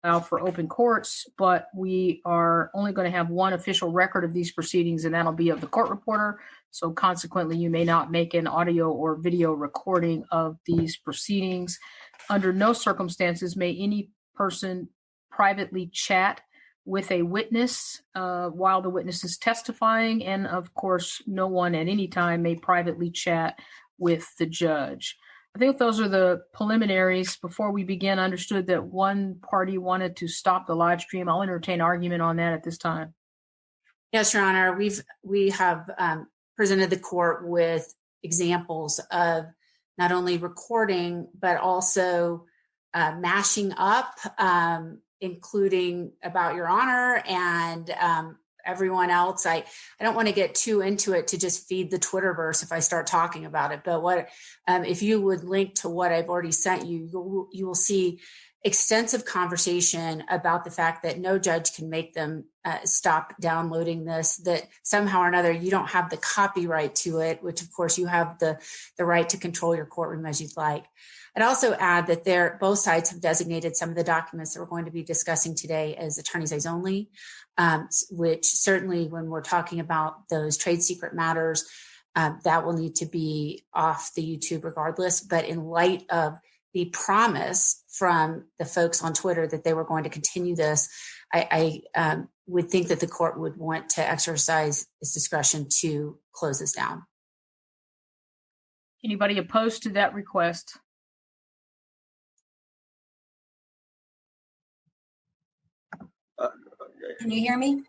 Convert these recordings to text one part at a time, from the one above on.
allow for open courts, but we are only going to have one official record of these proceedings, and that'll be of the court reporter. So consequently, you may not make an audio or video recording of these proceedings. Under no circumstances may any person privately chat with a witness while the witness is testifying. And of course, no one at any time may privately chat with the judge. I think those are the preliminaries. Before we begin, I understood that one party wanted to stop the live stream. I'll entertain argument on that at this time. Yes, Your Honor. We have presented the court with examples of not only recording, but also mashing up, including about Your Honor and everyone else. I don't want to get too into it to just feed the Twitterverse if I start talking about it. But what if you would link to what I've already sent you, you will see extensive conversation about the fact that no judge can make them stop downloading this, that somehow or another you don't have the copyright to it, which of course you have the right to control your courtroom as you'd like. I'd also add that both sides have designated some of the documents that we're going to be discussing today as attorney's eyes only, which certainly when we're talking about those trade secret matters, that will need to be off the YouTube regardless. But in light of the promise from the folks on Twitter that they were going to continue this, I would think that the court would want to exercise its discretion to close this down. Anybody opposed to that request? Can you hear me?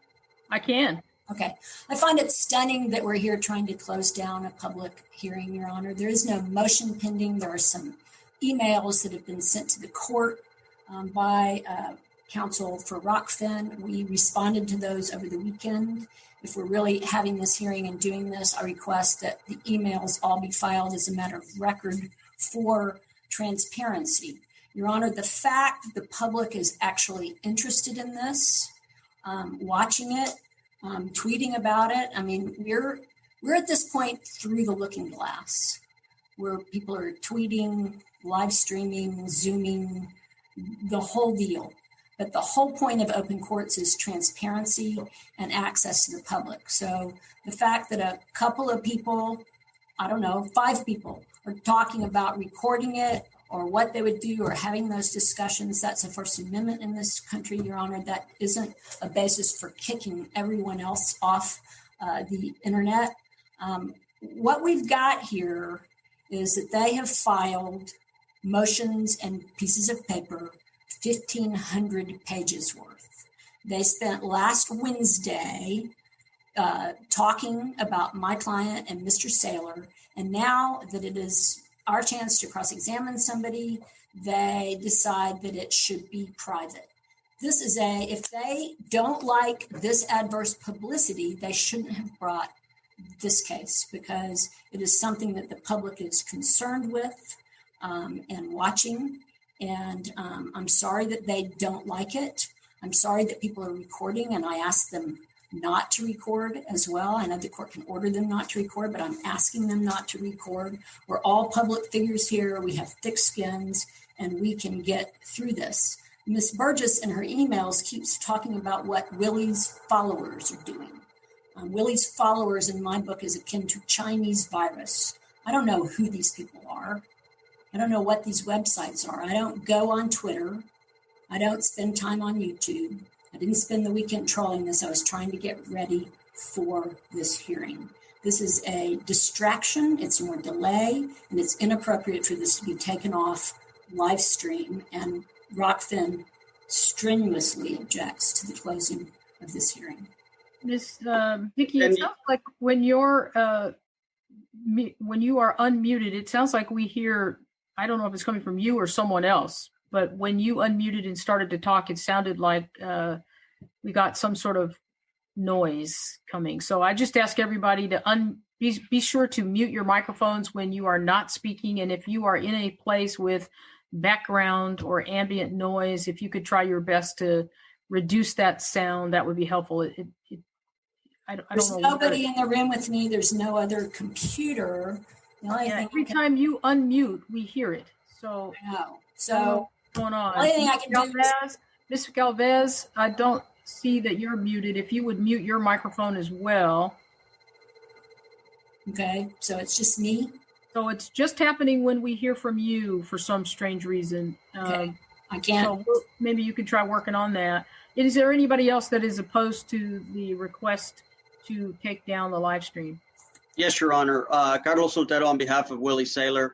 I can. Okay. I find it stunning that we're here trying to close down a public hearing, Your Honor. There is no motion pending. There are some emails that have been sent to the court by counsel for Rockfin. We responded to those over the weekend. If we're really having this hearing and doing this, I request that the emails all be filed as a matter of record for transparency. Your Honor, the fact the public is actually interested in this, watching it, tweeting about it. I mean, we're at this point through the looking glass where people are tweeting, live streaming, Zooming, the whole deal. But the whole point of open courts is transparency and access to the public. So the fact that a couple of people, 5 people are talking about recording it or what they would do or having those discussions, that's a First Amendment in this country, Your Honor. That isn't a basis for kicking everyone else off the internet. What we've got here is that they have filed motions and pieces of paper, 1,500 pages worth. They spent last Wednesday talking about my client and Mr. Saylor, and now that it is our chance to cross-examine somebody, they decide that it should be private. This is if they don't like this adverse publicity, they shouldn't have brought this case because it is something that the public is concerned with and watching. And I'm sorry that they don't like it. I'm sorry that people are recording, and I asked them not to record as well. I know the court can order them not to record, but I'm asking them not to record. We're all public figures here. We have thick skins, and we can get through this. Ms. Burgess in her emails keeps talking about what Willie's followers are doing. Willie's followers in my book is akin to Chinese virus. I don't know who these people are. I don't know what these websites are. I don't go on Twitter. I don't spend time on YouTube. I didn't spend the weekend trolling this. I was trying to get ready for this hearing. This is a distraction. It's more delay, and it's inappropriate for this to be taken off live stream. And Rockfin strenuously objects to the closing of this hearing. Ms. Vicki, it sounds like when you are unmuted, it sounds like we hear, I don't know if it's coming from you or someone else, but when you unmuted and started to talk, it sounded like we got some sort of noise coming. So I just ask everybody to be sure to mute your microphones when you are not speaking. And if you are in a place with background or ambient noise, if you could try your best to reduce that sound, that would be helpful. There's nobody in the room with me. There's no other computer. Every time you unmute, we hear it. So I know. So what's going on? the only thing I can do is Ms. Galvez, I don't see that you're muted. If you would mute your microphone as well. Okay, so it's just me? So it's just happening when we hear from you for some strange reason. Okay, I can't. So maybe you could try working on that. Is there anybody else that is opposed to the request to take down the live stream? Yes, Your Honor. Carlos Soltero on behalf of Willie Saylor.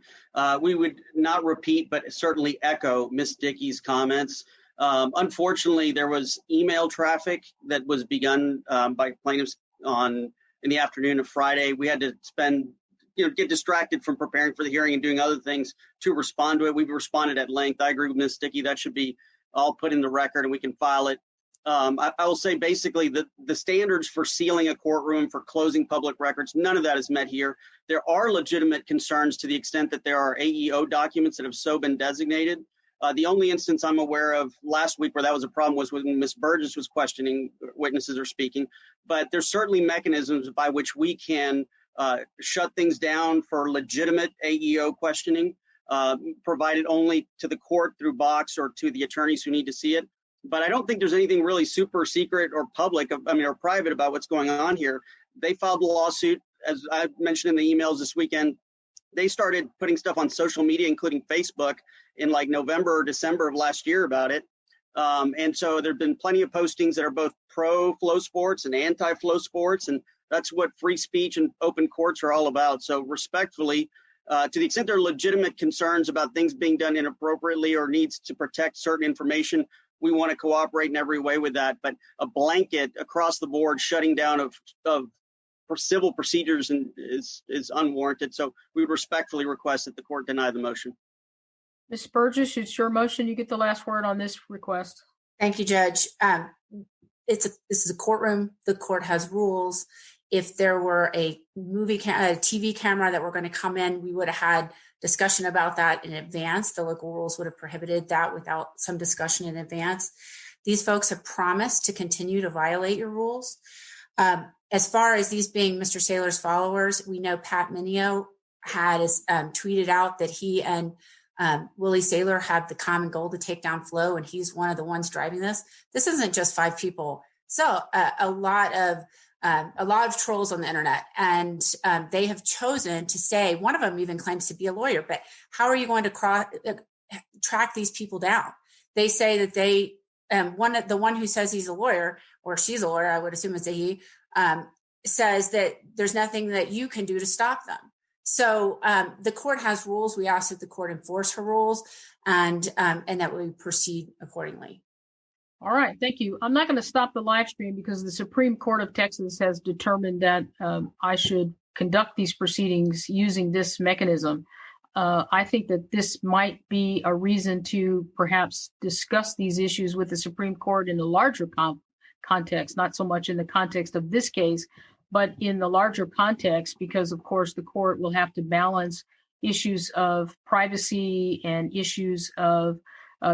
We would not repeat, but certainly echo Ms. Dickey's comments. Unfortunately, there was email traffic that was begun by plaintiffs in the afternoon of Friday. We had to get distracted from preparing for the hearing and doing other things to respond to it. We've responded at length. I agree with Ms. Dickey. That should be all put in the record and we can file it. I will say basically that the standards for sealing a courtroom, for closing public records, none of that is met here. There are legitimate concerns to the extent that there are AEO documents that have so been designated. The only instance I'm aware of last week where that was a problem was when Ms. Burgess was questioning witnesses or speaking. But there's certainly mechanisms by which we can shut things down for legitimate AEO questioning, provided only to the court through box or to the attorneys who need to see it. But I don't think there's anything really super secret or public, or private about what's going on here. They filed a lawsuit, as I mentioned in the emails this weekend. They started putting stuff on social media, including Facebook, in like November or December of last year about it. And so there have been plenty of postings that are both pro FloSports and anti FloSports. And that's what free speech and open courts are all about. So respectfully, to the extent there are legitimate concerns about things being done inappropriately or needs to protect certain information, we want to cooperate in every way with that. But a blanket across the board shutting down of civil procedures is unwarranted. So we would respectfully request that the court deny the motion. Ms. Burgess, it's your motion. You get the last word on this request. Thank you, Judge. This is a courtroom. The court has rules. If there were a TV camera that were going to come in, we would have had discussion about that in advance. The local rules would have prohibited that without some discussion in advance. These folks have promised to continue to violate your rules. As far as these being Mr. Saylor's followers, we know Pat Mineo has tweeted out that he and Willie Saylor have the common goal to take down Flo, and he's one of the ones driving this. This isn't just 5 people. So a lot of trolls on the internet, and they have chosen to say, one of them even claims to be a lawyer, but how are you going to track these people down? They say that the one who says he's a lawyer, or she's a lawyer, I would assume it's a he, says that there's nothing that you can do to stop them. So the court has rules. We ask that the court enforce her rules and that we proceed accordingly. All right. Thank you. I'm not going to stop the live stream because the Supreme Court of Texas has determined that I should conduct these proceedings using this mechanism. I think that this might be a reason to perhaps discuss these issues with the Supreme Court in the larger context, not so much in the context of this case, but in the larger context, because of course the court will have to balance issues of privacy and issues of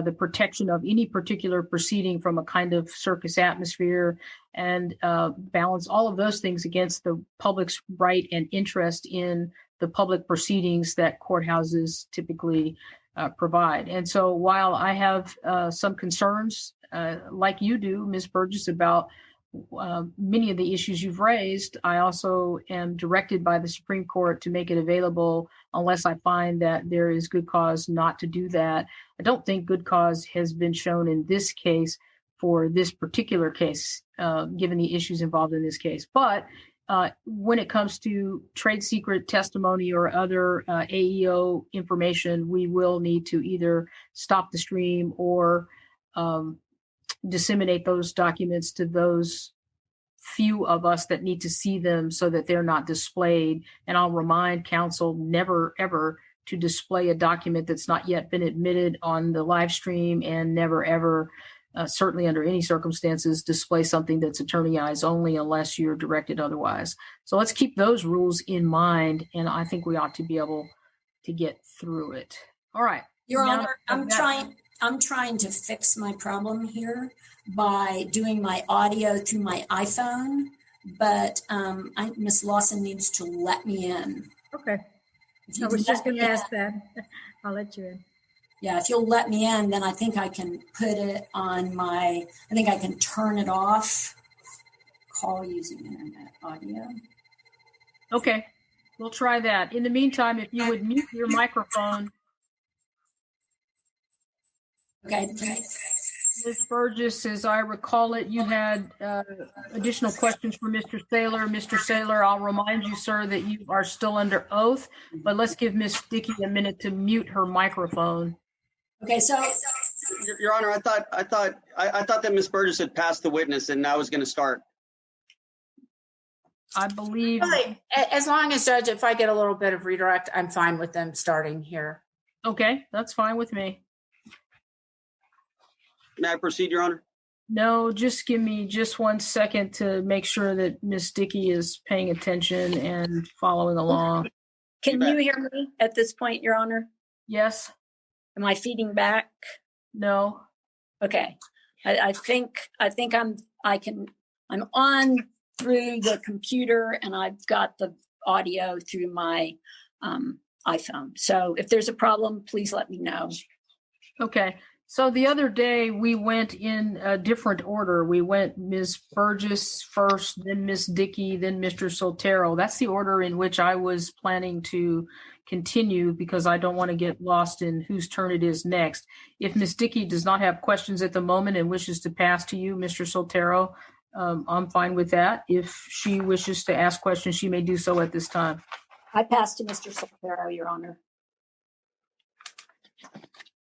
the protection of any particular proceeding from a kind of circus atmosphere, and balance all of those things against the public's right and interest in the public proceedings that courthouses typically provide. And so while I have some concerns, like you do, Ms. Burgess, about many of the issues you've raised, I also am directed by the Supreme Court to make it available unless I find that there is good cause not to do that. I don't think good cause has been shown in this case for this particular case, given the issues involved in this case. But when it comes to trade secret testimony or other AEO information, we will need to either stop the stream or disseminate those documents to those few of us that need to see them so that they're not displayed. And I'll remind counsel never, ever to display a document that's not yet been admitted on the live stream, and never, ever, certainly under any circumstances, display something that's attorney eyes only unless you're directed otherwise. So let's keep those rules in mind, and I think we ought to be able to get through it. All right. Your Honor, I'm trying to fix my problem here by doing my audio through my iPhone, but Ms. Lawson needs to let me in. Okay. I was just going to ask that. I'll let you in. Yeah, if you'll let me in, then I think I can put it on I think I can turn it off. Call using internet audio. Okay, we'll try that. In the meantime, if you would mute your microphone. Okay. Ms. Burgess, as I recall it, you had additional questions for Mr. Saylor. Mr. Saylor, I'll remind you, sir, that you are still under oath, but let's give Ms. Dickey a minute to mute her microphone. Okay, so Your Honor, I thought that Ms. Burgess had passed the witness and now was going to start. I believe. Really, as long as, Judge, if I get a little bit of redirect, I'm fine with them starting here. Okay, that's fine with me. May I proceed, Your Honor? No, just give me just 1 second to make sure that Ms. Dickey is paying attention and following along. Can you hear me at this point, Your Honor? Yes? Am I feeding back? No? Okay. I think I'm on through the computer and I've got the audio through my iPhone. So if there's a problem, please let me know. Okay. So the other day we went in a different order. We went Ms. Burgess first, then Ms. Dickey, then Mr. Soltero. That's the order in which I was planning to continue because I don't want to get lost in whose turn it is next. If Ms. Dickey does not have questions at the moment and wishes to pass to you, Mr. Soltero, I'm fine with that. If she wishes to ask questions, she may do so at this time. I pass to Mr. Soltero, Your Honor.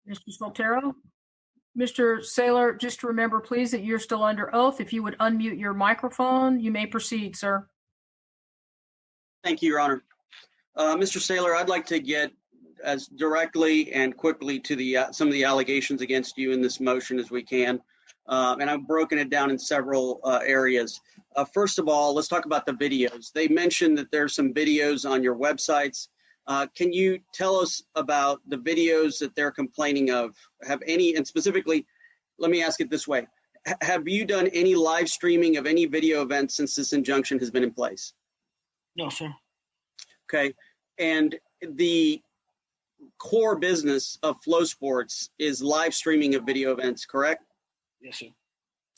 Mr. Soltero? Mr. Saylor, just remember, please, that you're still under oath. If you would unmute your microphone, you may proceed, sir. Thank you, Your Honor. Mr. Saylor, I'd like to get as directly and quickly to some of the allegations against you in this motion as we can. And I've broken it down in several areas. First of all, let's talk about the videos. They mentioned that there's some videos on your websites. Can you tell us about the videos that they're complaining of? Have any, and specifically, let me ask it this way. Have you done any live streaming of any video events since this injunction has been in place? No, sir. Okay. And the core business of FloSports is live streaming of video events, correct? Yes, sir.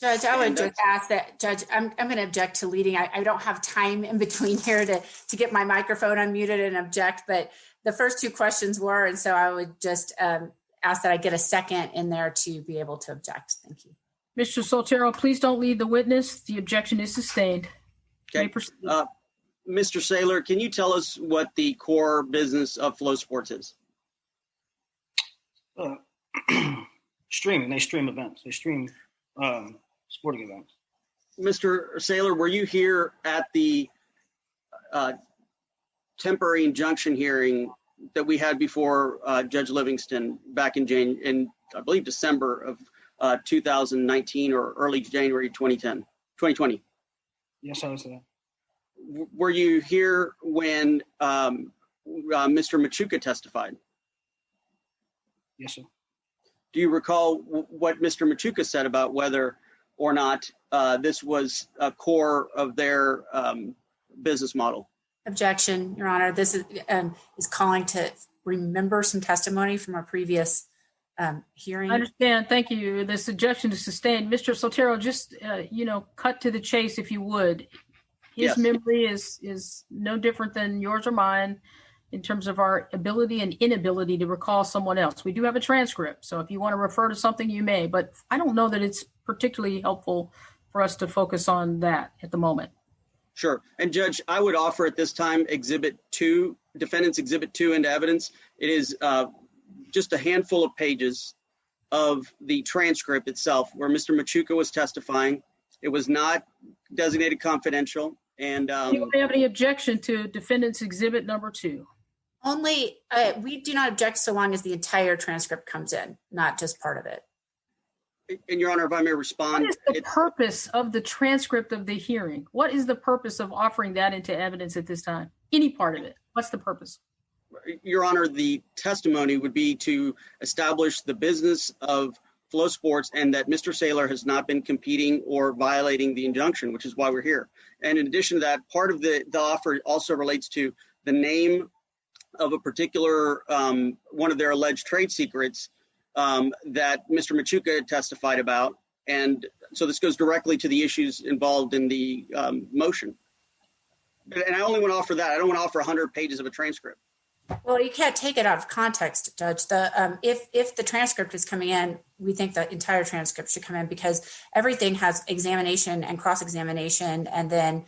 Judge, I would just ask that, Judge, I'm going to object to leading. I don't have time in between here to get my microphone unmuted and object, but the first two questions were, and so I would just ask that I get a second in there to be able to object. Thank you. Mr. Soltero, please don't lead the witness. The objection is sustained. Okay. Mr. Saylor, can you tell us what the core business of FloSports is? Streaming. They stream events. They stream sporting events. Mr. Saylor, were you here at the temporary injunction hearing that we had before Judge Livingston back in I believe December of 2019 or early January 2020? Yes, I was there. Were you here when Mr. Machuca testified? Yes, sir. Do you recall what Mr. Machuca said about whether or not this was a core of their business model? Objection, Your Honor. This is calling to remember some testimony from our previous hearing. I understand. Thank you. The suggestion is sustained. Mr. Soltero, just, cut to the chase if you would. His memory is no different than yours or mine in terms of our ability and inability to recall someone else. We do have a transcript, so if you want to refer to something, you may, but I don't know that it's particularly helpful for us to focus on that at the moment. Sure. And Judge, I would offer at this time Defendant's Exhibit 2 into evidence. It is just a handful of pages of the transcript itself where Mr. Machuca was testifying. It was not designated confidential. And do you have any objection to Defendant's Exhibit number 2? Only, we do not object so long as the entire transcript comes in, not just part of it. And Your Honor, if I may respond. What is the purpose of the transcript of the hearing? What is the purpose of offering that into evidence at this time? Any part of it? What's the purpose? Your Honor, the testimony would be to establish the business of FloSports and that Mr. Saylor has not been competing or violating the injunction, which is why we're here. And in addition to that, part of the offer also relates to the name of a particular one of their alleged trade secrets that Mr. Machuca had testified about. And so this goes directly to the issues involved in the motion. And I only want to offer that. I don't want to offer 100 pages of a transcript. Well, you can't take it out of context, Judge. If the transcript is coming in, we think the entire transcript should come in because everything has examination and cross-examination and then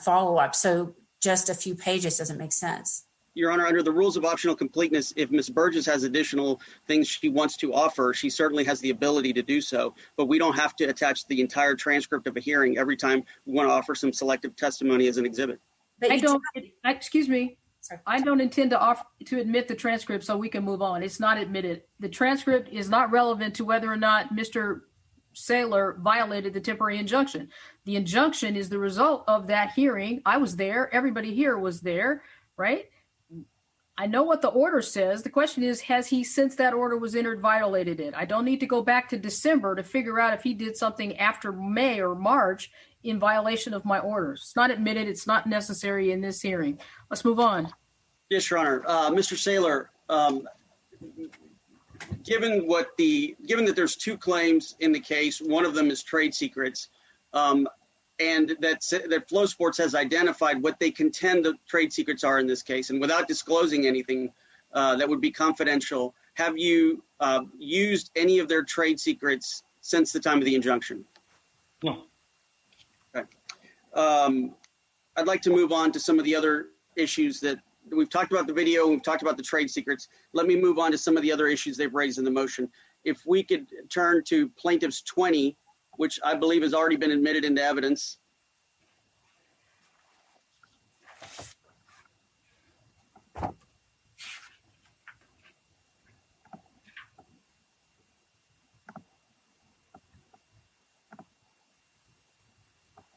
follow-up. So just a few pages doesn't make sense. Your Honor, under the rules of optional completeness, if Ms. Burgess has additional things she wants to offer, she certainly has the ability to do so. But we don't have to attach the entire transcript of a hearing every time we want to offer some selective testimony as an exhibit. Excuse me. Sorry. I don't intend to admit the transcript so we can move on. It's not admitted. The transcript is not relevant to whether or not Mr. Saylor violated the temporary injunction. The injunction is the result of that hearing. I was there. Everybody here was there, right? I know what the order says. The question is, has he, since that order was entered, violated it? I don't need to go back to December to figure out if he did something after May or March in violation of my orders. It's not admitted. It's not necessary in this hearing. Let's move on. Yes, Your Honor. Mr. Saylor, given that there's two claims in the case, one of them is trade secrets, and that FloSports has identified what they contend the trade secrets are in this case, and without disclosing anything that would be confidential, have you used any of their trade secrets since the time of the injunction? No. Okay. I'd like to move on to some of the other issues that we've talked about. The video, we've talked about the trade secrets. Let me move on to some of the other issues they've raised in the motion. If we could turn to Plaintiff's 20, which I believe has already been admitted into evidence.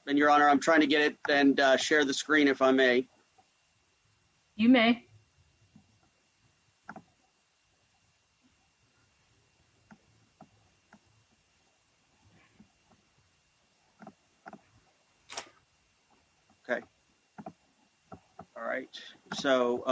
And Your Honor, I'm trying to get it and share the screen if I may. You may. Okay. All right. So,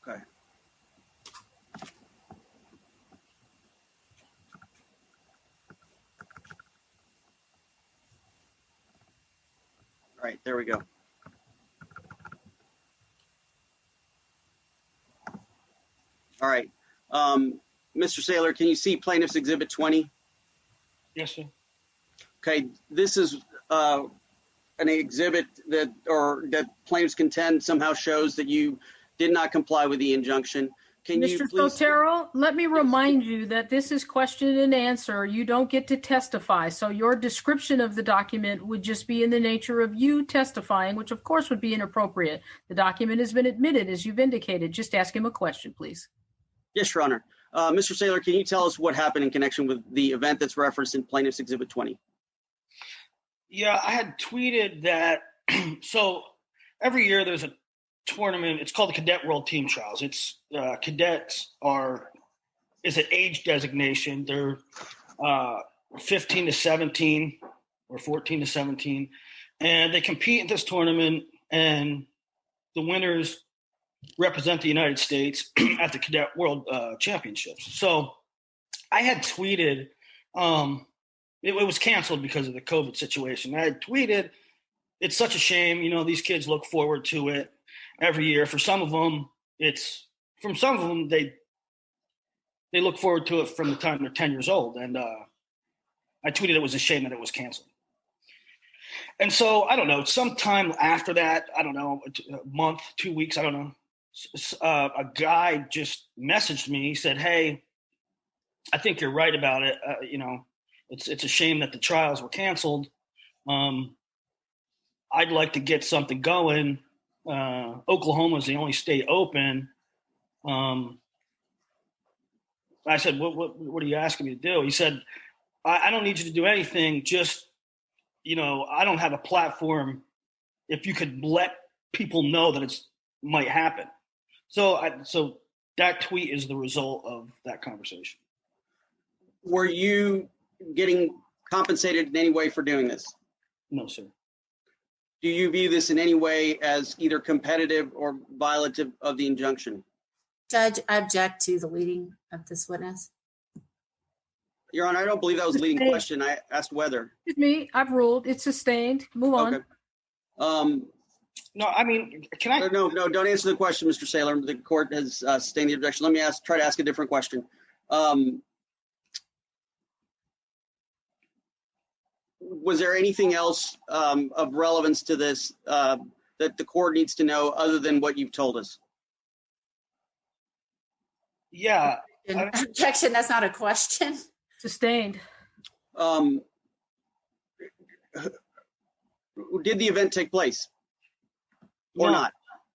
okay. All right, there we go. All right. Mr. Saylor, can you see Plaintiff's Exhibit 20? Yes, sir. Okay, this is an exhibit that plaintiffs contend somehow shows that you did not comply with the injunction. Can you Mr. please? Sotero, let me remind you that this is question and answer. You don't get to testify. So your description of the document would just be in the nature of you testifying, which of course would be inappropriate. The document has been admitted, as you've indicated. Just ask him a question, please. Yes, Your Honor. Mr. Saylor, can you tell us what happened in connection with the event that's referenced in Plaintiff's Exhibit 20? Yeah, I had tweeted that. So every year there's a tournament. It's called the Cadet World Team Trials. It's cadets is an age designation. They're 15 to 17 or 14 to 17, and they compete in this tournament. And the winners represent the United States at the Cadet World Championships. So I had tweeted. It was canceled because of the COVID situation. I had tweeted, it's such a shame. You know, these kids look forward to it every year. For some of them, they look forward to it from the time they're 10 years old. And I tweeted it was a shame that it was canceled. And so, I don't know, sometime after that, I don't know, a month, 2 weeks, I don't know, a guy just messaged me. He said, hey, I think you're right about it. It's a shame that the trials were canceled. I'd like to get something going. Oklahoma is the only state open. I said, what are you asking me to do? He said, I don't need you to do anything. Just, I don't have a platform. If you could let people know that it might happen. So that tweet is the result of that conversation. Were you getting compensated in any way for doing this? No, sir. Do you view this in any way as either competitive or violative of the injunction? Judge, I object to the leading of this witness. Your Honor, I don't believe that was a leading question. I asked whether. Excuse me, I've ruled. It's sustained. Move on. Okay. No, I mean, can I? No, don't answer the question, Mr. Saylor. The court has sustained the objection. Let me try to ask a different question. Was there anything else of relevance to this that the court needs to know other than what you've told us? Yeah. Objection, that's not a question. Sustained. Did the event take place or not?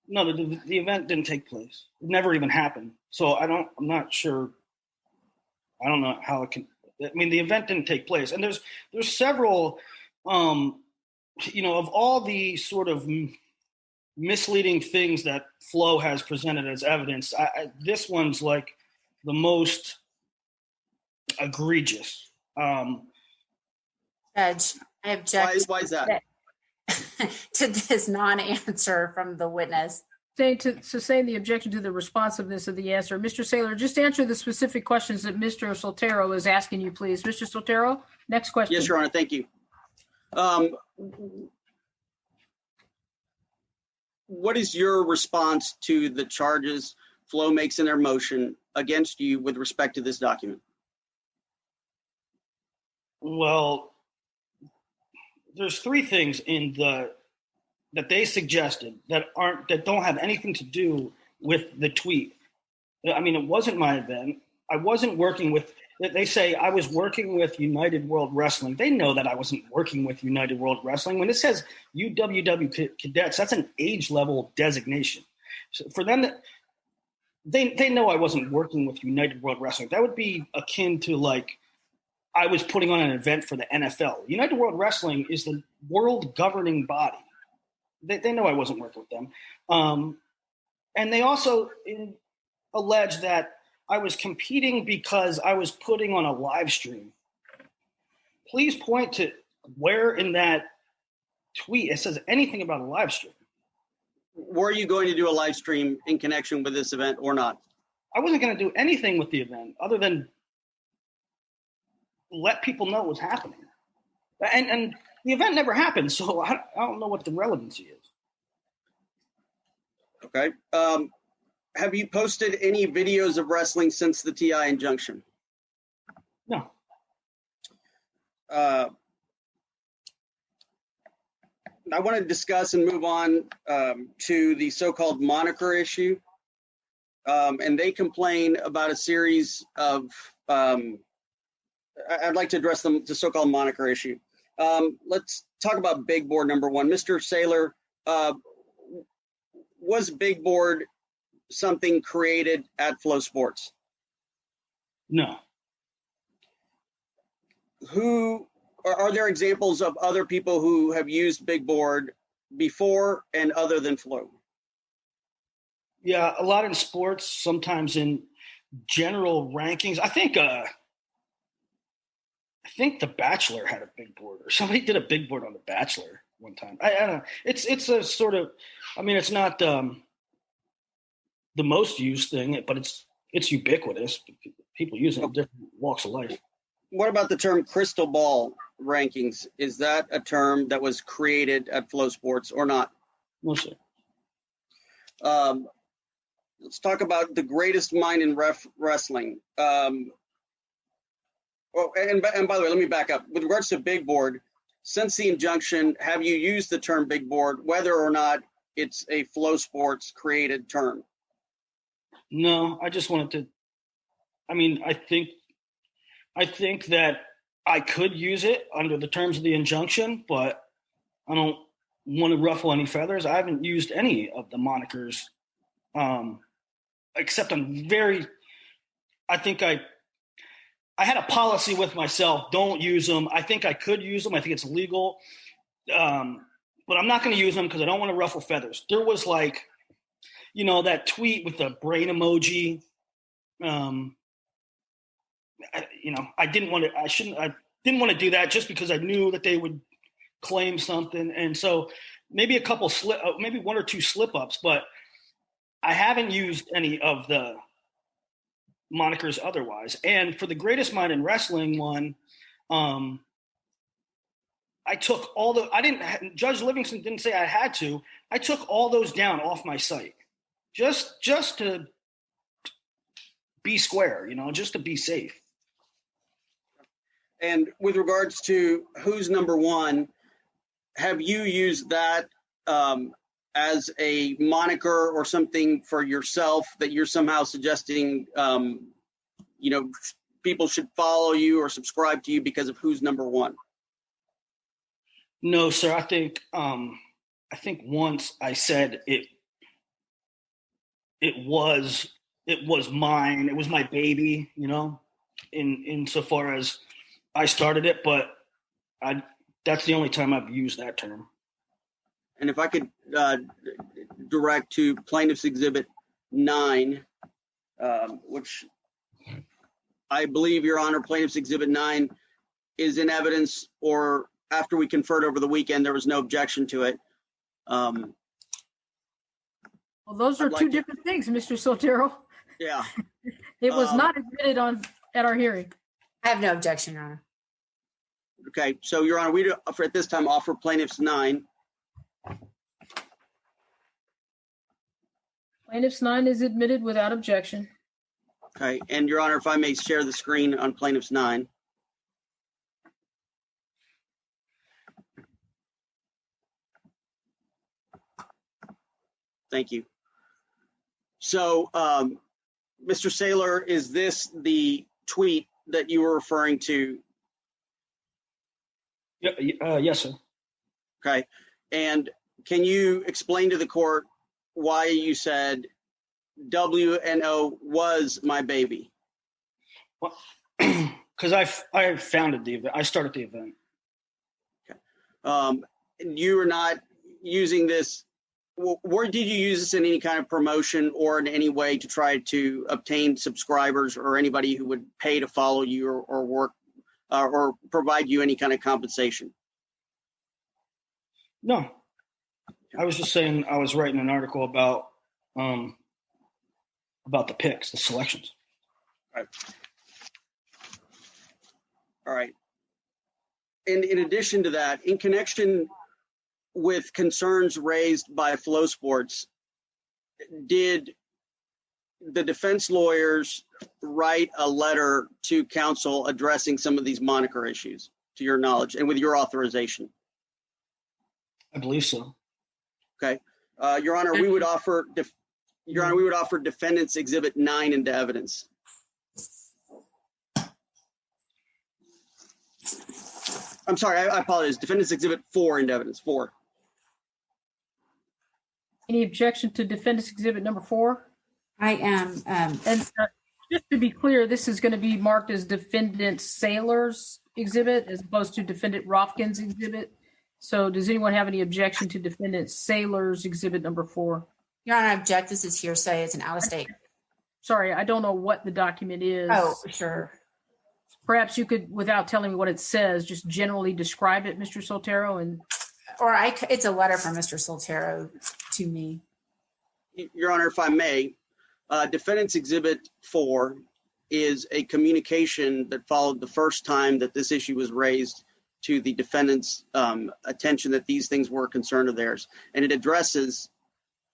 No, the event didn't take place. It never even happened. So I'm not sure. I don't know how it can. I mean, the event didn't take place, and there's several, of all the sort of misleading things that Flo has presented as evidence, this one's like the most egregious. Judge, I object. Why is that? To this non-answer from the witness. Sustain the objection to the responsiveness of the answer. Mr. Saylor, just answer the specific questions that Mr. Soltero is asking you, please. Mr. Soltero, next question. Yes, Your Honor. Thank you. What is your response to the charges Flo makes in their motion against you with respect to this document? Well, there's three things that they suggested that don't have anything to do with the tweet. I mean, it wasn't my event. I wasn't working with. They say I was working with United World Wrestling. They know that I wasn't working with United World Wrestling. When it says UWW cadets, that's an age level designation. So for them, they know I wasn't working with United World Wrestling. That would be akin to like I was putting on an event for the NFL. United World Wrestling is the world governing body. They know I wasn't working with them. And they also allege that I was competing because I was putting on a live stream. Please point to where in that tweet it says anything about a live stream. Were you going to do a live stream in connection with this event or not? I wasn't going to do anything with the event other than let people know what was happening. And the event never happened, so I don't know what the relevancy is. Okay. Have you posted any videos of wrestling since the TI injunction? No. I want to discuss and move on to the so-called moniker issue. And they complain about a series of, I'd like to address the so-called moniker issue. Let's talk about Big Board number one. Mr. Saylor, was Big Board something created at FloSports? No. Are there examples of other people who have used Big Board before and other than Flo? Yeah, a lot in sports, sometimes in general rankings. I think The Bachelor had a big board, or somebody did a big board on The Bachelor one time. I don't know. It's a sort of, I mean, it's not the most used thing, but it's ubiquitous. People use it in different walks of life. What about the term crystal ball rankings? Is that a term that was created at FloSports or not? No, sir. Let's talk about the greatest mind in wrestling. And by the way, let me back up. With regards to Big Board, since the injunction, have you used the term Big Board, whether or not it's a FloSports created term? No, I just wanted to. I mean, I think that I could use it under the terms of the injunction, but I don't want to ruffle any feathers. I haven't used any of the monikers, except I think I had a policy with myself, don't use them. I think I could use them. I think it's legal. But I'm not going to use them because I don't want to ruffle feathers. There was that tweet with the brain emoji. I didn't want to. I didn't want to do that just because I knew that they would claim something, and so maybe maybe one or two slip ups, but I haven't used any of the monikers otherwise. And for the Greatest Mind in Wrestling one, I took Judge Livingston didn't say I had to. I took all those down off my site just to be square, just to be safe. And with regards to who's number one, have you used that as a moniker or something for yourself that you're somehow suggesting, people should follow you or subscribe to you because of who's number one? No, sir. I think once I said it was mine. It was my baby, in so far as I started it, but that's the only time I've used that term. And if I could direct to Plaintiff's Exhibit 9, which I believe, Your Honor, Plaintiff's Exhibit 9 is in evidence, or after we conferred over the weekend, there was no objection to it. Well, those are two different things, Mr. Soltero. Yeah. It was not admitted at our hearing. I have no objection, Your Honor. Okay, so Your Honor, we at this time offer Plaintiff's 9. Plaintiff's 9 is admitted without objection. Okay, and Your Honor, if I may share the screen on Plaintiff's 9. Thank you. So, Mr. Saylor, is this the tweet that you were referring to? Yes, sir. Okay. And can you explain to the court why you said WNO was my baby? Well, because I founded the event. I started the event. Okay. You were not using this. Where did you use this in any kind of promotion or in any way to try to obtain subscribers or anybody who would pay to follow you or work or provide you any kind of compensation? No, I was just saying I was writing an article about the picks, the selections. All right. And in addition to that, in connection with concerns raised by FloSports, did the defense lawyers write a letter to counsel addressing some of these moniker issues, to your knowledge, and with your authorization? I believe so. Okay, Your Honor, we would offer Defendant's Exhibit 9 into evidence. I'm sorry, I apologize. Defendant's Exhibit 4 into evidence. 4. Any objection to Defendant's Exhibit number 4? I am. And just to be clear, this is going to be marked as Defendant Saylor's exhibit as opposed to Defendant Rothkin's exhibit. So does anyone have any objection to Defendant Saylor's exhibit number 4? Your Honor, I object. This is hearsay. It's an out-of-state. Sorry, I don't know what the document is. Oh, sure. Perhaps you could, without telling me what it says, just generally describe it, Mr. Soltero, and it's a letter from Mr. Soltero to me. Your Honor, if I may, Defendant's Exhibit 4 is a communication that followed the first time that this issue was raised to the defendant's attention that these things were a concern of theirs. And it addresses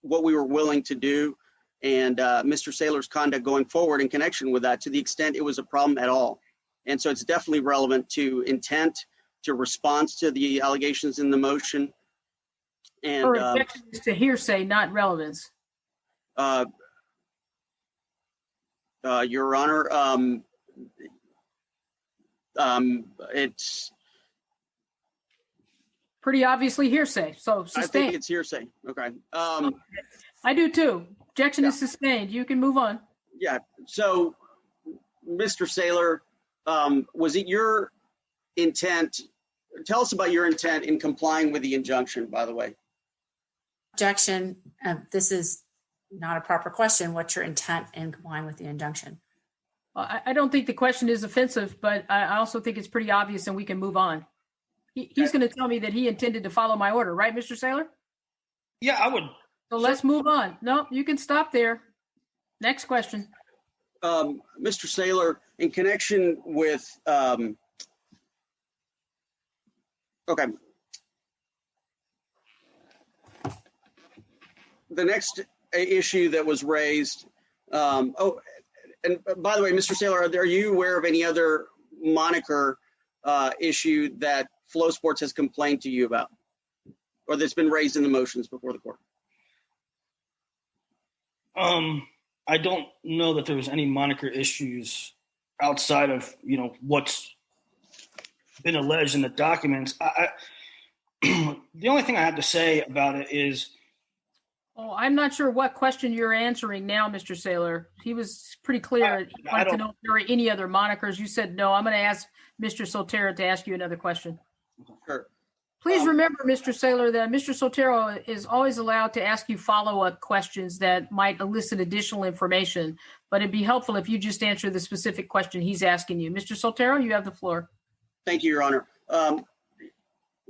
what we were willing to do and Mr. Saylor's conduct going forward in connection with that, to the extent it was a problem at all. And so it's definitely relevant to intent, to response to the allegations in the motion. And or objection is to hearsay, not relevance. Your Honor, it's pretty obviously hearsay. So sustained. I think it's hearsay. Okay. I do too. Objection is sustained. You can move on. Yeah. So, Mr. Saylor, was it your intent? Tell us about your intent in complying with the injunction, by the way. Objection. This is not a proper question. What's your intent in complying with the injunction? I don't think the question is offensive, but I also think it's pretty obvious and we can move on. He's going to tell me that he intended to follow my order, right, Mr. Saylor? Yeah, I would. So let's move on. No, you can stop there. Next question. Mr. Saylor, in connection with, okay. The next issue that was raised, and by the way, Mr. Saylor, are you aware of any other moniker issue that FloSports has complained to you about, or that's been raised in the motions before the court? I don't know that there was any moniker issues outside of, what's been alleged in the documents. The only thing I have to say about it is, I'm not sure what question you're answering now, Mr. Saylor. He was pretty clear. He wanted to know if there were any other monikers. You said no. I'm going to ask Mr. Soltero to ask you another question. Sure. Please remember, Mr. Saylor, that Mr. Soltero is always allowed to ask you follow-up questions that might elicit additional information, but it'd be helpful if you just answer the specific question he's asking you. Mr. Soltero, you have the floor. Thank you, Your Honor.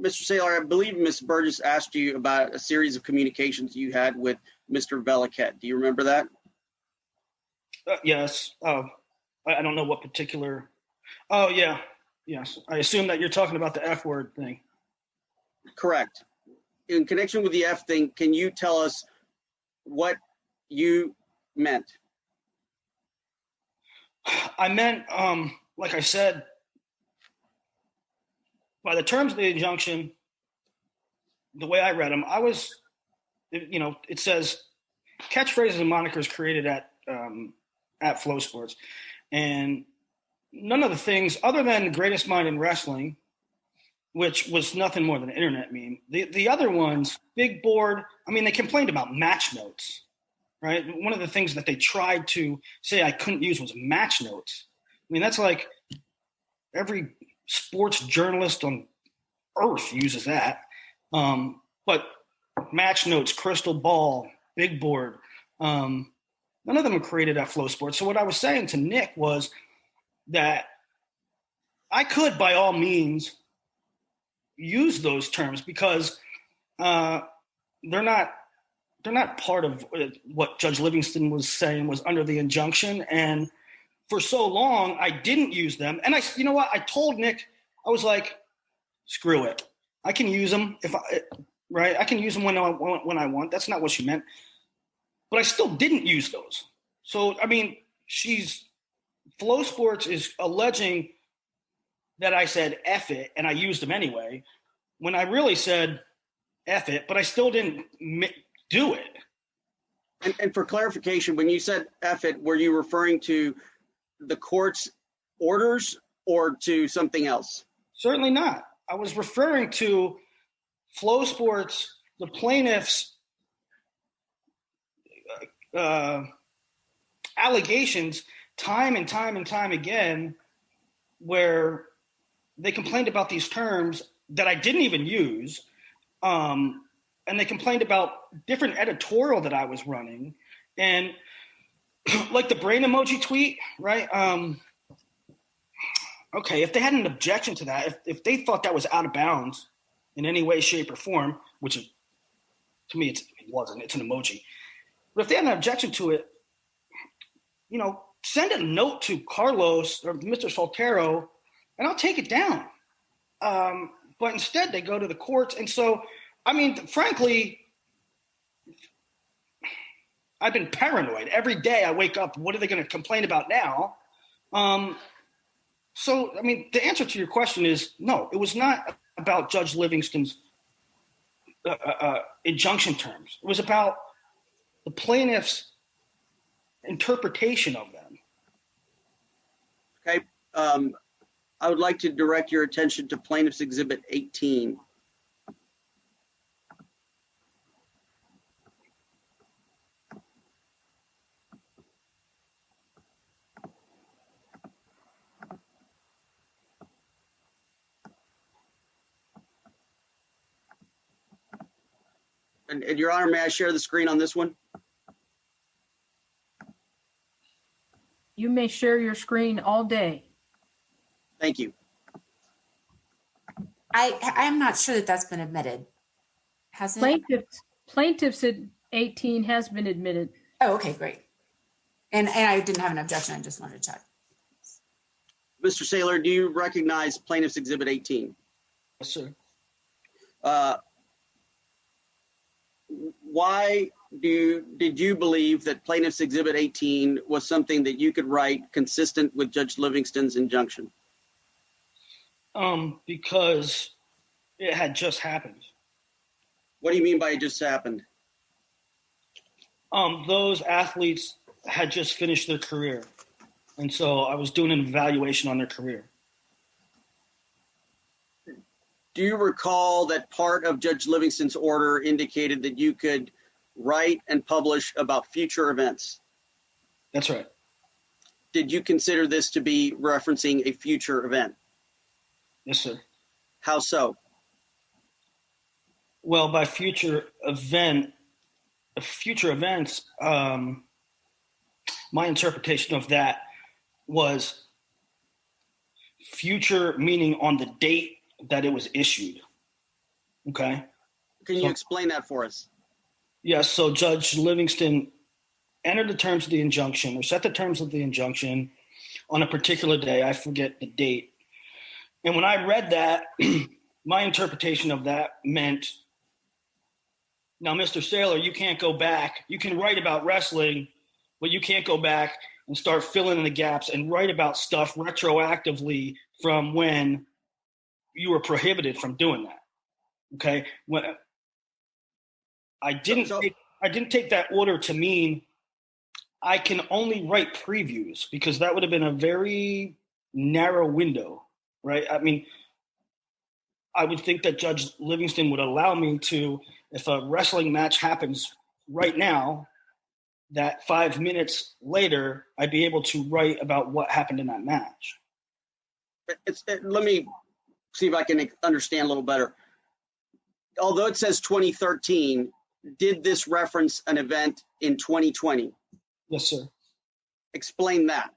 Mr. Saylor, I believe Ms. Burgess asked you about a series of communications you had with Mr. Veliquette. Do you remember that? Yes. I don't know what particular. Oh, yeah. Yes. I assume that you're talking about the F word thing. Correct. In connection with the F thing, can you tell us what you meant? I meant, like I said, by the terms of the injunction, the way I read them, it says catchphrases and monikers created at FloSports, and none of the things other than the greatest mind in wrestling, which was nothing more than an internet meme. The other ones, big board, they complained about match notes, right? One of the things that they tried to say I couldn't use was match notes. That's like every sports journalist on earth uses that. But match notes, crystal ball, big board, none of them were created at FloSports. So what I was saying to Nick was that I could, by all means, use those terms because they're not part of what Judge Livingston was saying was under the injunction. And for so long, I didn't use them. And I told Nick, I was like, screw it. I can use them right? I can use them when I want. That's not what she meant. But I still didn't use those. So, FloSports is alleging that I said F it and I used them anyway, when I really said F it, but I still didn't do it. And for clarification, when you said F it, were you referring to the court's orders or to something else? Certainly not. I was referring to FloSports, the plaintiff's allegations time and time and time again, where they complained about these terms that I didn't even use. And they complained about different editorial that I was running. And like the brain emoji tweet, right? Okay, if they had an objection to that, if they thought that was out of bounds in any way, shape, or form, which to me it wasn't, it's an emoji. But if they had an objection to it, send a note to Carlos or Mr. Soltero, and I'll take it down. But instead, they go to the courts. And so, frankly, I've been paranoid. Every day I wake up, what are they going to complain about now? The answer to your question is no, it was not about Judge Livingston's injunction terms. It was about the plaintiff's interpretation of them. Okay. I would like to direct your attention to Plaintiff's Exhibit 18. And Your Honor, may I share the screen on this one? You may share your screen all day. Thank you. I'm not sure that that's been admitted. Has it? Plaintiffs at 18 has been admitted. Oh, okay, great. And I didn't have an objection. I just wanted to check. Mr. Saylor, do you recognize Plaintiff's Exhibit 18? Yes, sir. Why did you believe that Plaintiff's Exhibit 18 was something that you could write consistent with Judge Livingston's injunction? Because it had just happened. What do you mean by it just happened? Those athletes had just finished their career. And so I was doing an evaluation on their career. Do you recall that part of Judge Livingston's order indicated that you could write and publish about future events? That's right. Did you consider this to be referencing a future event? Yes, sir. How so? Well, by future events, my interpretation of that was future, meaning on the date that it was issued. Okay. Can you explain that for us? Yes. So Judge Livingston entered the terms of the injunction or set the terms of the injunction on a particular day. I forget the date. And when I read that, my interpretation of that meant, now, Mr. Saylor, you can't go back. You can write about wrestling, but you can't go back and start filling in the gaps and write about stuff retroactively from when you were prohibited from doing that. Okay. When I didn't take that order to mean I can only write previews, because that would have been a very narrow window, right? I mean, I would think that Judge Livingston would allow me to, if a wrestling match happens right now, that 5 minutes later, I'd be able to write about what happened in that match. Let me see if I can understand a little better. Although it says 2013, did this reference an event in 2020? Yes, sir. Explain that.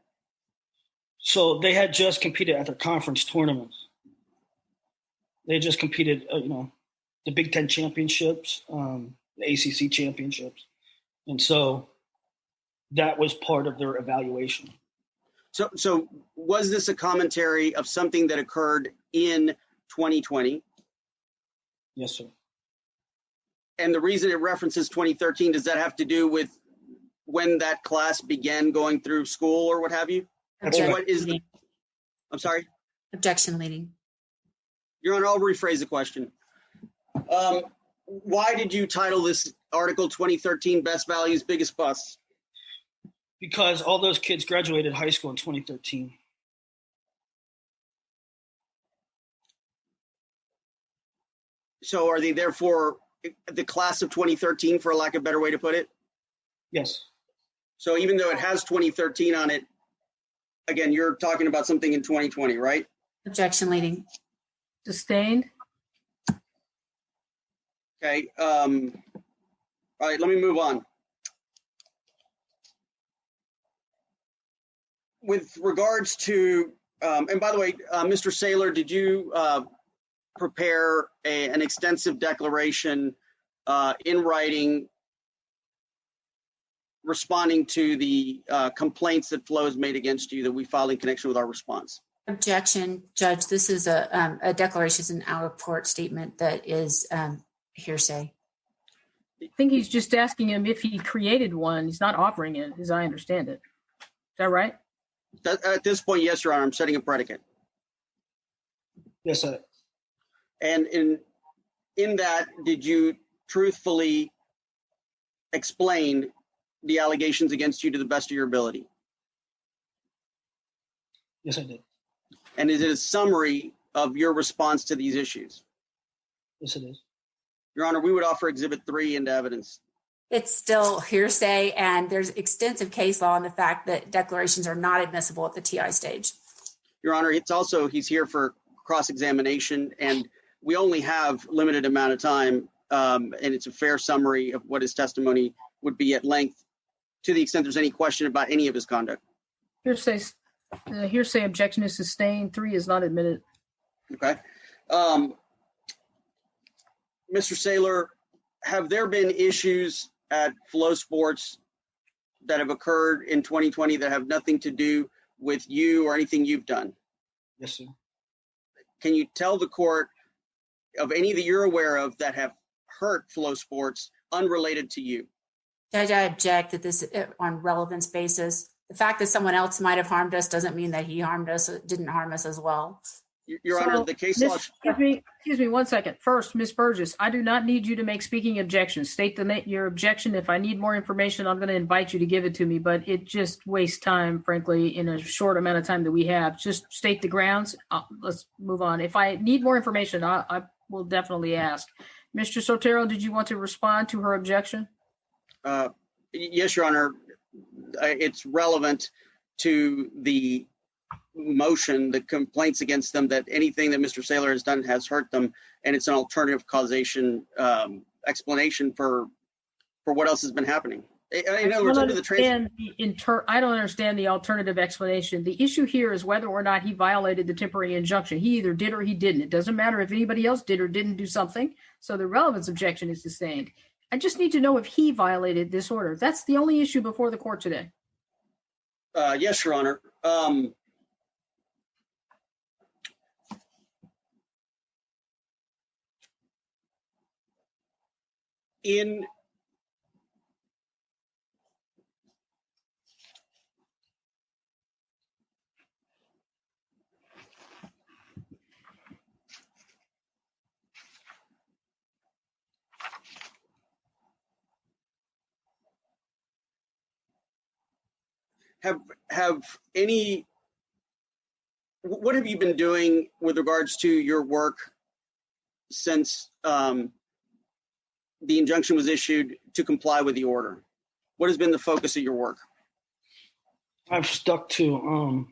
So they had just competed at their conference tournaments. They just competed, the Big Ten championships, the ACC championships. And so that was part of their evaluation. So was this a commentary of something that occurred in 2020? Yes, sir. And the reason it references 2013, does that have to do with when that class began going through school or what have you? That's or right. what is I'm sorry? Objection leading. Your Honor, I'll rephrase the question. Why did you title this article 2013 Best Values, Biggest Busts? Because all those kids graduated high school in 2013. So are they therefore the class of 2013, for lack of a better way to put it? Yes. So even though it has 2013 on it, again, you're talking about something in 2020, right? Objection leading. Sustained. Okay. All right, let me move on. With regards to, and by the way, Mr. Saylor, did you prepare an extensive declaration in writing responding to the complaints that Flo has made against you that we filed in connection with our response? Objection, Judge. This is a declaration, is an out-of-court statement that is hearsay. I think he's just asking him if he created one. He's not offering it, as I understand it. Is that right? At this point, yes, Your Honor, I'm setting a predicate. Yes, sir. And in that, did you truthfully explain the allegations against you to the best of your ability? Yes, I did. And is it a summary of your response to these issues? Yes, it is. Your Honor, we would offer Exhibit 3 into evidence. It's still hearsay, and there's extensive case law on the fact that declarations are not admissible at the TI stage. Your Honor, it's also, he's here for cross-examination, and we only have limited amount of time, and it's a fair summary of what his testimony would be at length, to the extent there's any question about any of his conduct. Hearsay objection is sustained. 3 is not admitted. Okay. Mr. Saylor, have there been issues at FloSports that have occurred in 2020 that have nothing to do with you or anything you've done? Yes, sir. Can you tell the court of any that you're aware of that have hurt FloSports unrelated to you? Judge, I object that this on relevance basis. The fact that someone else might have harmed us doesn't mean that he harmed us, didn't harm us as well. Your Honor, the case law. Excuse me 1 second. First, Ms. Burgess, I do not need you to make speaking objections. State your objection. If I need more information, I'm going to invite you to give it to me, but it just wastes time, frankly, in a short amount of time that we have. Just state the grounds. Let's move on. If I need more information, I will definitely ask. Mr. Sotero, did you want to respond to her objection? Yes, Your Honor. It's relevant to the motion, the complaints against them, that anything that Mr. Saylor has done has hurt them, and it's an alternative causation explanation for what else has been happening. I don't understand the alternative explanation. The issue here is whether or not he violated the temporary injunction. He either did or he didn't. It doesn't matter if anybody else did or didn't do something. So the relevance objection is sustained. I just need to know if he violated this order. That's the only issue before the court today. Yes, Your Honor. What have you been doing with regards to your work since the injunction was issued to comply with the order? What has been the focus of your work? I've stuck to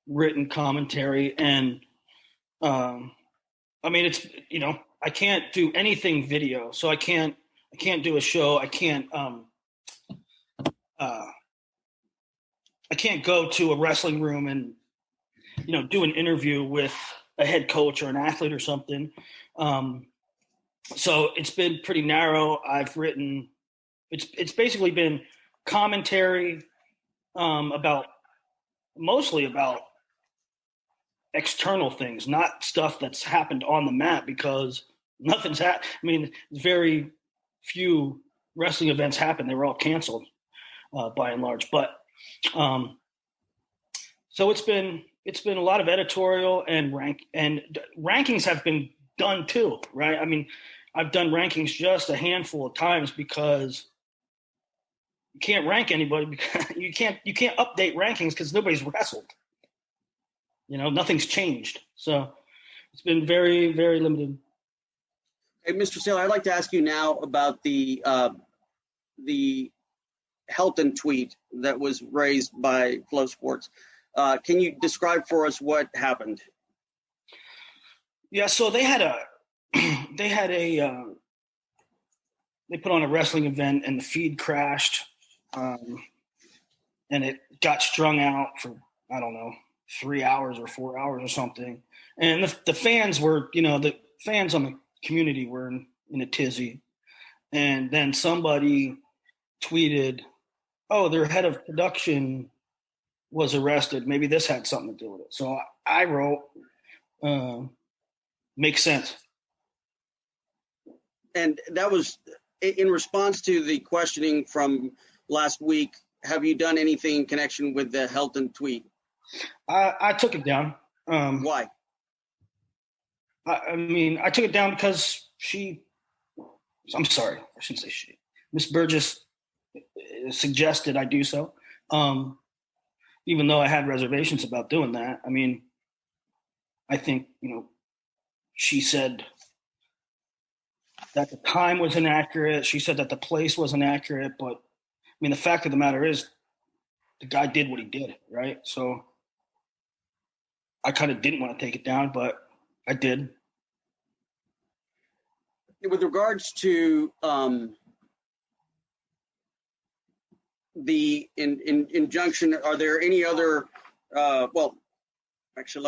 written commentary, and it's, I can't do anything video, so I can't do a show. I can't go to a wrestling room and do an interview with a head coach or an athlete or something. So it's been pretty narrow. I've written, it's basically been commentary mostly about external things, not stuff that's happened on the mat, because nothing's happened. Very few wrestling events happened. They were all canceled by and large. But so it's been a lot of editorial and rankings have been done too, right? I've done rankings just a handful of times because you can't rank anybody, because you can't update rankings because nobody's wrestled. Nothing's changed. So it's been very, very limited. Hey, Mr. Saylor, I'd like to ask you now about the Helton tweet that was raised by FloSports. Can you describe for us what happened? Yeah, so they put on a wrestling event and the feed crashed, and it got strung out for, 3 hours or 4 hours or something. And the fans were, the fans on the community were in a tizzy. And then somebody tweeted, "Oh, their head of production was arrested. Maybe this had something to do with it." So I wrote, "Makes sense." And that was in response to the questioning from last week. Have you done anything in connection with the Helton tweet? I took it down. Why? I took it down because I'm sorry, I shouldn't say she. Miss Burgess suggested I do so. Even though I had reservations about doing that. I think, she said that the time was inaccurate. She said that the place was inaccurate. But, the fact of the matter is the guy did what he did, right? So I kind of didn't want to take it down, but I did. With regards to the injunction, are there any other? Well, actually,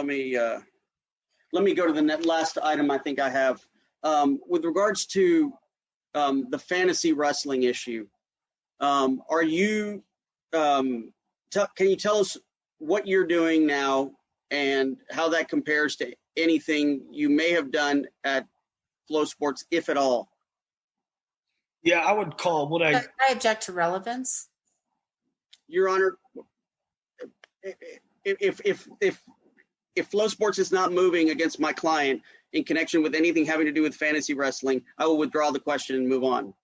let me go to the last item I think I have. With regards to the fantasy wrestling issue, are you? Can you tell us what you're doing now and how that compares to anything you may have done at FloSports, if at all? Yeah, I would call what I object to relevance. Your Honor, if FloSports is not moving against my client in connection with anything having to do with fantasy wrestling, I will withdraw the question and move on.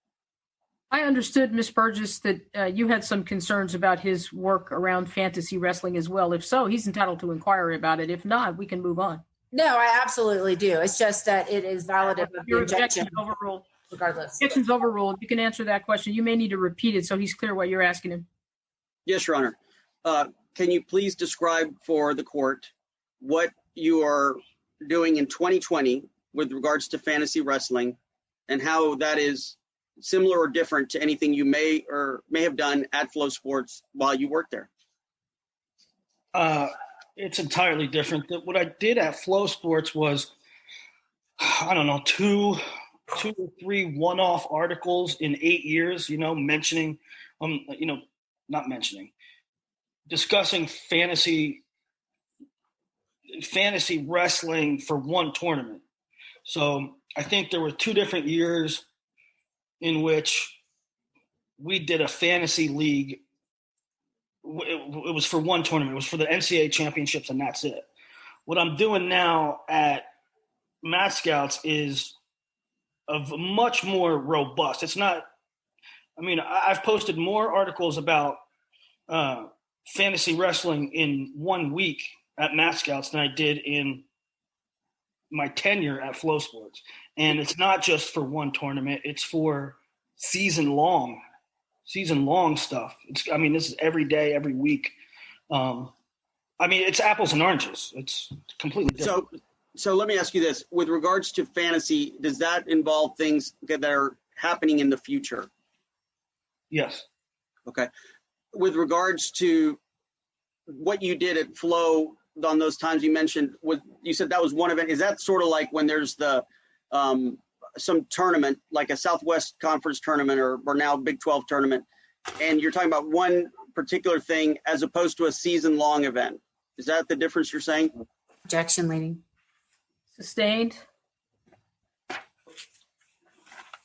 I understood, Ms. Burgess, that you had some concerns about his work around fantasy wrestling as well. If so, he's entitled to inquire about it. If not, we can move on. No, I absolutely do. It's just that it is validative of the Your objection. objection overruled. Regardless. Objection's overruled. You can answer that question. You may need to repeat it so he's clear what you're asking him. Yes, Your Honor. Can you please describe for the court what you are doing in 2020 with regards to fantasy wrestling and how that is similar or different to anything you may have done at FloSports while you worked there? It's entirely different. What I did at FloSports was, I don't know, two or three one-off articles in 8 years, mentioning, discussing fantasy wrestling for one tournament. So I think there were 2 different years in which we did a fantasy league. It was for one tournament. It was for the NCAA championships, and that's it. What I'm doing now at Math Scouts is of much more robust. It's not, I've posted more articles about fantasy wrestling in 1 week at Math Scouts than I did in my tenure at FloSports. And it's not just for one tournament. It's for season long stuff. This is every day, every week. It's apples and oranges. It's completely different. So let me ask you this. With regards to fantasy, does that involve things that are happening in the future? Yes. Okay. With regards to what you did at Flo on those times you mentioned, you said that was one event. Is that sort of like when there's the some tournament, like a Southwest Conference tournament or now Big 12 tournament, and you're talking about one particular thing as opposed to a season-long event? Is that the difference you're saying? Objection, lady. Sustained.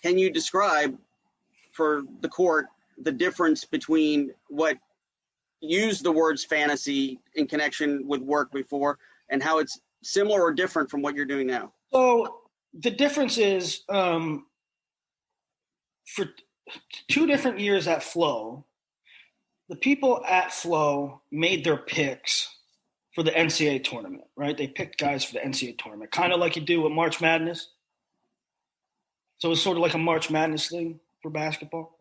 Can you describe for the court the difference between what used the words fantasy in connection with work before and how it's similar or different from what you're doing now? So the difference is for 2 different years at Flo, the people at Flo made their picks for the NCAA tournament, right? They picked guys for the NCAA tournament, kind of like you do with March Madness. So it's sort of like a March Madness thing for basketball.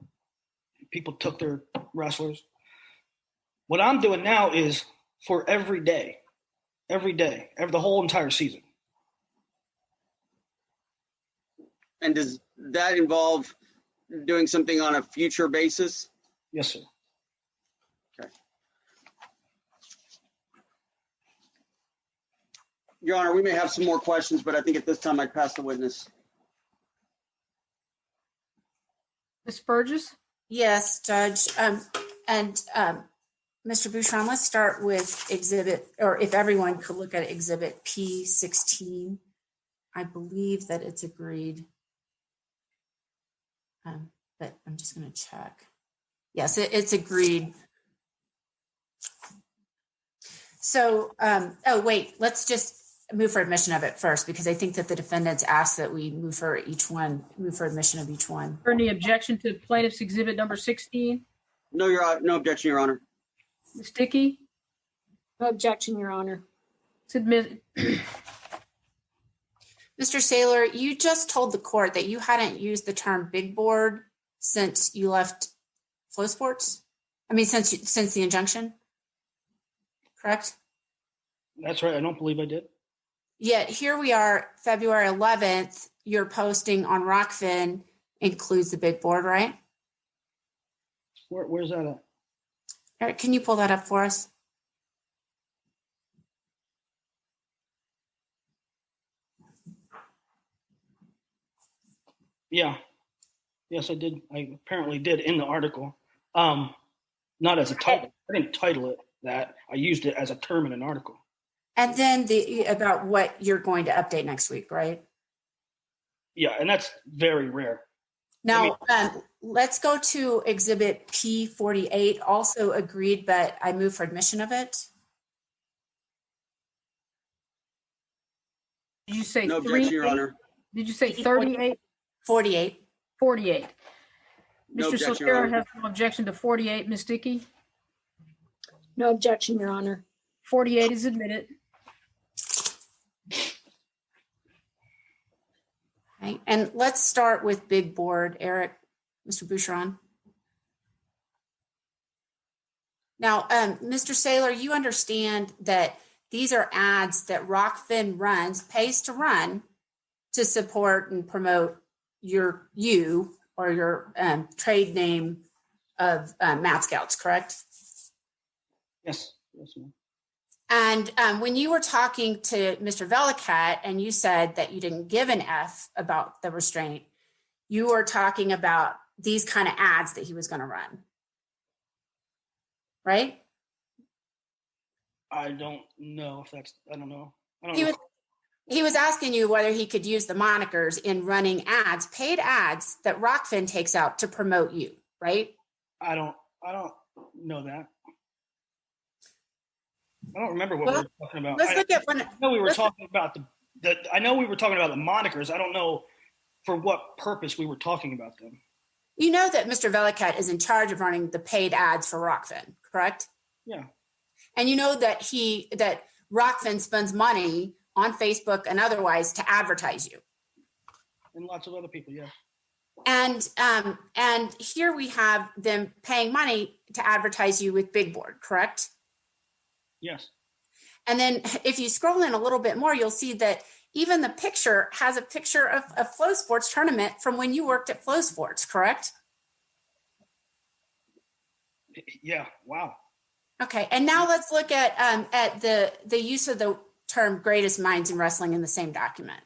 People took their wrestlers. What I'm doing now is for every day, the whole entire season. And does that involve doing something on a future basis? Yes, sir. Okay. Your Honor, we may have some more questions, but I think at this time I'd pass the witness. Ms. Burgess? Yes, Judge. Mr. Bouchon, let's start with exhibit, or if everyone could look at exhibit P16. I believe that it's agreed. But I'm just going to check. Yes, it's agreed. So, let's just move for admission of it first, because I think that the defendants asked that we move for admission of each one. Any objection to plaintiff's exhibit number 16? No, no objection, Your Honor. Ms. Dickey? No objection, Your Honor. It's admitted. Mr. Saylor, you just told the court that you hadn't used the term big board since you left FloSports. Since the injunction, correct? That's right. I don't believe I did. Yet here we are, February 11th, your posting on Rockfin includes the big board, right? Where's that at? Eric, can you pull that up for us? Yeah. Yes, I did. I apparently did in the article. Not as a title. I didn't title it that. I used it as a term in an article. And then about what you're going to update next week, right? Yeah, and that's very rare. Now, let's go to Exhibit P48, also agreed, but I move for admission of it. Did you say No objection, Your Honor. Did you say 38? 48. 48. No Mr. objection, Your Sotero Honor. has no objection to 48. Ms. Dickey? No objection, Your Honor. 48 is admitted. Okay. And let's start with Big Board, Eric, Mr. Boucheron. Now, Mr. Saylor, you understand that these are ads that Rockfin pays to run to support and promote your trade name of Mad Scouts, correct? Yes. Yes, ma'am. And when you were talking to Mr. Velikat and you said that you didn't give an F about the restraint, you were talking about these kind of ads that he was going to run, right? I don't know if that's, I don't know. He was asking you whether he could use the monikers in running ads, paid ads that Rockfin takes out to promote you, right? I don't know that. I don't remember what we were talking about. Let's look at I know we were talking about I know we were talking about the monikers. I don't know for what purpose we were talking about them. You know that Mr. Velikat is in charge of running the paid ads for Rockfin, correct? Yeah. And you know that that Rockfin spends money on Facebook and otherwise to advertise you. And lots of other people, yeah. And here we have them paying money to advertise you with Big Board, correct? Yes. And then if you scroll in a little bit more, you'll see that even the picture has a picture of a FloSports tournament from when you worked at FloSports, correct? Yeah. Wow. Okay. And now let's look at the use of the term greatest minds in wrestling in the same document.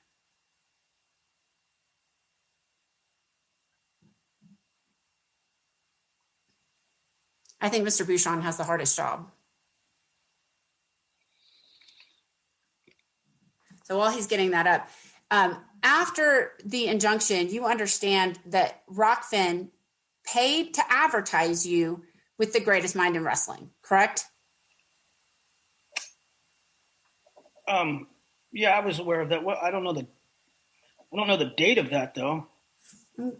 I think Mr. Bouchon has the hardest job. So while he's getting that up, after the injunction, you understand that Rockfin paid to advertise you with the greatest mind in wrestling, correct? Yeah, I was aware of that. Well, I don't know the date of that though. I'm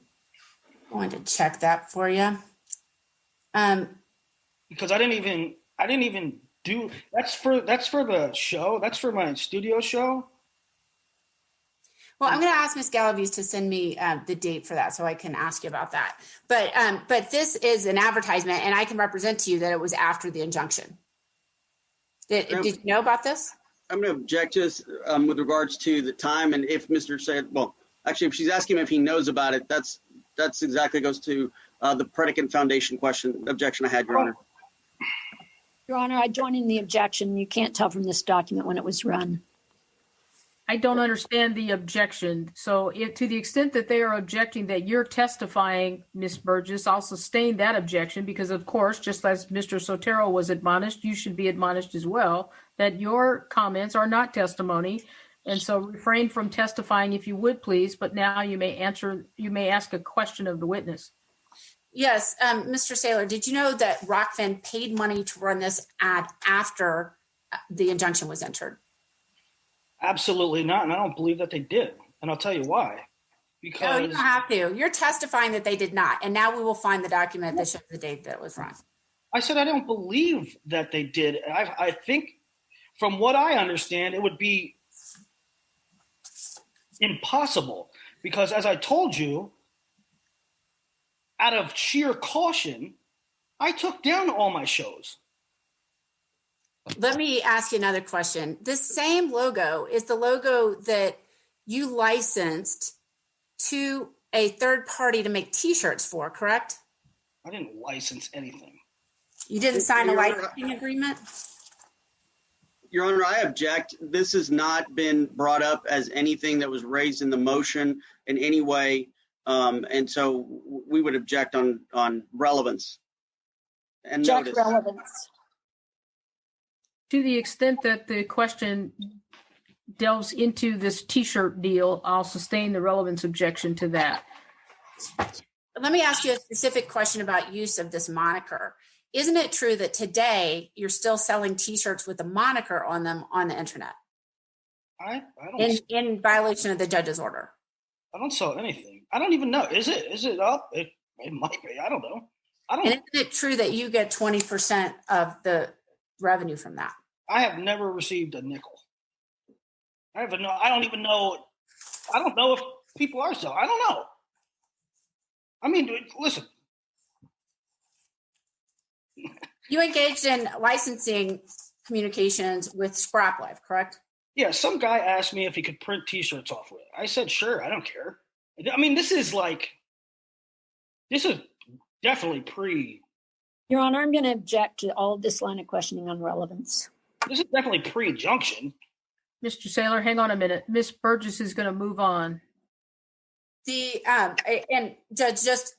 going to check that for you. Because I didn't even do that's for the show. That's for my studio show. Well, I'm going to ask Ms. Galaviz to send me the date for that so I can ask you about that. But this is an advertisement, and I can represent to you that it was after the injunction. Did you know about this? I'm going to object to this with regards to the time, and if Mr. said, well, actually, if she's asking him if he knows about it, that's exactly goes to the predicate foundation objection I had, Your Honor. Your Honor, I join in the objection. You can't tell from this document when it was run. I don't understand the objection. So to the extent that they are objecting that you're testifying, Ms. Burgess, I'll sustain that objection because, of course, just as Mr. Sotero was admonished, you should be admonished as well, that your comments are not testimony. And so refrain from testifying if you would, please. But now you may ask a question of the witness. Yes, Mr. Saylor, did you know that Rockfin paid money to run this ad after the injunction was entered? Absolutely not, and I don't believe that they did. And I'll tell you why. Because no, you don't have to. You're testifying that they did not, and now we will find the document that shows the date that it was run. I said I don't believe that they did. I think, from what I understand, it would be impossible because, as I told you, out of sheer caution, I took down all my shows. Let me ask you another question. This same logo is the logo that you licensed to a third party to make T-shirts for, correct? I didn't license anything. You didn't sign a Your Honor, licensing agreement? Your Honor, I object. This has not been brought up as anything that was raised in the motion in any way. And so we would object on relevance and Check notice. relevance. To the extent that the question delves into this T-shirt deal, I'll sustain the relevance objection to that. Let me ask you a specific question about use of this moniker. Isn't it true that today you're still selling T-shirts with the moniker on them on the internet I don't. in violation of the judge's order? I don't sell anything. I don't even know. Is it up? It might be. I don't know. And isn't it true that you get 20% of the revenue from that? I have never received a nickel. I don't even know. I don't know if people are selling. I don't know. I mean, listen. You engaged in licensing communications with Scrap Life, correct? Yeah, some guy asked me if he could print T-shirts off with it. I said, sure, I don't care. I mean, this is definitely pre. Your Honor, I'm going to object to all of this line of questioning on relevance. This is definitely pre-junction. Mr. Saylor, hang on a minute. Ms. Burgess is going to move on. And Judge, just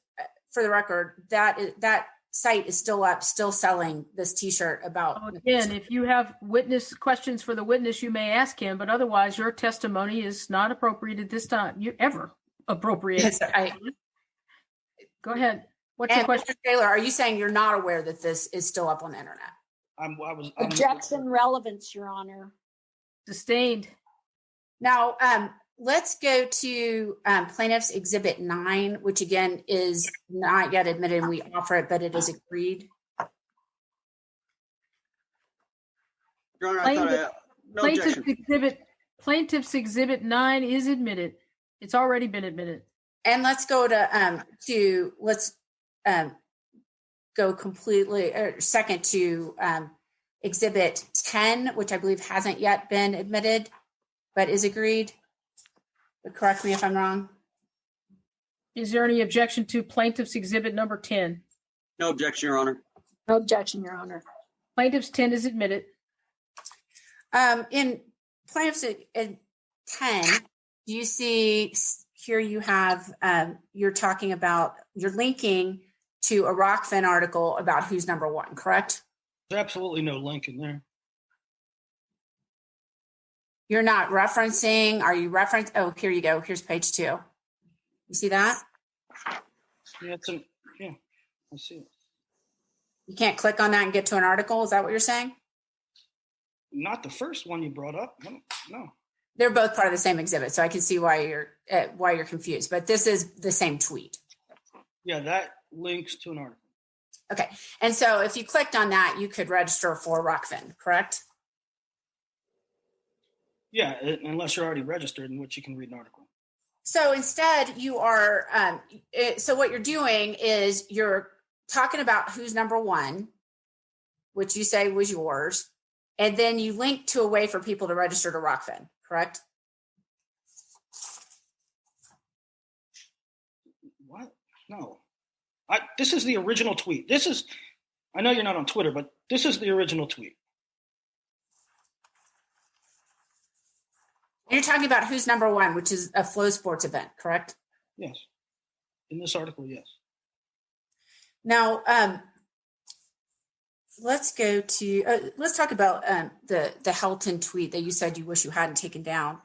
for the record, that site is still up, still selling this T-shirt about. Again, if you have witness questions for the witness, you may ask him, but otherwise your testimony is not appropriate at this time. You're ever appropriate. Yes, Go ahead. What's your question? Mr. Saylor, are you saying you're not aware that this is still up on the internet? Objection relevance, Your Honor. Sustained. Now, let's go to Plaintiff's Exhibit 9, which again is not yet admitted, and we offer it, but it is agreed. Your Honor, I thought no objection. Plaintiff's Exhibit 9 is admitted. It's already been admitted. And let's go to let's go completely second to Exhibit 10, which I believe hasn't yet been admitted, but is agreed. But correct me if I'm wrong. Is there any objection to Plaintiff's Exhibit number 10? No objection, Your Honor. No objection, Your Honor. Plaintiff's 10 is admitted. In Plaintiff's 10, do you see here you have, you're talking about, you're linking to a Rockfin article about who's number one, correct? There's absolutely no link in there. You're not referencing, are you reference? Oh, here you go. Here's page 2. You see that? Yeah, I see it. You can't click on that and get to an article. Is that what you're saying? Not the first one you brought up. No. They're both part of the same exhibit, so I can see why you're confused. But this is the same tweet. Yeah, that links to an article. Okay, and so if you clicked on that, you could register for Rockfin, correct? Yeah, unless you're already registered, in which you can read an article. So instead, you are. So what you're doing is you're talking about who's number one, which you say was yours, and then you link to a way for people to register to Rockfin, correct? What? No. This is the original tweet. I know you're not on Twitter, but this is the original tweet. And you're talking about who's number one, which is a FloSports event, correct? Yes. In this article, yes. Now, let's go to, let's talk about the Helton tweet that you said you wish you hadn't taken down.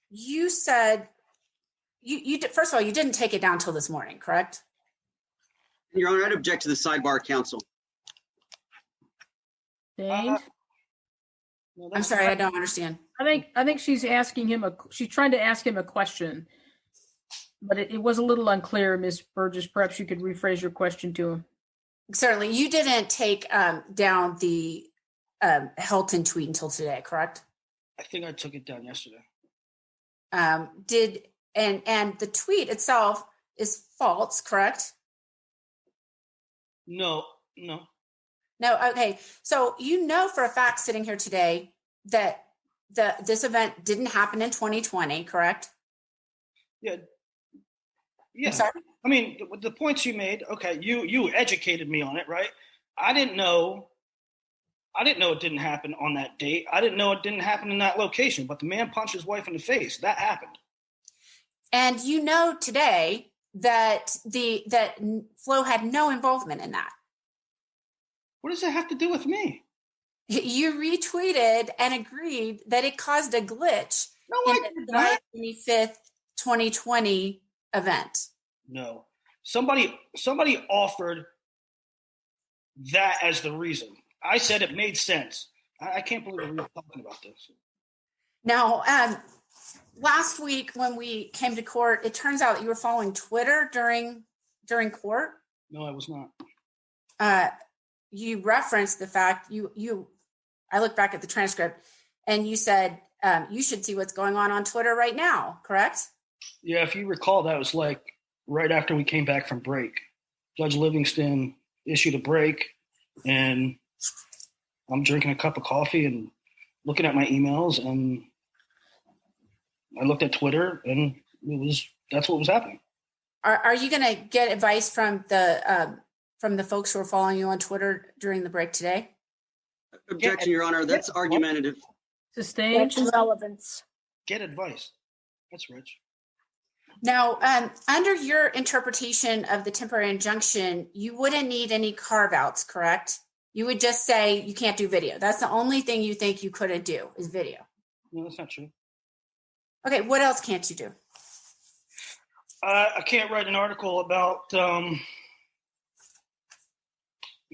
You said, you first of all, you didn't take it down until this morning, correct? Your Honor, I'd object to the sidebar counsel. Sustained. No, I'm sorry, I don't understand. I think she's asking him she's trying to ask him a question, but it was a little unclear, Ms. Burgess. Perhaps you could rephrase your question to him. Certainly. You didn't take down the Helton tweet until today, correct? I think I took it down yesterday. And the tweet itself is false, correct? No. No, okay. So you know for a fact sitting here today that this event didn't happen in 2020, correct? Yeah. Yeah. I'm sorry? I mean, the points you made, okay, you educated me on it, right? I didn't know it didn't happen on that date. I didn't know it didn't happen in that location, but the man punched his wife in the face. That happened. And you know today that Flo had no involvement in that. What does that have to do with me? You retweeted and agreed that it caused a glitch No, in the July 25th, 2020 event. No. Somebody offered that as the reason. I said it made sense. I can't believe we're talking about this. Now, last week when we came to court, it turns out that you were following Twitter during court. No, I was not. You referenced the fact I looked back at the transcript and you said you should see what's going on Twitter right now, correct? Yeah, if you recall, that was like right after we came back from break. Judge Livingston issued a break, and I'm drinking a cup of coffee and looking at my emails, and I looked at Twitter, and that's what was happening. Are you going to get advice from the folks who are following you on Twitter during the break today? Objection, Your Honor. That's argumentative. Sustained. Relevance. Get advice. That's rich. Now, under your interpretation of the temporary injunction, you wouldn't need any carve-outs, correct? You would just say you can't do video. That's the only thing you think you couldn't do is video. No, that's not true. Okay, what else can't you do? I can't write an article about. I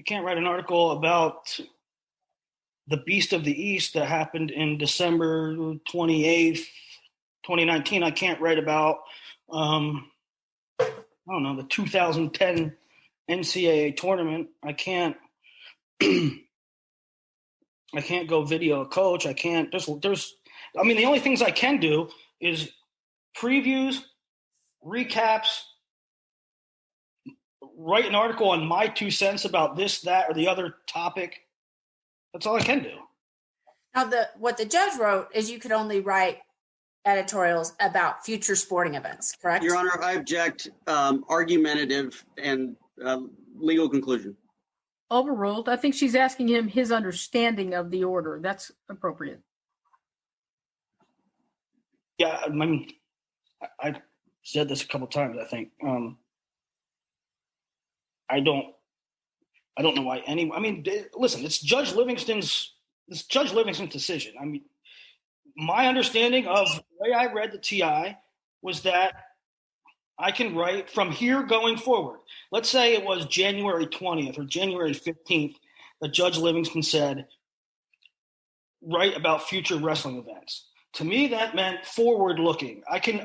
can't write an article about the Beast of the East that happened in December 28th, 2019. I can't write about, I don't know, the 2010 NCAA tournament. I can't go video a coach. I can't, the only things I can do is previews, recaps, write an article on my 2 cents about this, that, or the other topic. That's all I can do. Now, what the judge wrote is you could only write editorials about future sporting events, correct? Your Honor, I object. Argumentative and legal conclusion. Overruled. I think she's asking him his understanding of the order. That's appropriate. Yeah, I mean, I've said this a couple times, I think. I don't know why listen, it's Judge Livingston's decision. I mean, my understanding of the way I read the TI was that I can write from here going forward. Let's say it was January 20th or January 15th that Judge Livingston said, write about future wrestling events. To me, that meant forward looking. I can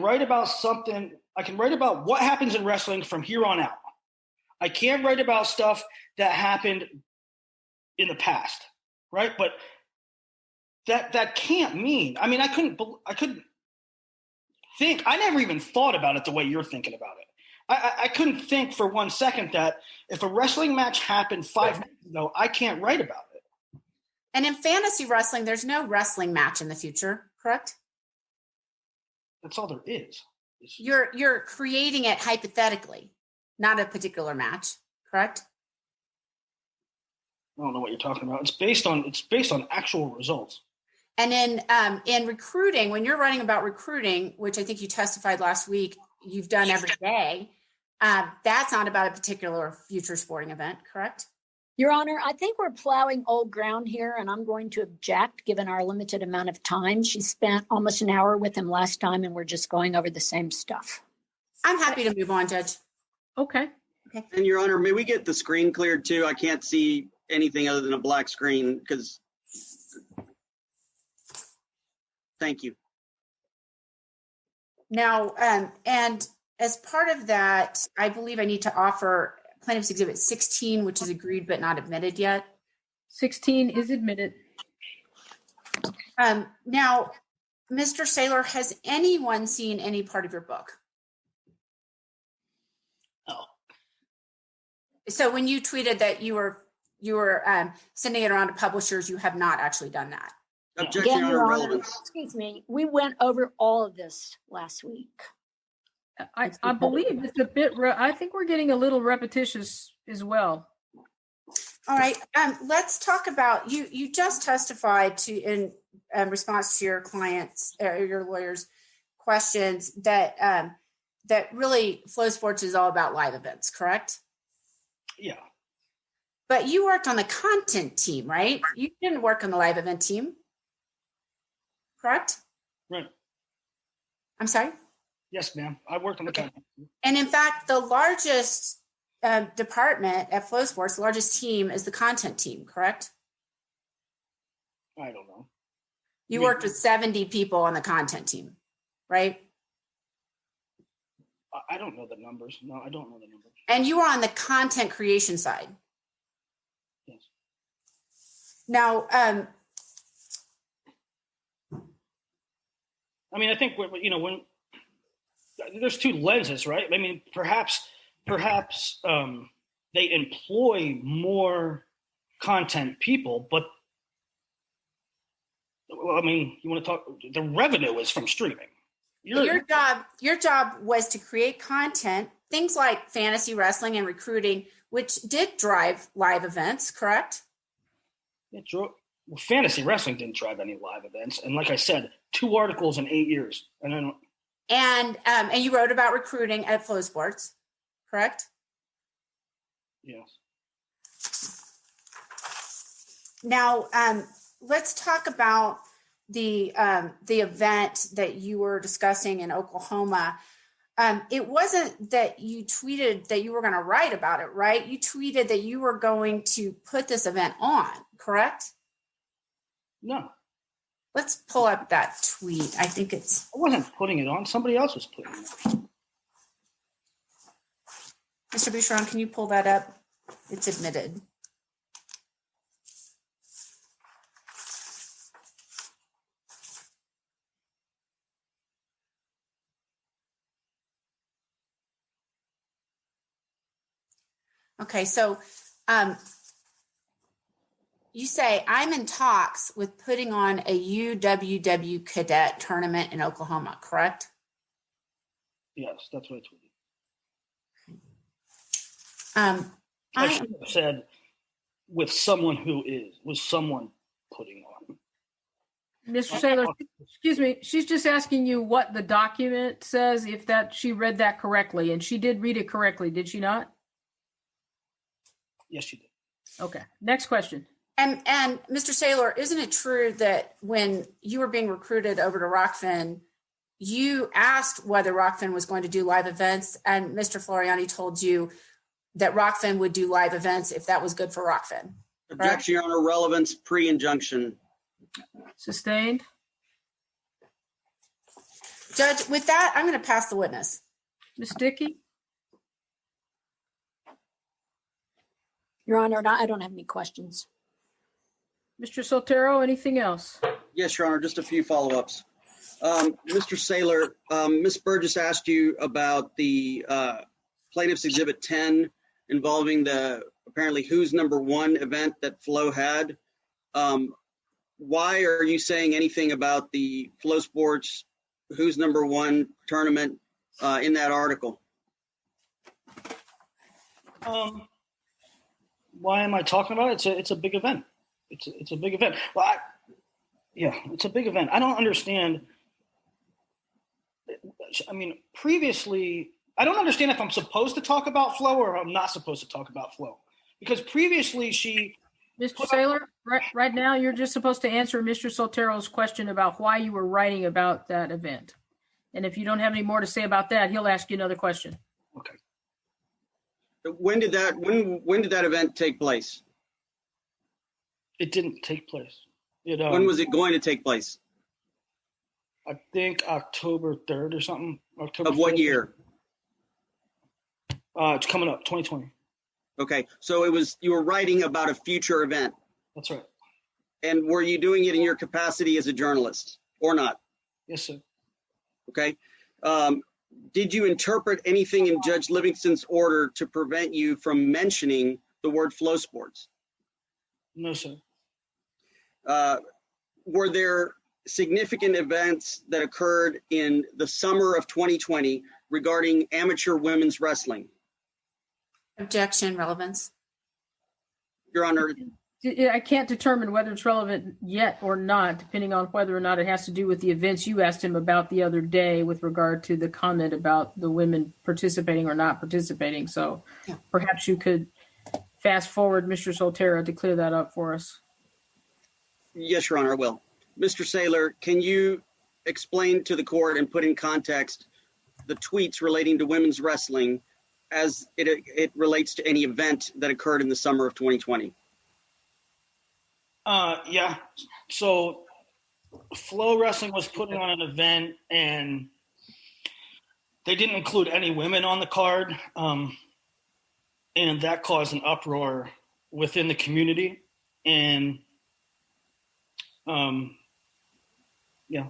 write about something. I can write about what happens in wrestling from here on out. I can't write about stuff that happened in the past, right? But that can't mean. I mean, I couldn't think. I never even thought about it the way you're thinking about it. I couldn't think for 1 second that if a wrestling match happened 5 minutes ago, I can't write about it. And in fantasy wrestling, there's no wrestling match in the future, correct? That's all there is. You're creating it hypothetically, not a particular match, correct? I don't know what you're talking about. It's based on actual results. And in recruiting, when you're writing about recruiting, which I think you testified last week, you've done every day, that's not about a particular future sporting event, correct? Your Honor, I think we're plowing old ground here, and I'm going to object given our limited amount of time. She spent almost an hour with him last time, and we're just going over the same stuff. I'm happy to move on, Judge. Okay. And Your Honor, may we get the screen cleared too? I can't see anything other than a black screen because. Thank you. Now, and as part of that, I believe I need to offer Plaintiff's Exhibit 16, which is agreed but not admitted yet. 16 is admitted. Now, Mr. Saylor, has anyone seen any part of your book? No. So when you tweeted that you were sending it around to publishers, you have not actually done that. Objection, Again, Your Honor, relevance. excuse me, we went over all of this last week. I believe it's a bit. I think we're getting a little repetitious as well. All right. Let's talk about you. You just testified to in response to your clients or your lawyers' questions that that really FloSports is all about live events, correct? Yeah. But you worked on the content team, right? You didn't work on the live event team, correct? Right. I'm sorry? Yes, ma'am. I worked on the content team. And in fact, the largest department at FloSports, the largest team is the content team, correct? I don't know. You worked with 70 people on the content team, right? I don't know the numbers. No, I don't know the numbers. And you were on the content creation side. Yes. Now, I mean, I think when there's two lenses, right? I mean, perhaps they employ more content people, but I mean, you want to talk? The revenue is from streaming. Your job was to create content, things like fantasy wrestling and recruiting, which did drive live events, correct? Well, fantasy wrestling didn't drive any live events, and like I said, 2 articles in 8 years, and you wrote about recruiting at FloSports, correct? Yes. Now, let's talk about the event that you were discussing in Oklahoma. It wasn't that you tweeted that you were going to write about it, right? You tweeted that you were going to put this event on, correct? No. Let's pull up that tweet. I think I wasn't putting it on. Somebody else was putting it on. Mr. Boucheron, can you pull that up? It's admitted. Okay, so you say, I'm in talks with putting on a UWW cadet tournament in Oklahoma, correct? Yes, that's what I tweeted. I should have said with someone putting on. Mr. Saylor, excuse me, she's just asking you what the document says, if that she read that correctly, and she did read it correctly, did she not? Yes, she did. Okay, next question. And Mr. Saylor, isn't it true that when you were being recruited over to Rockfin, you asked whether Rockfin was going to do live events, and Mr. Floriani told you that Rockfin would do live events if that was good for Rockfin? Objection, Your Honor. Relevance pre-injunction. Sustained. Judge, with that, I'm going to pass the witness. Ms. Dickey? Your Honor, I don't have any questions. Mr. Sotero, anything else? Yes, Your Honor, just a few follow-ups. Mr. Saylor, Ms. Burgess asked you about the Plaintiff's Exhibit 10 involving the apparently Who's Number One event that Flo had. Why are you saying anything about the FloSports Who's Number One tournament in that article? Why am I talking about it? It's a big event. It's a big event. Well, it's a big event. I don't understand. I mean, previously, I don't understand if I'm supposed to talk about Flo or I'm not supposed to talk about Flo. Because previously Mr. Saylor, right now you're just supposed to answer Mr. Sotero's question about why you were writing about that event. And if you don't have any more to say about that, he'll ask you another question. Okay. When did that event take place? It didn't take place. When was it going to take place? I think October 3rd or something. October of what 4th. Year? It's coming up, 2020. Okay, so you were writing about a future event. That's right. And were you doing it in your capacity as a journalist or not? Yes, sir. Okay. Did you interpret anything in Judge Livingston's order to prevent you from mentioning the word FloSports? No, sir. Were there significant events that occurred in the summer of 2020 regarding amateur women's wrestling? Objection, relevance. Your Honor, I can't determine whether it's relevant yet or not, depending on whether or not it has to do with the events you asked him about the other day with regard to the comment about the women participating or not participating. So perhaps you could fast forward, Mr. Soltero, to clear that up for us. yes, Your Honor, I will. Mr. Saylor, can you explain to the court and put in context the tweets relating to women's wrestling as it relates to any event that occurred in the summer of 2020? Yeah. So Flow Wrestling was putting on an event and they didn't include any women on the card. And that caused an uproar within the community. And yeah.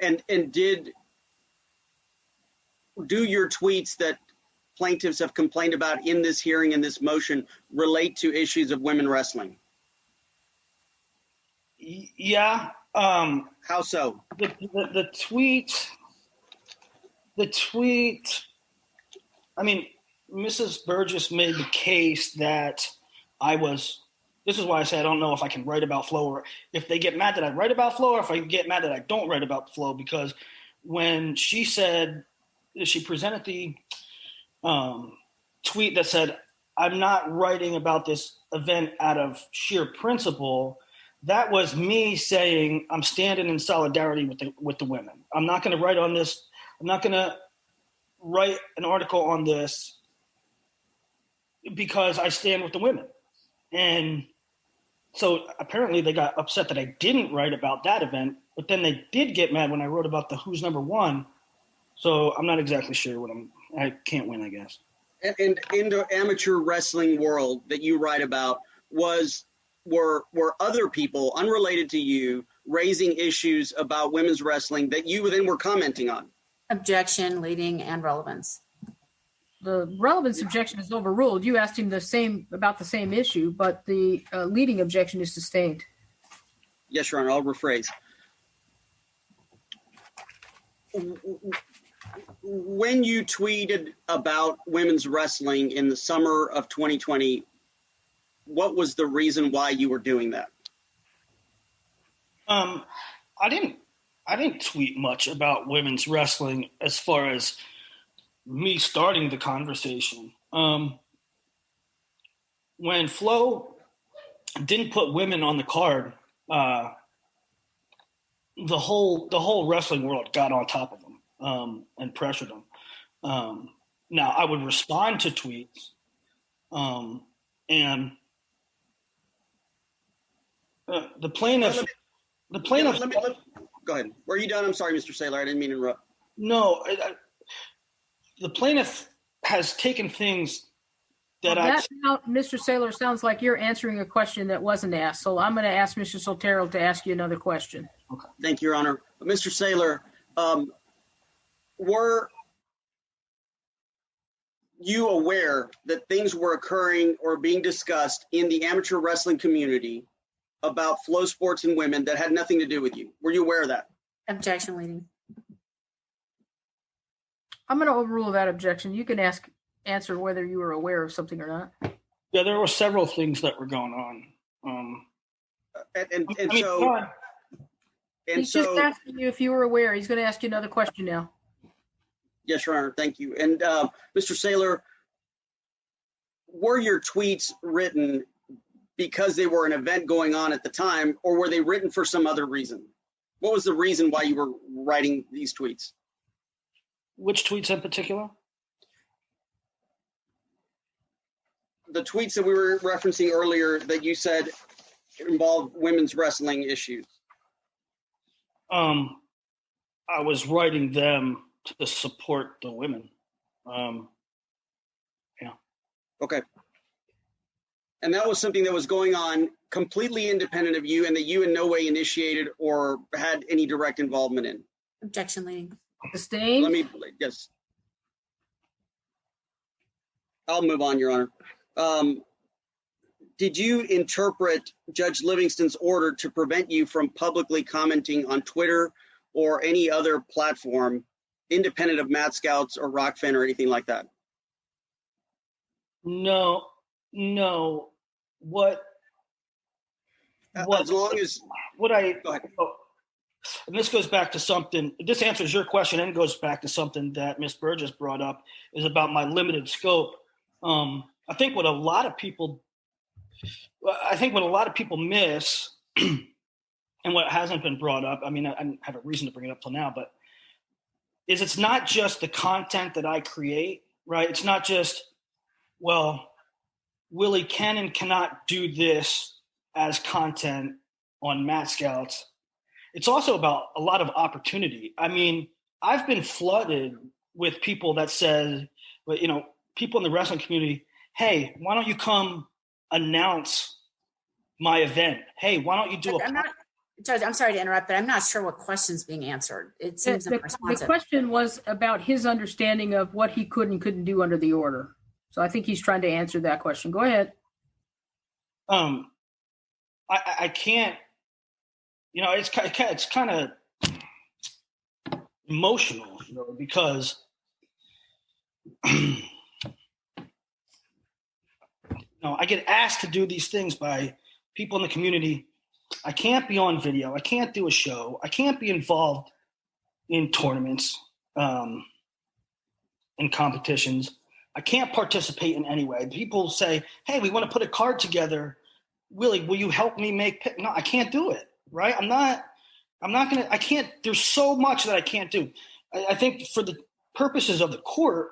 And do your tweets that plaintiffs have complained about in this hearing, in this motion, relate to issues of women wrestling? Yeah. How so? The tweet, I mean, Mrs. Burgess made the case that this is why I say I don't know if I can write about Flow, or if they get mad that I write about Flow, or if I get mad that I don't write about Flow, because when she presented the tweet that said, I'm not writing about this event out of sheer principle, that was me saying I'm standing in solidarity with the women. I'm not going to write on this. I'm not going to write an article on this because I stand with the women. And so apparently they got upset that I didn't write about that event, but then they did get mad when I wrote about the Who's Number One. So I'm not exactly sure I can't win, I guess. And in the amateur wrestling world that you write about, were other people unrelated to you raising issues about women's wrestling that you then were commenting on? Objection, leading, and relevance. The relevance objection is overruled. You asked him about the same issue, but the leading objection is sustained. Yes, Your Honor, I'll rephrase. When you tweeted about women's wrestling in the summer of 2020, what was the reason why you were doing that? I didn't tweet much about women's wrestling as far as me starting the conversation. When Flo didn't put women on the card, the whole wrestling world got on top of them and pressured them. Now I would respond to tweets, and the plaintiff. Go ahead. Were you done? I'm sorry, Mr. Saylor. I didn't mean to interrupt. No, the plaintiff has taken things that Mr. Saylor, sounds like you're answering a question that wasn't asked. So I'm going to ask Mr. Soltero to ask you another question. Okay. Thank you, Your Honor. Mr. Saylor, were you aware that things were occurring or being discussed in the amateur wrestling community about FloSports and women that had nothing to do with you? Were you aware of that? Objection, leading. I'm going to overrule that objection. You can answer whether you were aware of something or not. Yeah, there were several things that were going on. He's just asking you if you were aware. He's going to ask you another question now. Yes, Your Honor. Thank you. And Mr. Saylor, were your tweets written because they were an event going on at the time, or were they written for some other reason? What was the reason why you were writing these tweets? Which tweets in particular? The tweets that we were referencing earlier that you said involved women's wrestling issues. I was writing them to support the women. Yeah. Okay. And that was something that was going on completely independent of you and that you in no way initiated or had any direct involvement in. Objection, leading. Sustained. Yes. I'll move on, Your Honor. Did you interpret Judge Livingston's order to prevent you from publicly commenting on Twitter or any other platform independent of Mad Scouts or Rockfin or anything like that? No. What? As long as what I go ahead. And this goes back to something. This answers your question and goes back to something that Ms. Burgess brought up, is about my limited scope. I think what a lot of people miss, and what hasn't been brought up, I mean, I didn't have a reason to bring it up till now, but is it's not just the content that I create, right? It's not just, well, Willie can and cannot do this as content on Mat Scouts. It's also about a lot of opportunity. I mean, I've been flooded with people that said, people in the wrestling community, hey, why don't you come announce my event? Hey, why don't you do Judge, I'm sorry to interrupt, but I'm not sure what question's being answered. It seems unresponsive. The question was about his understanding of what he could and couldn't do under the order. So I think he's trying to answer that question. Go ahead. I can't. It's kind of emotional, because I get asked to do these things by people in the community. I can't be on video. I can't do a show. I can't be involved in tournaments, in competitions. I can't participate in any way. People say, hey, we want to put a card together. Willie, will you help me make No, I can't do it. Right? I'm not going to, I can't, there's so much that I can't do. I think for the purposes of the court,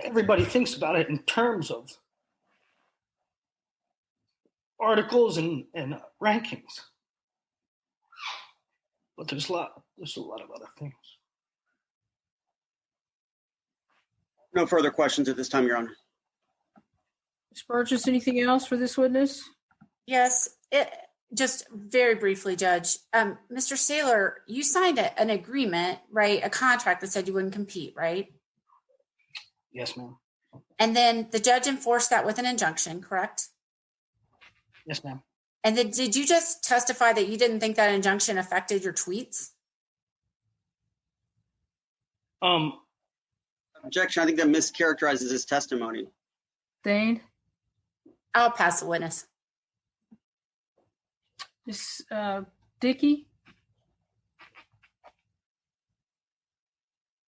everybody thinks about it in terms of articles and rankings. But there's a lot of other things. No further questions at this time, Your Honor. Ms. Burgess, anything else for this witness? Yes, just very briefly, Judge. Mr. Saylor, you signed an agreement, right? A contract that said you wouldn't compete, right? Yes, ma'am. And then the judge enforced that with an injunction, correct? Yes, ma'am. And then did you just testify that you didn't think that injunction affected your tweets? Objection. I think that mischaracterizes his testimony. Dane? I'll pass the witness. Ms. Dickey?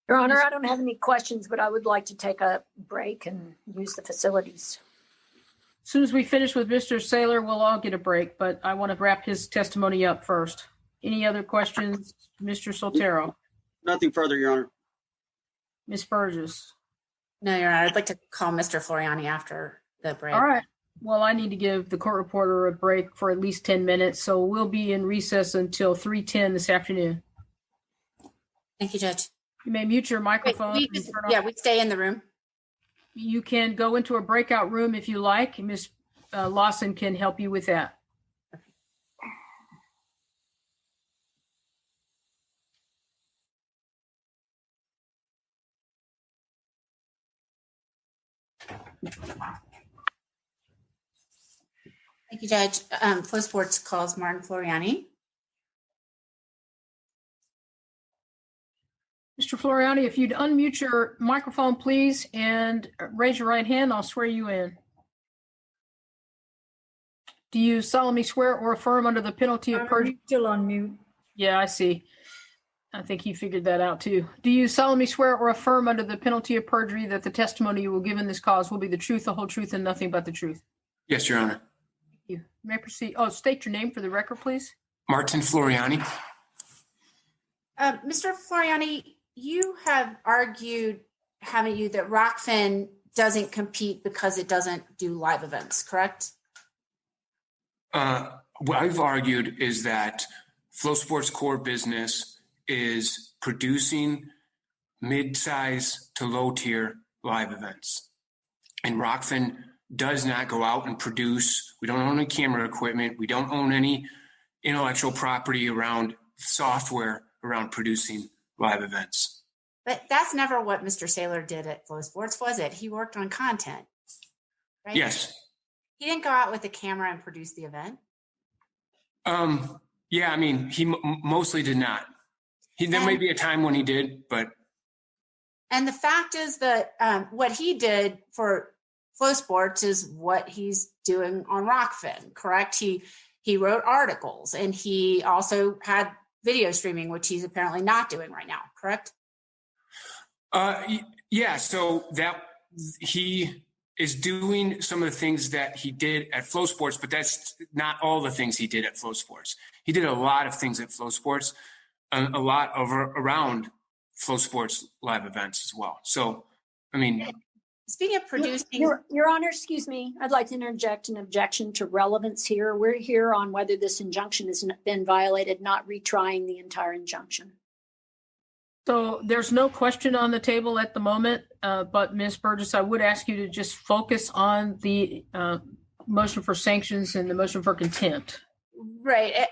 Your Honor, I don't have any questions, but I would like to take a break and use the facilities. As soon as we finish with Mr. Saylor, we'll all get a break, but I want to wrap his testimony up first. Any other questions, Mr. Soltero? Nothing further, Your Honor. Ms. Burgess? No, Your Honor, I'd like to call Mr. Floriani after the break. All right. Well, I need to give the court reporter a break for at least 10 minutes, so we'll be in recess until 3:10 this afternoon. Thank you, Judge. You may mute your microphone. We stay in the room. You can go into a breakout room if you like. Ms. Lawson can help you with that. Thank you, Judge. FloSports calls Martin Floriani. Mr. Floriani, if you'd unmute your microphone, please, and raise your right hand, I'll swear you in. Do you solemnly swear or affirm under the penalty of perjury? Still on mute. Yeah, I see. I think he figured that out too. Do you solemnly swear or affirm under the penalty of perjury that the testimony you will give in this cause will be the truth, the whole truth, and nothing but the truth? Yes, Your Honor. You may proceed. Oh, state your name for the record, please. Martin Floriani. Mr. Floriani, you have argued, haven't you, that Rockfin doesn't compete because it doesn't do live events, correct? What I've argued is that FloSports' core business is producing mid-size to low-tier live events. And Rockfin does not go out and produce. We don't own any camera equipment. We don't own any intellectual property around software around producing live events. But that's never what Mr. Saylor did at FloSports, was it? He worked on content, right? Yes. He didn't go out with a camera and produce the event. Yeah, I mean, he mostly did not. There may be a time when he did, but. And the fact is that what he did for FloSports is what he's doing on Rockfin, correct? He wrote articles, and he also had video streaming, which he's apparently not doing right now, correct? Yeah, so that he is doing some of the things that he did at FloSports, but that's not all the things he did at FloSports. He did a lot of things at FloSports, a lot around FloSports live events as well. So, I mean, speaking of producing, Your Honor, excuse me, I'd like to interject an objection to relevance here. We're here on whether this injunction has been violated, not retrying the entire injunction. So there's no question on the table at the moment, but Ms. Burgess, I would ask you to just focus on the motion for sanctions and the motion for contempt. Right.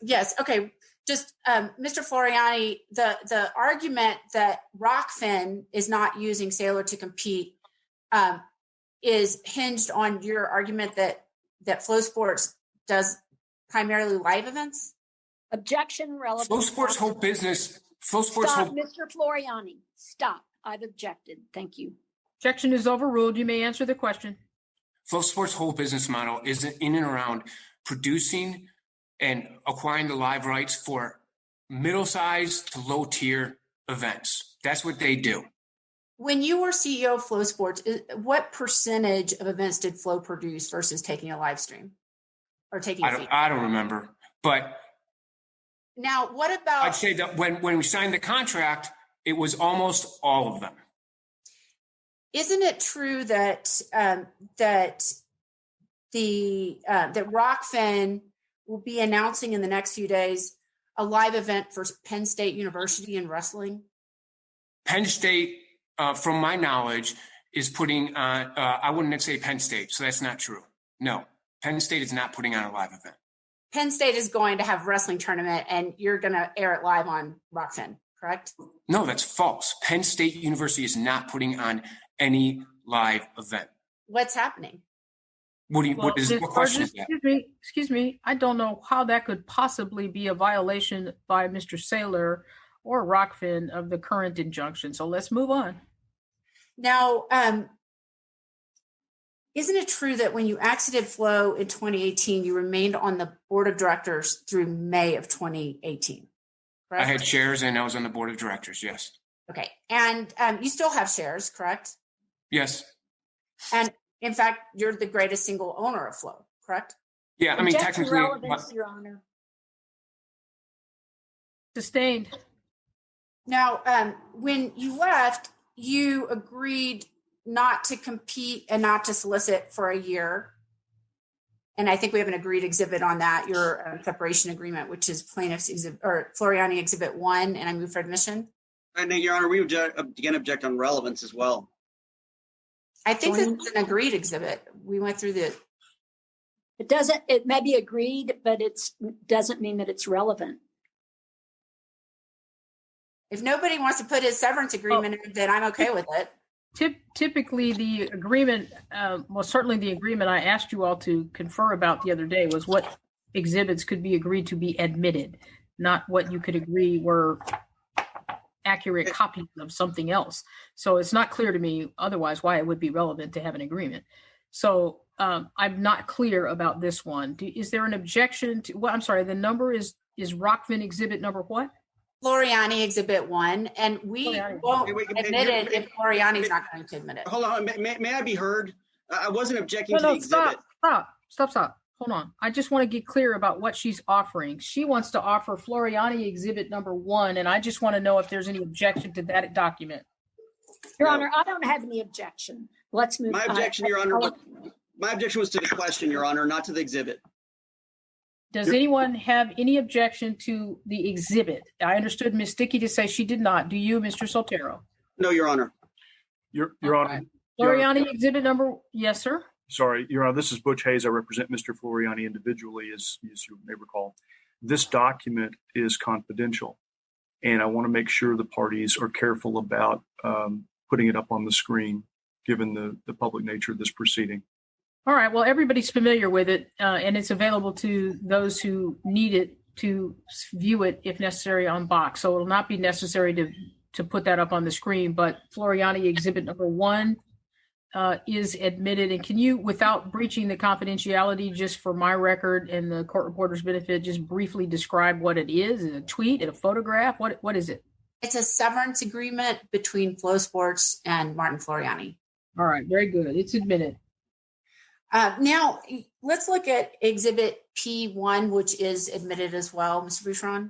Yes. Okay. Just Mr. Floriani, the argument that Rockfin is not using Saylor to compete is hinged on your argument that FloSports does primarily live events? Objection, relevant. FloSports' whole business. Stop, Mr. Floriani. Stop. I've objected. Thank you. Objection is overruled. You may answer the question. FloSports' whole business model is in and around producing and acquiring the live rights for middle-sized to low-tier events. That's what they do. When you were CEO of FloSports, what percentage of events did Flo produce versus taking a live stream or taking a feed? I don't remember, but now what about? I'd say that when we signed the contract, it was almost all of them. Isn't it true that that Rockfin will be announcing in the next few days a live event for Penn State University in wrestling? Penn State, from my knowledge, is putting on, I wouldn't say Penn State, so that's not true. No, Penn State is not putting on a live event. Penn State is going to have a wrestling tournament, and you're going to air it live on Rockfin, correct? No, that's false. Penn State University is not putting on any live event. What's happening? What question is that? Excuse me. I don't know how that could possibly be a violation by Mr. Saylor or Rockfin of the current injunction. So let's move on. Now, isn't it true that when you exited Flo in 2018, you remained on the board of directors through May of 2018? Correct? I had shares and I was on the board of directors, yes. Okay. And you still have shares, correct? Yes. And in fact, you're the greatest single owner of Flo, correct? Yeah, I mean, technically. Relevance, Your Honor. Sustained. Now, when you left, you agreed not to compete and not to solicit for a year. And I think we have an agreed exhibit on that, your separation agreement, which is plaintiff's exhibit or Floriani exhibit 1, and I move for admission. And Your Honor, we would again object on relevance as well. I think it's an agreed exhibit. We went through the. It may be agreed, but it doesn't mean that it's relevant. If nobody wants to put his severance agreement in, then I'm okay with it. Typically, the agreement, certainly the agreement I asked you all to confer about the other day was what exhibits could be agreed to be admitted, not what you could agree were accurate copies of something else. So it's not clear to me otherwise why it would be relevant to have an agreement. So I'm not clear about this one. Is there an objection to, well, I'm sorry, the number is Rockfin exhibit number what? Floriani exhibit 1, and we won't admit it if Floriani's not going to admit it. Hold on, may I be heard? I wasn't objecting to the exhibit. Stop. Hold on. I just want to get clear about what she's offering. She wants to offer Floriani exhibit number 1, and I just want to know if there's any objection to that document. Your Honor, I don't have any objection. Let's move on. My objection, Your Honor, my objection was to the question, Your Honor, not to the exhibit. Does anyone have any objection to the exhibit? I understood Ms. Dickey to say she did not. Do you, Mr. Soltero? No, Your Honor. Your Honor. Floriani exhibit number, yes, sir. Sorry, Your Honor, this is Butch Hayes. I represent Mr. Floriani individually, as you may recall. This document is confidential, and I want to make sure the parties are careful about putting it up on the screen, given the public nature of this proceeding. All right. Well, everybody's familiar with it, and it's available to those who need it to view it if necessary on box. So it'll not be necessary to put that up on the screen. But Floriani exhibit number 1 is admitted. And can you, without breaching the confidentiality, just for my record and the court reporter's benefit, just briefly describe what it is? Is it a tweet, a photograph? What is it? It's a severance agreement between FloSports and Martin Floriani. All right. Very good. It's admitted. Now, let's look at Exhibit P1, which is admitted as well, Mr. Bouchron.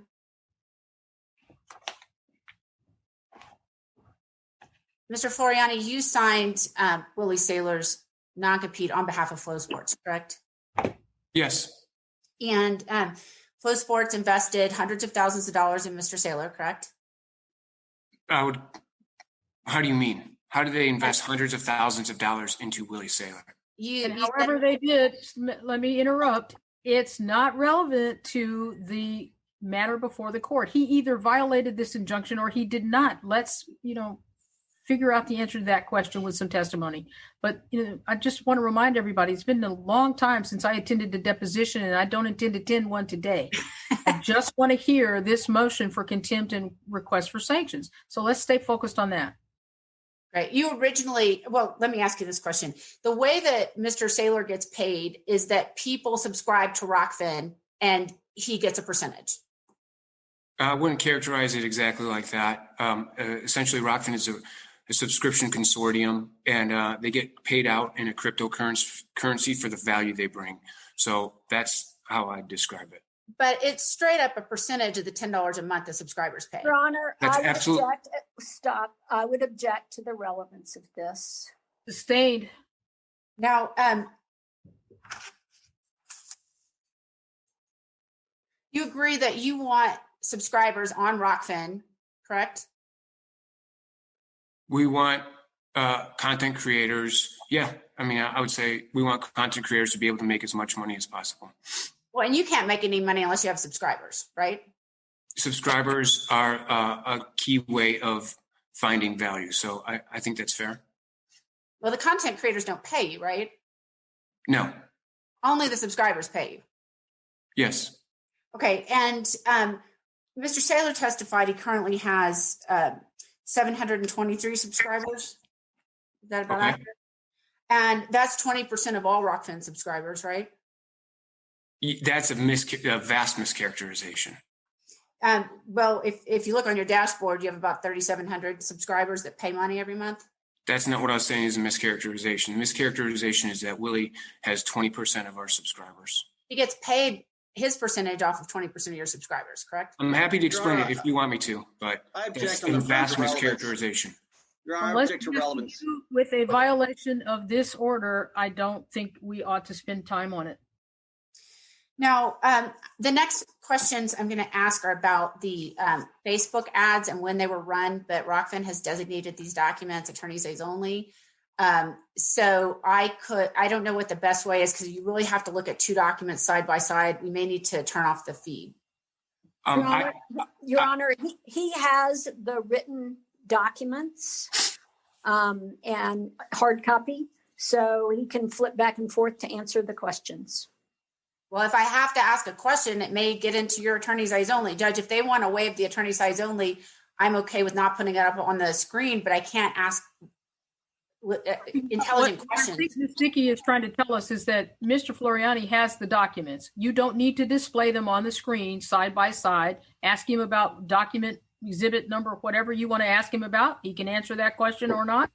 Mr. Floriani, you signed Willie Saylor's non-compete on behalf of FloSports, correct? Yes. And FloSports invested hundreds of thousands of dollars in Mr. Saylor, correct? How do you mean? How do they invest hundreds of thousands of dollars into Willie Saylor? However they did, let me interrupt. It's not relevant to the matter before the court. He either violated this injunction or he did not. Let's, figure out the answer to that question with some testimony. But I just want to remind everybody, it's been a long time since I attended the deposition, and I don't intend to attend one today. I just want to hear this motion for contempt and request for sanctions. So let's stay focused on that. Right. You originally, let me ask you this question. The way that Mr. Saylor gets paid is that people subscribe to Rockfin and he gets a percentage. I wouldn't characterize it exactly like that. Essentially, Rockfin is a subscription consortium, and they get paid out in a cryptocurrency for the value they bring. So that's how I describe it. But it's straight up a percentage of the $10 a month the subscribers pay. Your Honor, That's I would absolute- object. Stop. I would object to the relevance of this. Sustained. Now, you agree that you want subscribers on Rockfin, correct? We want content creators. Yeah, I would say we want content creators to be able to make as much money as possible. Well, and you can't make any money unless you have subscribers, right? Subscribers are a key way of finding value. So I think that's fair. Well, the content creators don't pay you, right? No. Only the subscribers pay you. Yes. Okay. And Mr. Saylor testified he currently has 723 subscribers. Is that about accurate? And that's 20% of all Rockfin subscribers, right? That's a vast mischaracterization. Well, if you look on your dashboard, you have about 3,700 subscribers that pay money every month. That's not what I was saying is a mischaracterization. The mischaracterization is that Willie has 20% of our subscribers. He gets paid his percentage off of 20% of your subscribers, correct? I'm happy to explain it if you want me to, but I object it's on a the vast grounds of mischaracterization. Your Honor, I Unless object to you relevance. dispute with a violation of this order, I don't think we ought to spend time on it. Now, the next questions I'm going to ask are about the Facebook ads and when they were run, but Rockfin has designated these documents attorney's aides only. So I don't know what the best way is because you really have to look at two documents side by side. We may need to turn off the feed. Your Honor, he has the written documents and hard copy, so he can flip back and forth to answer the questions. Well, if I have to ask a question, it may get into your attorney's eyes only. Judge, if they want to waive the attorney's eyes only, I'm okay with not putting it up on the screen, but I can't ask intelligent questions. What I think Ms. Dickey is trying to tell us is that Mr. Floriani has the documents. You don't need to display them on the screen side by side. Ask him about document, exhibit number, whatever you want to ask him about. He can answer that question or not.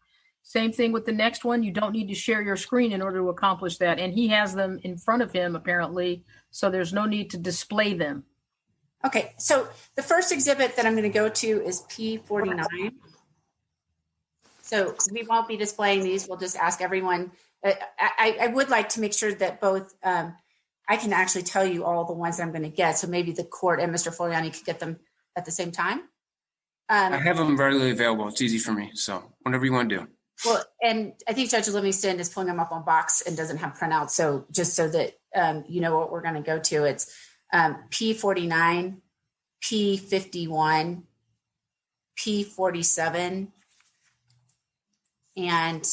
Same thing with the next one. You don't need to share your screen in order to accomplish that. And he has them in front of him, apparently, so there's no need to display them. Okay, so the first exhibit that I'm going to go to is P49. So we won't be displaying these. We'll just ask everyone. I would like to make sure that both, I can actually tell you all the ones that I'm going to get. So maybe the court and Mr. Floriani could get them at the same time. I have them readily available. It's easy for me. So whatever you want to do. Well, and I think Judge Livingston is pulling them up on box and doesn't have printouts. So just so that you know what we're going to go to, it's P49, P51, P47, And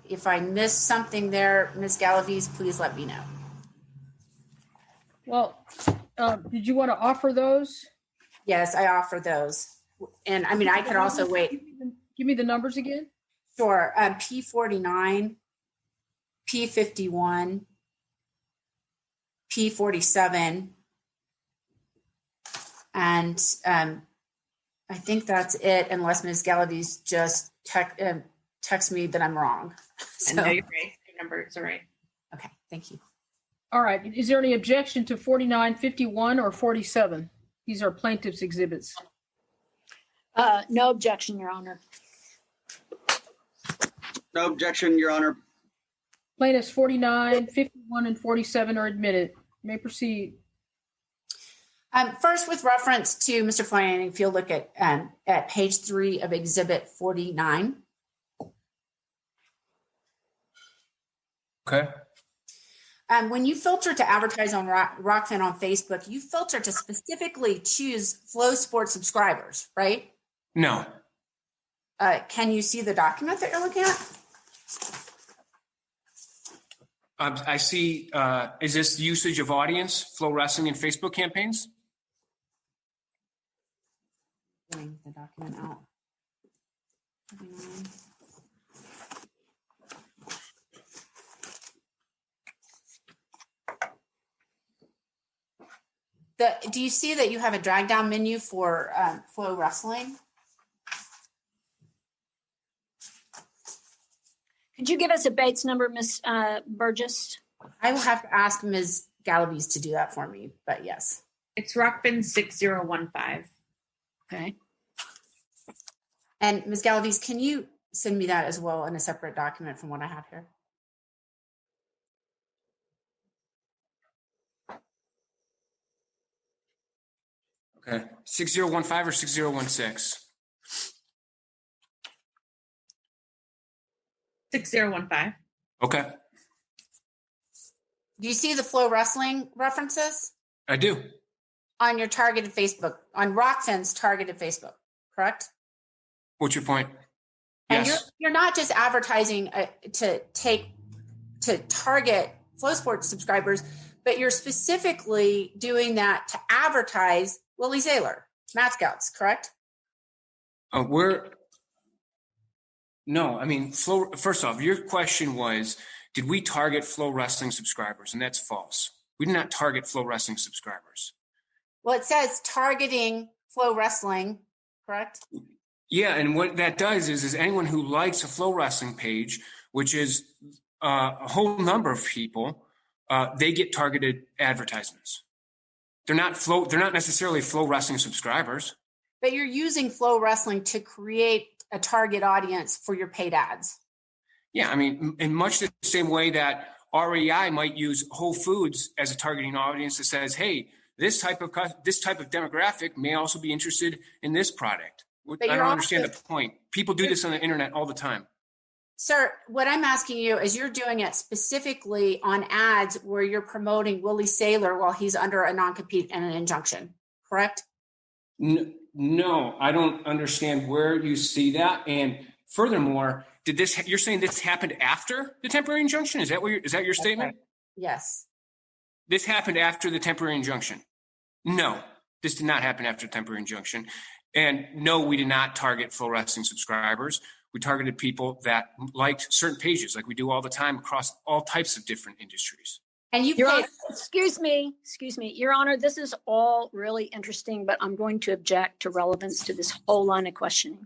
if I missed something there, Ms. Galaviz, please let me know. Well, did you want to offer those? Yes, I offer those. And I mean, I could also wait. Give me the numbers again. Sure. P49, P51, P47. And I think that's it, unless Ms. Galaviz just text me that I'm wrong. So, no, you're right. Your numbers are right. Okay, thank you. All right. Is there any objection to 49, 51, or 47? These are plaintiff's exhibits. No objection, Your Honor. No objection, Your Honor. Plaintiffs 49, 51, and 47 are admitted. You may proceed. First, with reference to Mr. Flanagan, if you'll look at page 3 of Exhibit 49. Okay. When you filter to advertise on Rockfin on Facebook, you filter to specifically choose FloSports subscribers, right? No. Can you see the document that you're looking at? I see. Is this usage of audience, Flow Wrestling, and Facebook campaigns? Bring the document out. Do you see that you have a drag down menu for Flow Wrestling? Could you give us a Bates number, Ms. Burgess? I will have to ask Ms. Galaviz to do that for me, but yes. It's Rockfin 6015. Okay. And Ms. Galaviz, can you send me that as well in a separate document from what I have here? Okay. 6015 or 6016? 6015. Okay. Do you see the Flow Wrestling references? I do. On your targeted Facebook, on Rockfin's targeted Facebook, correct? What's your point? And Yes. you're not just advertising to target FloSports subscribers, but you're specifically doing that to advertise Willie Saylor, Matt Scouts, correct? No, I mean, Flow. First off, your question was, did we target Flow Wrestling subscribers? And that's false. We did not target Flow Wrestling subscribers. Well, it says targeting Flow Wrestling, correct? Yeah, and what that does is anyone who likes a Flow Wrestling page, which is a whole number of people, they get targeted advertisements. They're not necessarily Flow Wrestling subscribers. But you're using Flow Wrestling to create a target audience for your paid ads. Yeah, I mean, in much the same way that REI might use Whole Foods as a targeting audience that says, "Hey, this type of demographic may also be interested in this product." I don't understand the point. People do this on the internet all the time. Sir, what I'm asking you is you're doing it specifically on ads where you're promoting Willie Saylor while he's under a non-compete and an injunction, correct? No, I don't understand where you see that. And furthermore, you're saying this happened after the temporary injunction? Is that your statement? Okay. Yes. This happened after the temporary injunction? No, this did not happen after the temporary injunction. And no, we did not target Flow Wrestling subscribers. We targeted people that liked certain pages like we do all the time across all types of different industries. And Your Honor, excuse me, Your Honor, this is all really interesting, but I'm going to object to relevance to this whole line of questioning.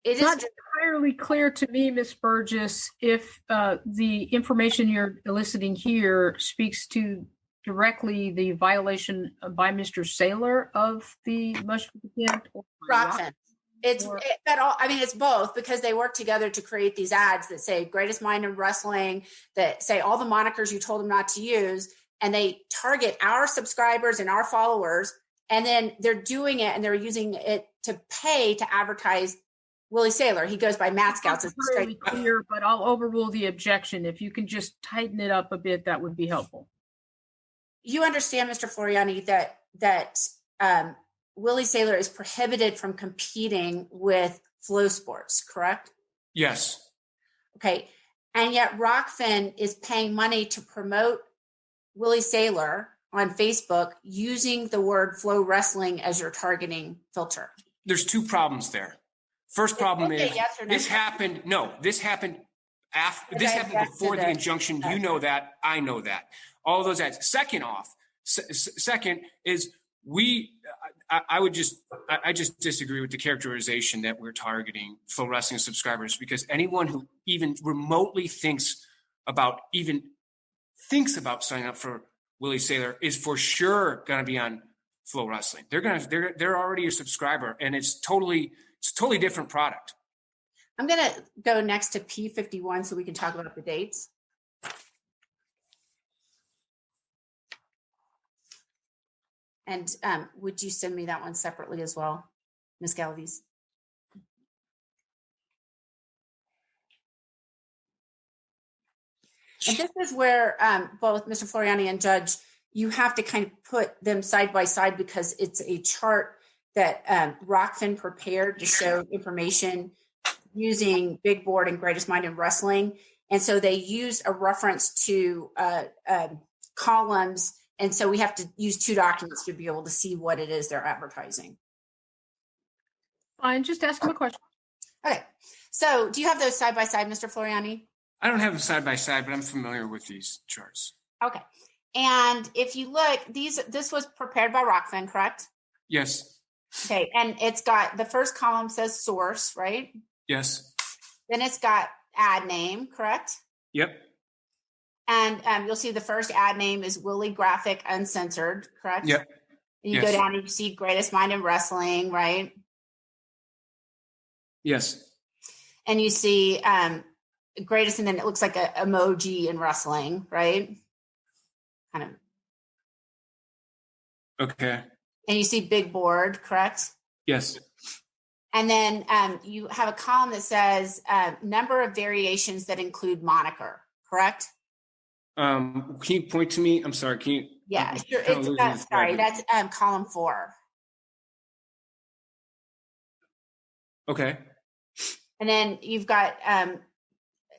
It's not entirely clear to me, Ms. Burgess, if the information you're eliciting here speaks to directly the violation by Mr. Saylor of the mushroom contempt or Rockfin. It's both, because they work together to create these ads that say greatest mind in wrestling, that say all the monikers you told them not to use, and they target our subscribers and our followers, and then they're doing it and they're using it to pay to advertise Willie Saylor. He goes by Matt Scouts. It's really clear, but I'll overrule the objection. If you can just tighten it up a bit, that would be helpful. You understand, Mr. Floriani, that Willie Saylor is prohibited from competing with FloSports, correct? Yes. Okay. And yet Rockfin is paying money to promote Willie Saylor on Facebook using the word Flow Wrestling as your targeting filter. There's two problems there. First problem is yes or no. this happened after. This happened before the injunction. You know that. I know that. All those ads. Second is I just disagree with the characterization that we're targeting Flow Wrestling subscribers, because anyone who even remotely thinks about signing up for Willie Saylor is for sure going to be on Flow Wrestling. They're already a subscriber, and it's totally different product. I'm going to go next to P51 so we can talk about the dates. And would you send me that one separately as well, Ms. Galaviz? And this is where both Mr. Floriani and Judge, you have to kind of put them side by side, because it's a chart that Rockfin prepared to show information using Big Board and Greatest Mind in Wrestling. And so they used a reference to columns. And so we have to use two documents to be able to see what it is they're advertising. Fine, just ask him a question. Okay. So do you have those side by side, Mr. Floriani? I don't have them side by side, but I'm familiar with these charts. Okay. And if you look, this was prepared by Rockfin, correct? Yes. Okay. And it's got, the first column says source, right? Yes. Then it's got ad name, correct? Yep. And you'll see the first ad name is Willie Graphic Uncensored, correct? Yep. And you go down and you see Greatest Mind in Wrestling, right? Yes. And you see greatest, and then it looks like an emoji in wrestling, right? Kind of. Okay. And you see Big Board, correct? Yes. And then you have a column that says number of variations that include moniker, correct? Can you point to me? I'm sorry. Can you? Yeah, sure. That's column 4. Okay. And then you've got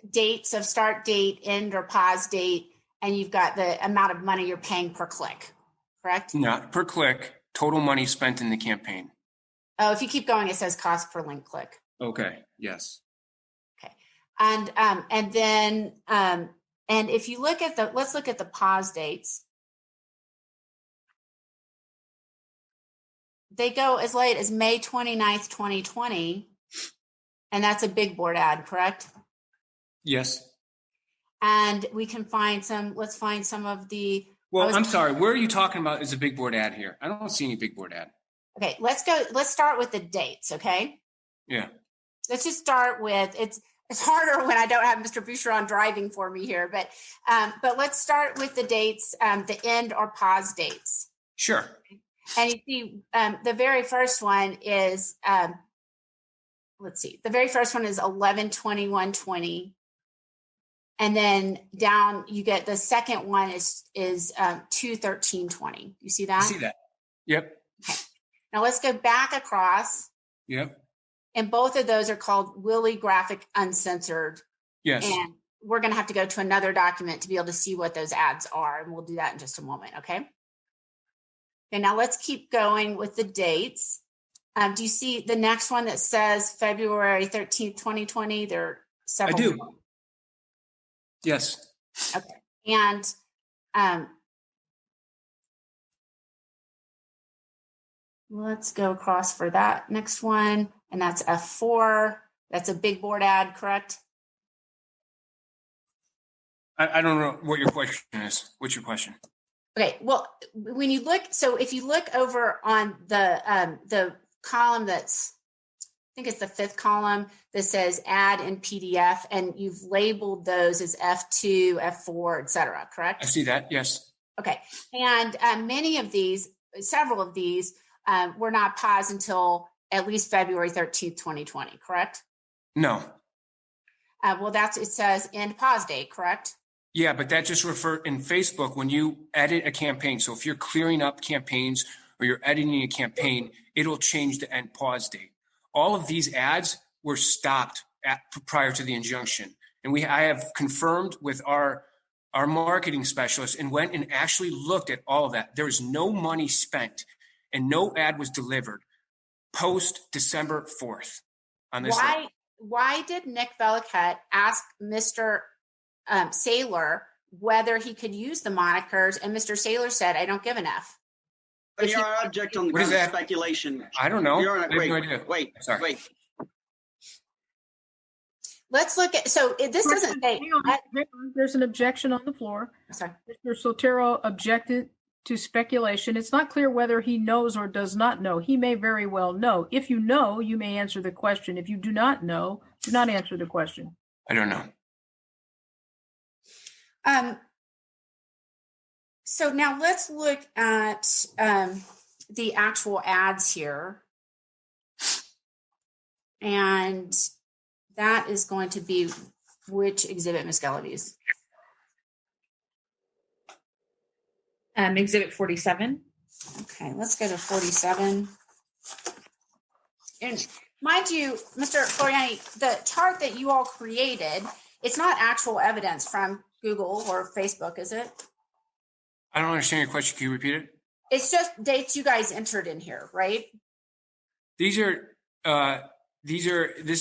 dates of start date, end or pause date, and you've got the amount of money you're paying per click, correct? Not per click, total money spent in the campaign. Oh, if you keep going, it says cost per link click. Okay. Yes. Okay. And then if you look at let's look at the pause dates. They go as late as May 29th, 2020. And that's a Big Board ad, correct? Yes. And we can find let's find some of the. Well, I'm sorry. Where are you talking about is a Big Board ad here? I don't see any Big Board ad. Okay, let's start with the dates, okay? Yeah. Let's just start with, it's harder when I don't have Mr. Boucheron driving for me here, but let's start with the dates, the end or pause dates. Sure. And you see the very first one is, let's see, the very first one is 11/21/20. And then down you get the second one is 2/13/20. You see that? I see that. Yep. Okay. Now let's go back across. Yep. And both of those are called Willie Graphic Uncensored. Yes. And we're going to have to go to another document to be able to see what those ads are. And we'll do that in just a moment. Okay. Okay. Now let's keep going with the dates. Do you see the next one that says February 13th, 2020? There are several. I do. Yes. Okay. And let's go across for that next one. And that's F4. That's a Big Board ad, correct? I don't know what your question is. What's your question? Okay. Well, when you look, so if you look over on the column that's, I think it's the 5th column that says ad in PDF, and you've labeled those as F2, F4, et cetera, correct? I see that. Yes. Okay. And several of these were not paused until at least February 13th, 2020, correct? No. Well, it says end pause date, correct? Yeah, but that just in Facebook, when you edit a campaign. So if you're clearing up campaigns or you're editing a campaign, it'll change the end pause date. All of these ads were stopped prior to the injunction. And I have confirmed with our marketing specialist and went and actually looked at all of that. There was no money spent and no ad was delivered post December 4th on this. Why did Nick Velikat ask Mr. Saylor whether he could use the monikers, and Mr. Saylor said, "I don't give an F." But you're on object on the grounds of speculation. I don't know. You're on I have no idea. Wait. Let's look at, so this doesn't say. There's an objection on the floor. Sorry. Mr. Sotero objected to speculation. It's not clear whether he knows or does not know. He may very well know. If you know, you may answer the question. If you do not know, do not answer the question. I don't know. So now let's look at the actual ads here. And that is going to be which exhibit, Ms. Galaviz? Exhibit 47. Okay, let's go to 47. And mind you, Mr. Floriani, the chart that you all created, it's not actual evidence from Google or Facebook, is it? I don't understand your question. Can you repeat it? It's just dates you guys entered in here, right? This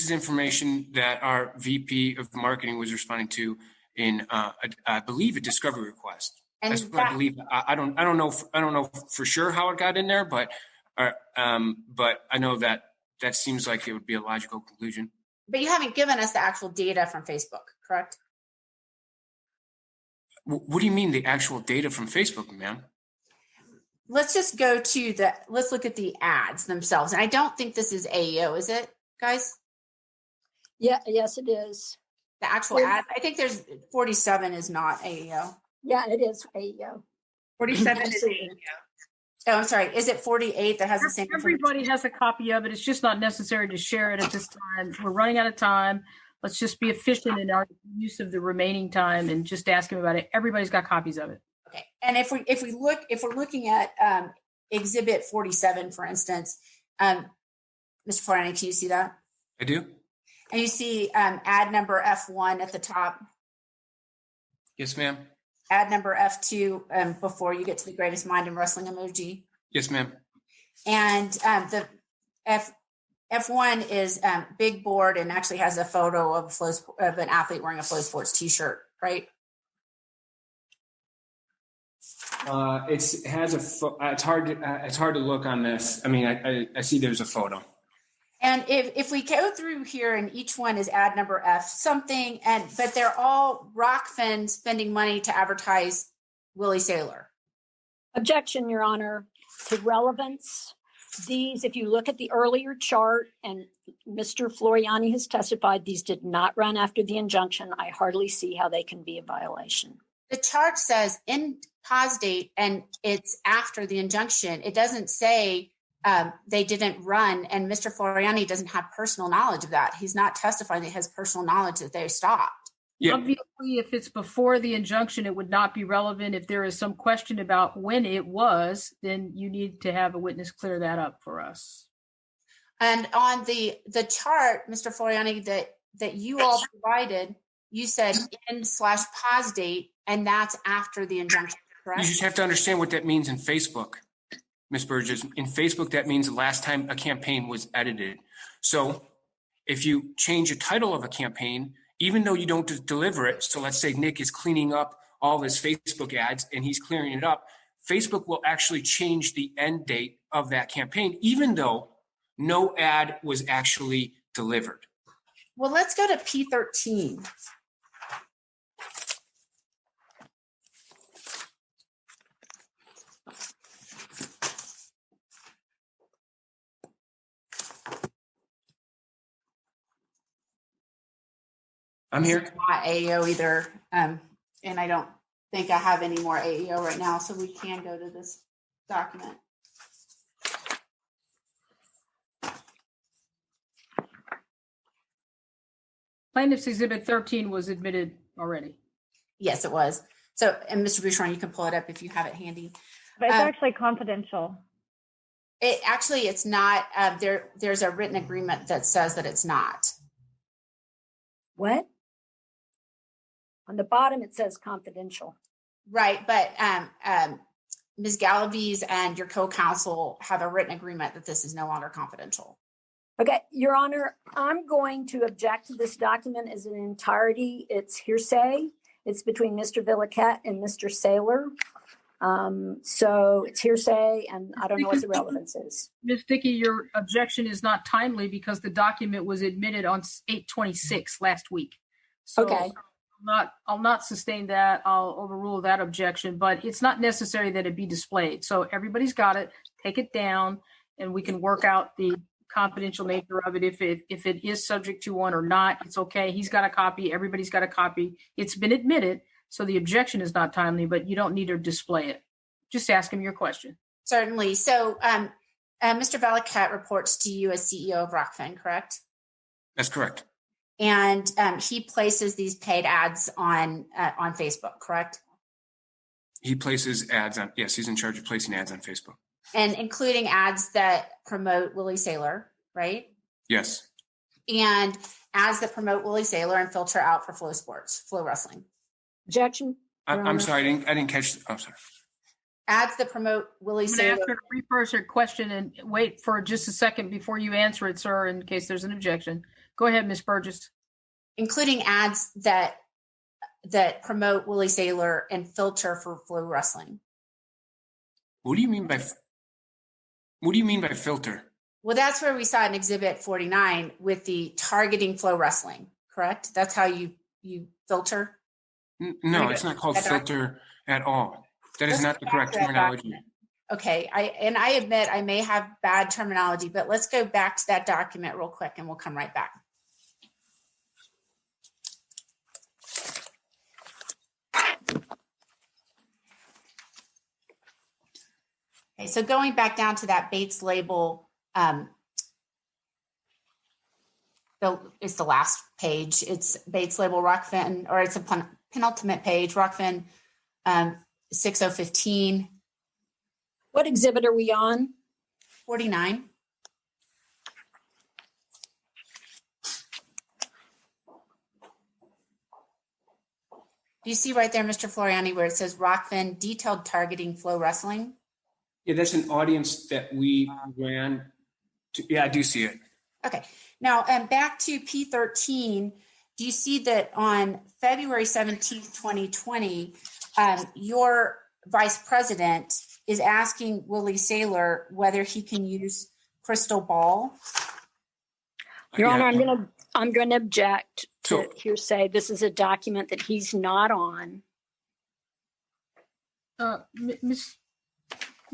is information that our VP of marketing was responding to in, I believe, a discovery request. And that's what I believe. I don't know for sure how it got in there, but I know that seems like it would be a logical conclusion. But you haven't given us the actual data from Facebook, correct? What do you mean the actual data from Facebook, ma'am? Let's just go to let's look at the ads themselves. And I don't think this is AEO, is it, guys? Yeah, yes, it is. The actual ads. I think there's 47 is not AEO. Yeah, it is AEO. 47 is AEO. Oh, I'm sorry. Is it 48 that has the same? Everybody has a copy of it. It's just not necessary to share it at this time. We're running out of time. Let's just be efficient in our use of the remaining time and just ask him about it. Everybody's got copies of it. Okay. And if we're looking at exhibit 47, for instance, Mr. Floriani, can you see that? I do. And you see ad number F1 at the top. Yes, ma'am. Ad number F2 before you get to the greatest mind and wrestling emoji. Yes, ma'am. And the F1 is big board and actually has a photo of an athlete wearing a FloSports t-shirt, right? It's hard to look on this. I mean, I see there's a photo. And if we go through here and each one is ad number F something, but they're all Rockfin spending money to advertise Willie Saylor. Objection, Your Honor, to relevance. These, if you look at the earlier chart, and Mr. Floriani has testified, these did not run after the injunction. I hardly see how they can be a violation. The chart says in pause date, and it's after the injunction. It doesn't say they didn't run, and Mr. Floriani doesn't have personal knowledge of that. He's not testifying that he has personal knowledge that they stopped. Yeah. Obviously, if it's before the injunction, it would not be relevant. If there is some question about when it was, then you need to have a witness clear that up for us. And on the chart, Mr. Floriani, that you all provided, you said in/pause date, and that's after the injunction, correct? You just have to understand what that means in Facebook, Ms. Burgess. In Facebook, that means the last time a campaign was edited. So if you change the title of a campaign, even though you don't deliver it, so let's say Nick is cleaning up all his Facebook ads and he's clearing it up, Facebook will actually change the end date of that campaign, even though no ad was actually delivered. Well, let's go to P13. I'm here. It's not AEO either, and I don't think I have any more AEO right now, so we can go to this document. Plaintiff's Exhibit 13 was admitted already. Yes, it was. So, and Mr. Bouchard, you can pull it up if you have it handy. But it's actually confidential. It's not. There's a written agreement that says that it's not. What? On the bottom, it says confidential. Right, but Ms. Galaviz and your co-counsel have a written agreement that this is no longer confidential. Okay, Your Honor, I'm going to object to this document as an entirety. It's hearsay. It's between Mr. Villecat and Mr. Saylor. So it's hearsay, and I don't know what the relevance is. Ms. Dickey, your objection is not timely because the document was admitted on 8/26 last week. So Okay. I'll not sustain that. I'll overrule that objection, but it's not necessary that it be displayed. So everybody's got it. Take it down, and we can work out the confidential nature of it. If it is subject to one or not, it's okay. He's got a copy. Everybody's got a copy. It's been admitted, so the objection is not timely, but you don't need to display it. Just ask him your question. Certainly. So Mr. Villecat reports to you as CEO of Rockfin, correct? That's correct. And he places these paid ads on Facebook, correct? He places ads on, yes, he's in charge of placing ads on Facebook. And including ads that promote Willie Saylor, right? Yes. And ads that promote Willie Saylor and filter out for Flow Wrestling. Objection? I'm sorry, I didn't catch, I'm sorry. Ads that promote Willie I'm going to ask Saylor. her to rephrase her question and wait for just a second before you answer it, sir, in case there's an objection. Go ahead, Ms. Burgess. Including ads that promote Willie Saylor and filter for Flow Wrestling. What do you mean by filter? Well, that's where we saw in Exhibit 49 with the targeting Flow Wrestling, correct? That's how you filter? No, it's not called filter at all. That is not the correct terminology. Okay, I admit I may have bad terminology, but let's go back to that document real quick and we'll come right back. Okay, so going back down to that Bates label, it's the last page. It's Bates label Rockfin, or it's a penultimate page, Rockfin 6015. What exhibit are we on? 49. Do you see right there, Mr. Floriani, where it says Rockfin detailed targeting Flow Wrestling? Yeah, that's an audience that we ran to. Yeah, I do see it. Okay. Now, back to P13, do you see that on February 17th, 2020, your vice president is asking Willie Saylor whether he can use Crystal Ball? Your Honor, I'm going to object to hearsay. This is a document that he's not on.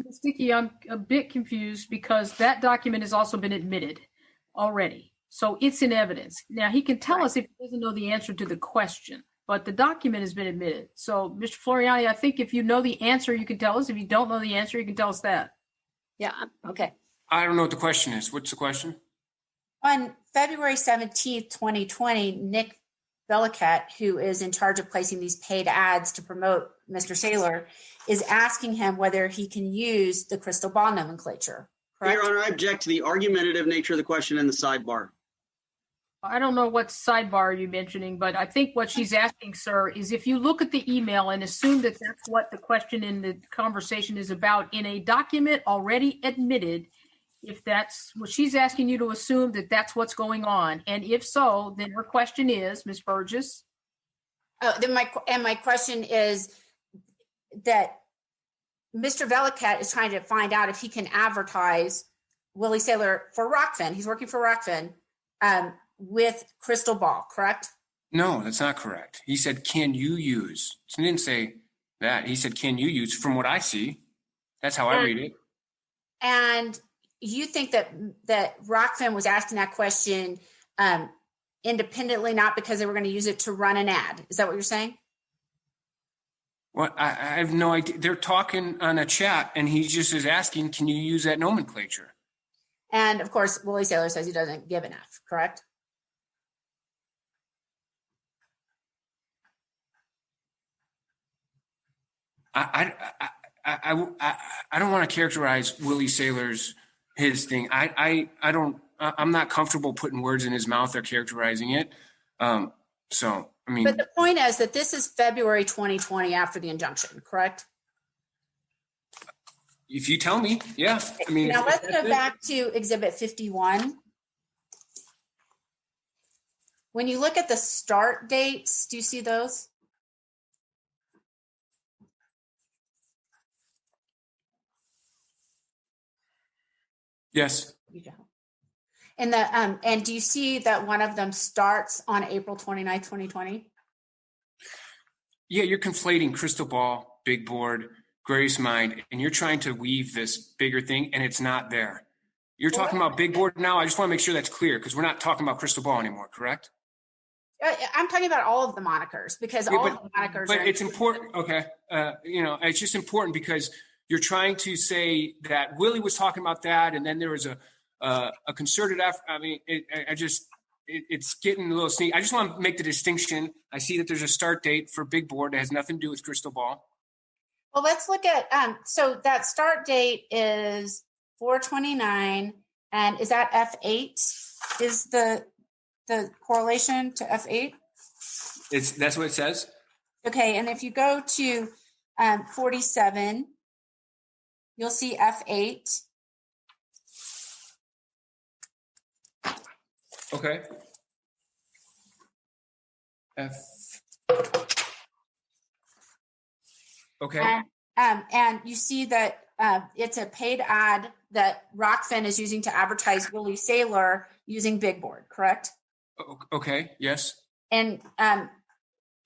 Ms. Dickey, I'm a bit confused because that document has also been admitted already. So it's in evidence. Now, he can tell us if he doesn't know the answer to the question, but the document has been admitted. So, Mr. Floriani, I think if you know the answer, you can tell us. If you don't know the answer, you can tell us that. Yeah, okay. I don't know what the question is. What's the question? On February 17th, 2020, Nick Villecat, who is in charge of placing these paid ads to promote Mr. Saylor, is asking him whether he can use the Crystal Ball nomenclature. Correct? Your Honor, I object to the argumentative nature of the question in the sidebar. I don't know what sidebar you're mentioning, but I think what she's asking, sir, is if you look at the email and assume that that's what the question in the conversation is about in a document already admitted, if that's what she's asking you to assume that that's what's going on. And if so, then her question is, Ms. Burgess. Then my question is that Mr. Villecat is trying to find out if he can advertise Willie Saylor for Rockfin. He's working for Rockfin with Crystal Ball, correct? No, that's not correct. He said, can you use? He didn't say that. He said, can you use? From what I see, that's how I read it. And you think that Rockfin was asking that question independently, not because they were going to use it to run an ad. Is that what you're saying? Well, I have no idea. They're talking on a chat, and he just is asking, can you use that nomenclature? And, of course, Willie Saylor says he doesn't give an F, correct? I don't want to characterize Willie Saylor's his thing. I'm not comfortable putting words in his mouth or characterizing it. So I mean, But the point is that this is February 2020 after the injunction, correct? if you tell me, yeah. I mean, Now if let's that's go it. back to Exhibit 51. When you look at the start dates, do you see those? Yes. You don't. And do you see that one of them starts on April 29th, 2020? Yeah, you're conflating crystal ball, big board, greatest mind, and you're trying to weave this bigger thing, and it's not there. You're talking about big board now. I just want to make sure that's clear because we're not talking about crystal ball anymore, correct? I'm talking about all of the monikers because all of the monikers But are. it's important. Okay. It's just important because you're trying to say that Willie was talking about that, and then there was a concerted effort. I mean, it's getting a little sneaky. I just want to make the distinction. I see that there's a start date for big board that has nothing to do with crystal ball. Well, let's look at, so that start date is 4/29, and is that F8 is the correlation to F8? That's what it says? Okay, and if you go to 47, you'll see F8. Okay. Okay. And you see that it's a paid ad that Rockfin is using to advertise Willie Saylor using Big Board, correct? Okay. Yes. And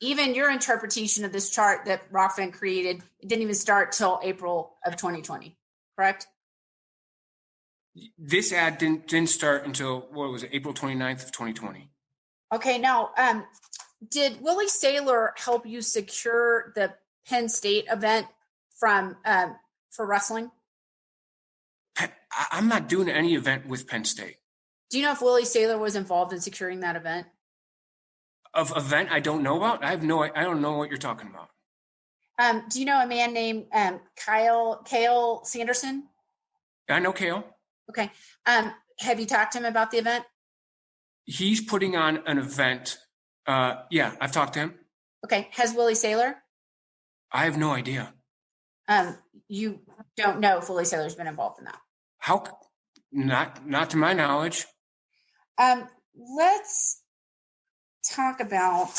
even your interpretation of this chart that Rockfin created, it didn't even start till April of 2020, correct? This ad didn't start until, what was it, April 29th of 2020. Okay, now, did Willie Saylor help you secure the Penn State event for wrestling? I'm not doing any event with Penn State. Do you know if Willie Saylor was involved in securing that event? Of event I don't know about? I don't know what you're talking about. Do you know a man named Cale Sanderson? I know Cale. Okay. Have you talked to him about the event? He's putting on an event. Yeah, I've talked to him. Okay. Has Willie Saylor? I have no idea. You don't know if Willie Saylor's been involved in that? How? Not to my knowledge. Let's talk about.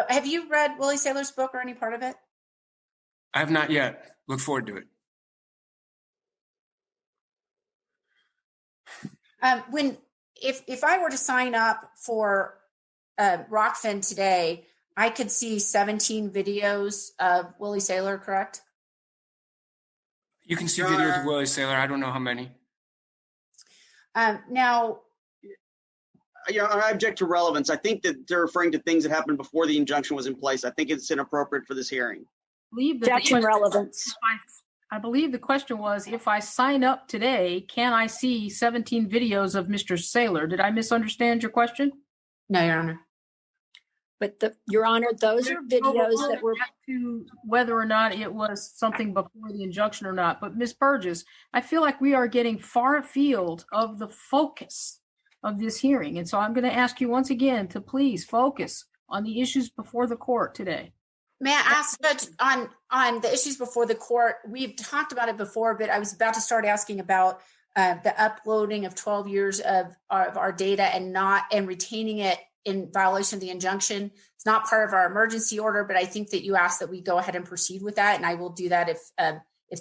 Have you read Willie Saylor's book or any part of it? I have not yet. Look forward to it. If I were to sign up for Rockfin today, I could see 17 videos of Willie Saylor, correct? You can see videos of Willie Saylor. I don't know how many. Now, I object to relevance. I think that they're referring to things that happened before the injunction was in place. I think it's inappropriate for this hearing. Objection relevance. I believe the question was, if I sign up today, can I see 17 videos of Mr. Saylor? Did I misunderstand your question? No, Your Honor. But Your Honor, those are videos that were to whether or not it was something before the injunction or not. But Ms. Burgess, I feel like we are getting far afield of the focus of this hearing. And so I'm going to ask you once again to please focus on the issues before the court today. May I ask on the issues before the court? We've talked about it before, but I was about to start asking about the uploading of 12 years of our data and retaining it in violation of the injunction. It's not part of our emergency order, but I think that you asked that we go ahead and proceed with that, and I will do that if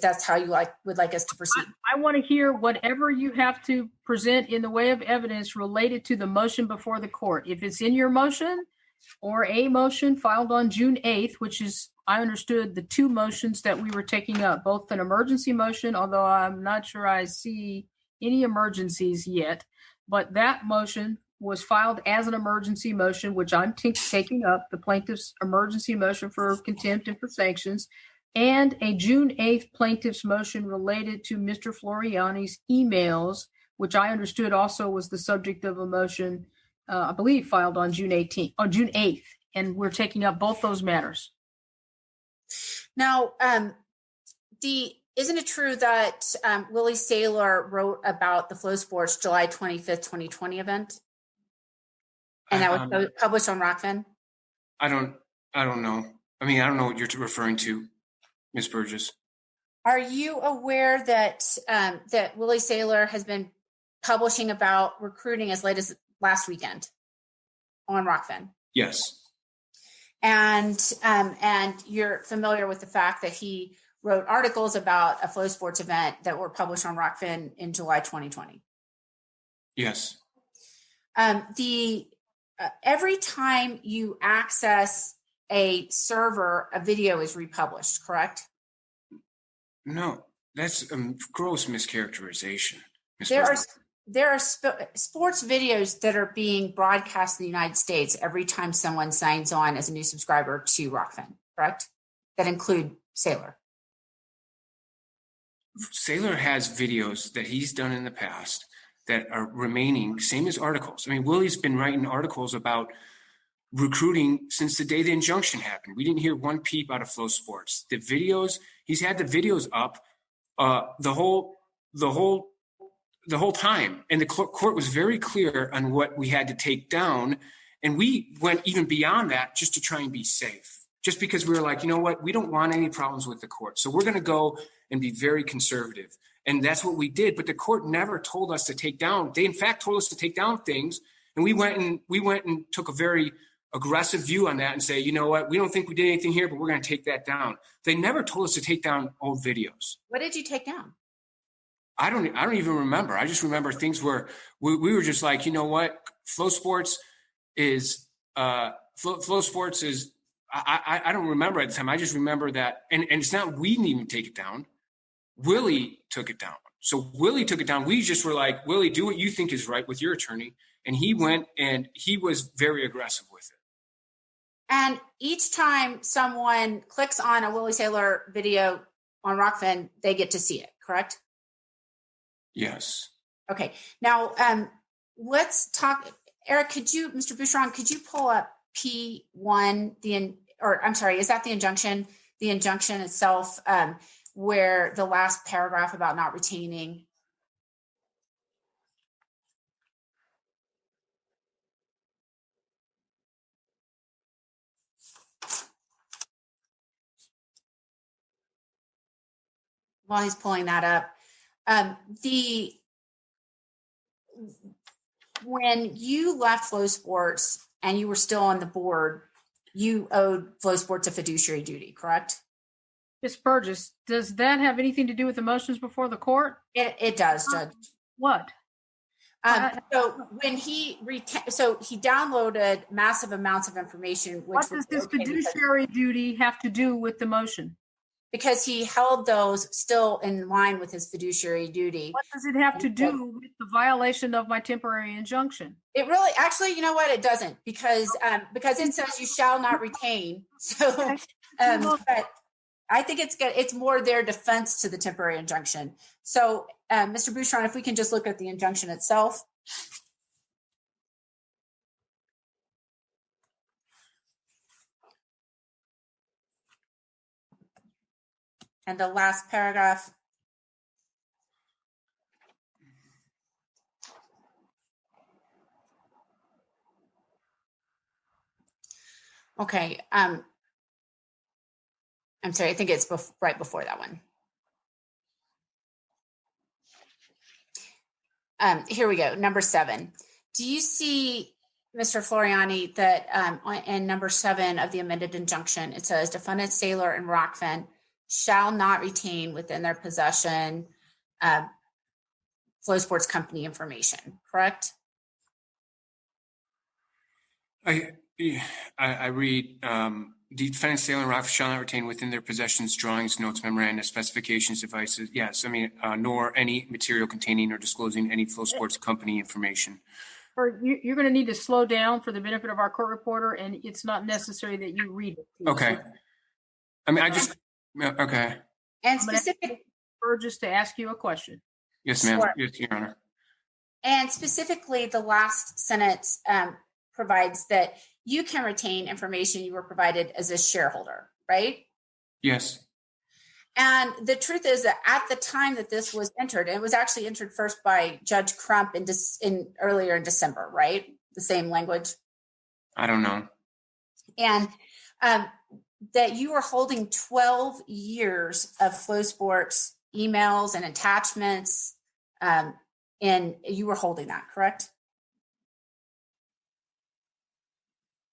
that's how you would like us to proceed. I want to hear whatever you have to present in the way of evidence related to the motion before the court. If it's in your motion or a motion filed on June 8th, which is, I understood, the two motions that we were taking up, both an emergency motion, although I'm not sure I see any emergencies yet, but that motion was filed as an emergency motion, which I'm taking up, the plaintiff's emergency motion for contempt and for sanctions, and a June 8th plaintiff's motion related to Mr. Floriani's emails, which I understood also was the subject of a motion, I believe, filed on June 8th. And we're taking up both those matters. Now, the isn't it true that Willie Saylor wrote about the FloSports July 25th, 2020 event? And that was published on Rockfin? I don't know. I mean, I don't know what you're referring to, Ms. Burgess. Are you aware that that Willie Saylor has been publishing about recruiting as late as last weekend on Rockfin? Yes. And you're familiar with the fact that he wrote articles about a FloSports event that were published on Rockfin in July 2020? Yes. Every time you access a server, a video is republished, correct? No, that's a gross mischaracterization. There are sports videos that are being broadcast in the United States every time someone signs on as a new subscriber to Rockfin, correct? That include Saylor. Saylor has videos that he's done in the past that are remaining, same as articles. I mean, Willie's been writing articles about recruiting since the day the injunction happened. We didn't hear one peep out of FloSports. The videos, he's had the videos up the whole time, and the court was very clear on what we had to take down, and we went even beyond that just to try and be safe. Just because we were like, you know what, we don't want any problems with the court, so we're going to go and be very conservative. And that's what we did. But the court never told us to take down. They in fact told us to take down things. And we went and took a very aggressive view on that and say, you know what, we don't think we did anything here, but we're going to take that down. They never told us to take down old videos. What did you take down? I don't even remember. I just remember things where we were just like, you know what, FloSports is FloSports is. I don't remember at the time. I just remember that, and it's not we didn't even take it down. Willie took it down. So Willie took it down. We just were like, Willie, do what you think is right with your attorney. And he went and he was very aggressive with it. And each time someone clicks on a Willie Saylor video on Rockfin, they get to see it, correct? Yes. Okay. Now, let's talk. Eric, Mr. Bouchron, could you pull up P1, is that the injunction? The injunction itself, where the last paragraph about not retaining. While he's pulling that up, when you left FloSports and you were still on the board, you owed FloSports a fiduciary duty, correct? Ms. Burgess, does that have anything to do with the motions before the court? It does, Judge. What? So when he downloaded massive amounts of information. What does this fiduciary duty have to do with the motion? Because he held those still in line with his fiduciary duty. What does it have to do with the violation of my temporary injunction? It really, actually, you know what? It doesn't, because it says you shall not retain. So, but I think it's more their defense to the temporary injunction. So, Mr. Bouchron, if we can just look at the injunction itself. And the last paragraph. Okay. I'm sorry. I think it's right before that one. Here we go. Number 7. Do you see, Mr. Floriani, that in number 7 of the amended injunction, it says defendants Saylor and Rockfin shall not retain within their possession FloSports company information, correct? I read, defendants Saylor and Rockfin shall not retain within their possessions drawings, notes, memoranda, specifications, devices. Yes, I mean, nor any material containing or disclosing any FloSports company information. You're going to need to slow down for the benefit of our court reporter, and it's not necessary that you read it. Okay. I mean, okay. And specific, Burgess, to ask you a question. Yes, ma'am. Sure. Yes, Your Honor. And specifically, the last sentence provides that you can retain information you were provided as a shareholder, right? Yes. And the truth is that at the time that this was entered, it was actually entered first by Judge Crump earlier in December, right? The same language. I don't know. And that you were holding 12 years of FloSports emails and attachments, and you were holding that, correct?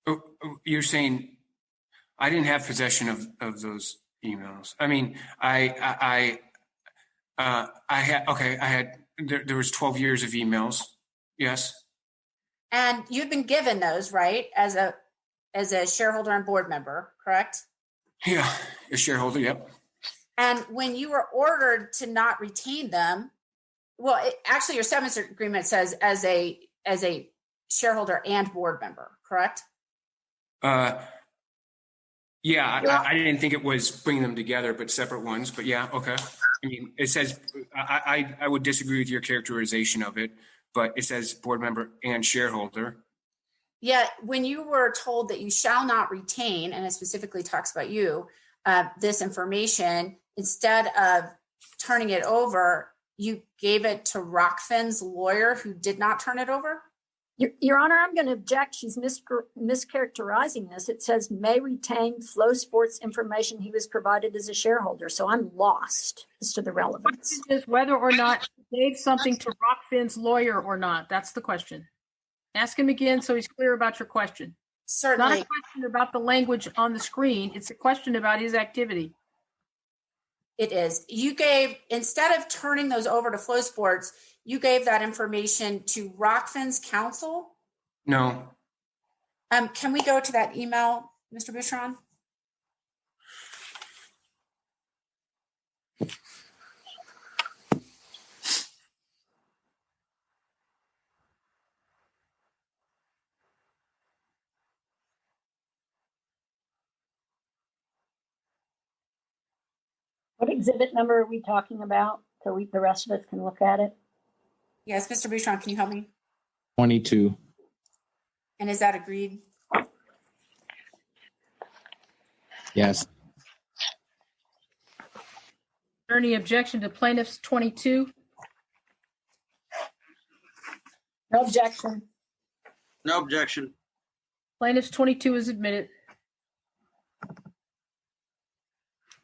Oh, you're saying I didn't have possession of those emails. I mean, I had there was 12 years of emails. Yes. And you've been given those, right? As a shareholder and board member, correct? Yeah, a shareholder. Yep. And when you were ordered to not retain them, well, actually, your severance agreement says as a shareholder and board member, correct? Yeah, I didn't think it was bringing them together, but separate ones. But yeah, okay. I mean, it says I would disagree with your characterization of it, but it says board member and shareholder. Yeah, when you were told that you shall not retain, and it specifically talks about you, this information, instead of turning it over, you gave it to Rockfin's lawyer who did not turn it over? Your Honor, I'm going to object. She's mischaracterizing this. It says may retain FloSports information he was provided as a shareholder. So I'm lost as to the relevance. Is whether or not he gave something to Rockfin's lawyer or not. That's the question. Ask him again so he's clear about your question. Certainly. It's not a question about the language on the screen. It's a question about his activity. It is. You gave, instead of turning those over to FloSports, you gave that information to Rockfin's counsel? No. Can we go to that email, Mr. Bouchron? What exhibit number are we talking about so the rest of us can look at it? Yes, Mr. Bouchron, can you help me? 22. And is that agreed? Yes. Any objection to plaintiff's 22? No objection. No objection. Plaintiff's 22 is admitted.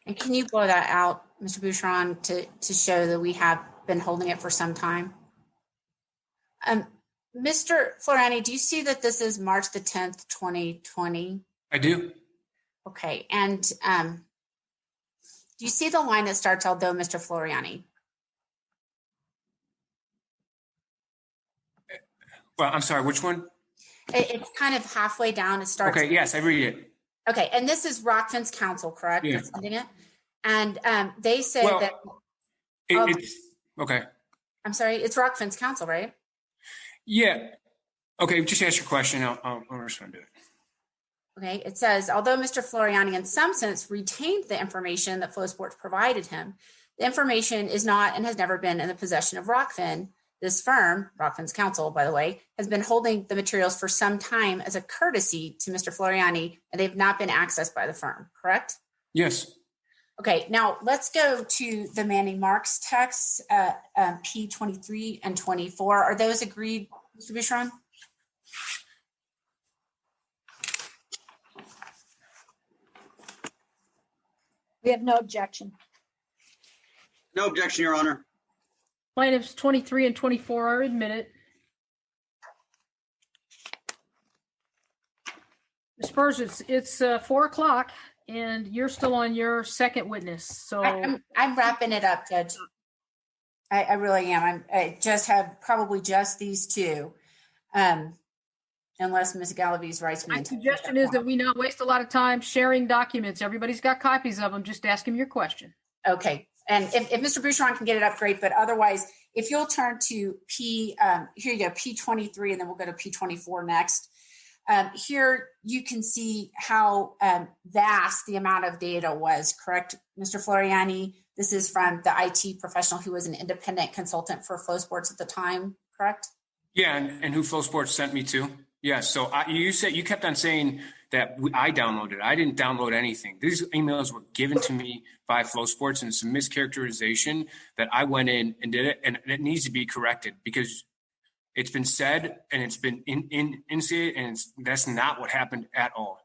And can you blow that out, Mr. Bouchron, to show that we have been holding it for some time? Mr. Floriani, do you see that this is March the 10th, 2020? I do. Okay. And do you see the line that starts, although Mr. Floriani? Well, I'm sorry, which one? It's kind of halfway down. It starts. Okay, yes, I read it. Okay. And this is Rockfin's counsel, correct? Yeah. That's sending it? And they say Well, that. It's okay. I'm sorry. It's Rockfin's counsel, right? Yeah. Okay, just ask your question. I'll respond to it. Okay. It says, although Mr. Floriani in some sense retained the information that FloSports provided him, the information is not and has never been in the possession of Rockfin. This firm, Rockfin's counsel, by the way, has been holding the materials for some time as a courtesy to Mr. Floriani, and they've not been accessed by the firm, correct? Yes. Okay, now let's go to the Manning Marks texts, P23 and 24. Are those agreed, Mr. Bouchron? We have no objection. No objection, Your Honor. Plaintiffs 23 and 24 are admitted. Ms. Spurs, it's 4 o'clock and you're still on your second witness. So I'm wrapping it up, Judge. I really am. I just have probably just these two, unless Ms. Galaviz writes me. my suggestion is that we not waste a lot of time sharing documents. Everybody's got copies of them. Just ask him your question. Okay. And if Mr. Bouchron can get it up, great. But otherwise, if you'll turn to here you go, P23, and then we'll go to P24 next. Here you can see how vast the amount of data was, correct, Mr. Floriani? This is from the IT professional who was an independent consultant for FloSports at the time, correct? Yeah, and who FloSports sent me to. Yes. So you kept on saying that I downloaded it. I didn't download anything. These emails were given to me by FloSports, and it's a mischaracterization that I went in and did it, and it needs to be corrected because it's been said and it's been initiated, and that's not what happened at all.